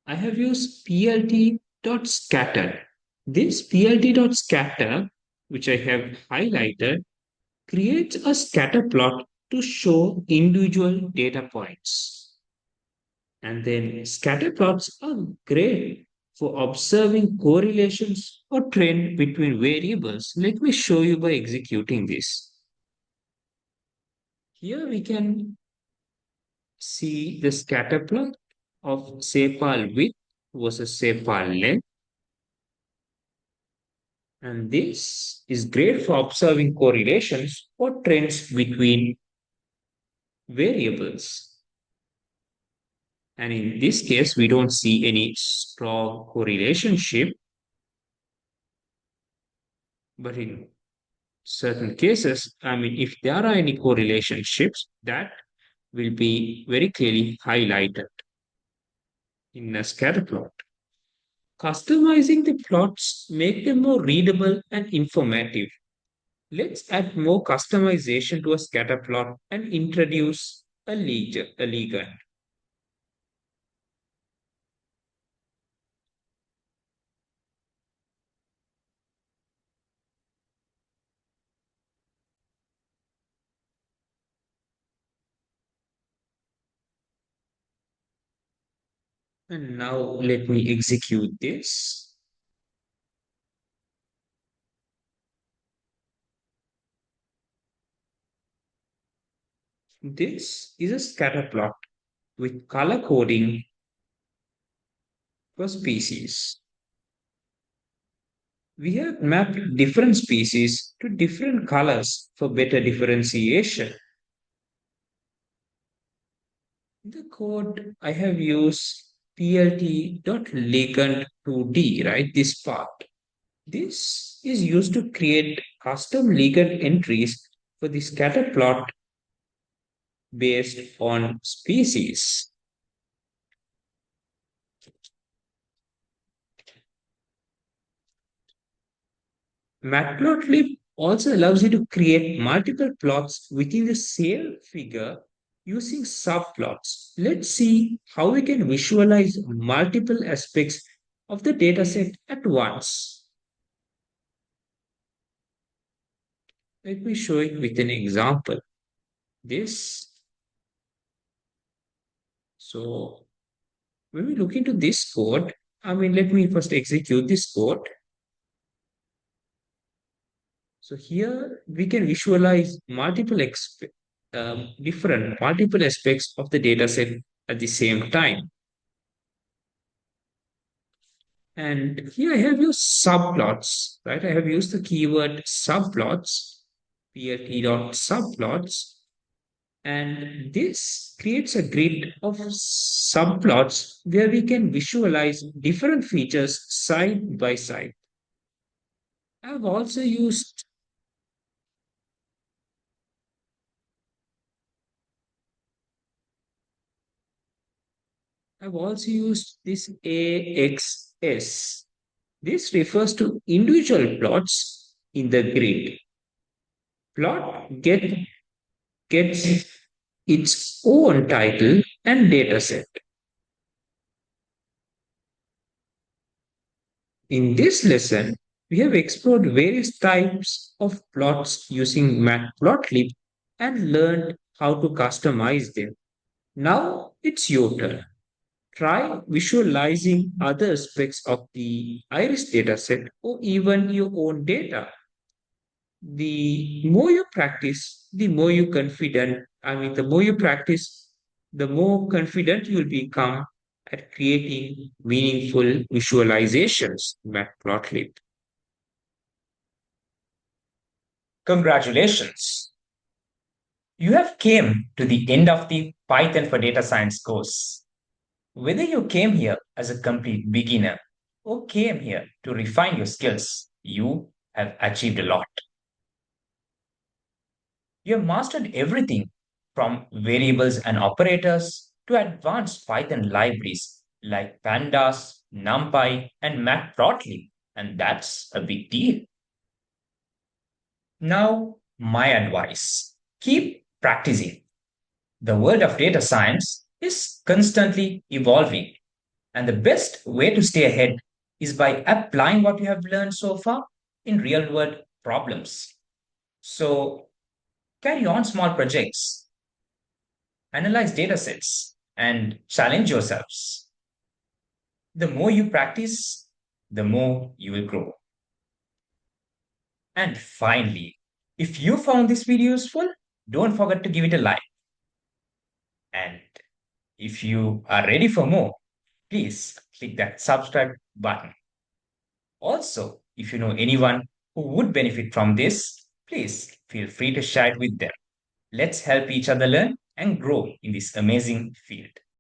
I have used plt.scatter. This plt.scatter, which I have highlighted, creates a scatter plot to show individual data points. And then scatter plots are great for observing correlations or trend between variables. Let me show you by executing this. Here we can see the scatter plot of sepal width versus sepal length. And this is great for observing correlations or trends between variables. And in this case, we don't see any strong correlationship. But in certain cases, if there are any correlationships, that will be very clearly highlighted in a scatter plot. Customizing the plots make them more readable and informative. Let's add more customization to a scatter plot and introduce a ligand. And now let me execute this. This is a scatter plot with color coding for species. We have mapped different species to different colors for better differentiation. In the code, I have used plt.ligand2d, right? This part. This is used to create custom ligand entries for the scatter plot based on species. Matplotlib also allows you to create multiple plots within the same figure using subplots. Let's see how we can visualize multiple aspects of the dataset at once. Let me show it with an example. This. So when we look into this code, let me first execute this code. So here we can visualize multiple aspects of the data set at the same time. And here I have used subplots, right? I have used the keyword subplots, plt.subplots, and this creates a grid of subplots where we can visualize different features side by side. I've also used this AXS. This refers to individual plots in the grid. Plot gets its own title and dataset. In this lesson, we have explored various types of plots using Matplotlib and learned how to customize them. Now it's your turn. Try visualizing other aspects of the iris dataset or even your own data. The more you practice, the more you confident. The more you practice, the more confident you'll become at creating meaningful visualizations in Matplotlib. Congratulations! You have came to the end of the Python for Data Science course. Whether you came here as a complete beginner or came here to refine your skills, you have achieved a lot. You have mastered everything from variables and operators to advanced Python libraries like Pandas, NumPy, and Matplotlib, and that's a big deal. Now, my advice: keep practicing. The world of data science is constantly evolving, and the best way to stay ahead is by applying what you have learned so far in real world problems. So, carry on small projects, analyze data sets, and challenge yourselves. The more you practice, the more you will grow. And finally, if you found this video useful, don't forget to give it a like. And if you are ready for more, please click that subscribe button. Also, if you know anyone who would benefit from this, please feel free to share it with them. Let's help each other learn and grow in this amazing field.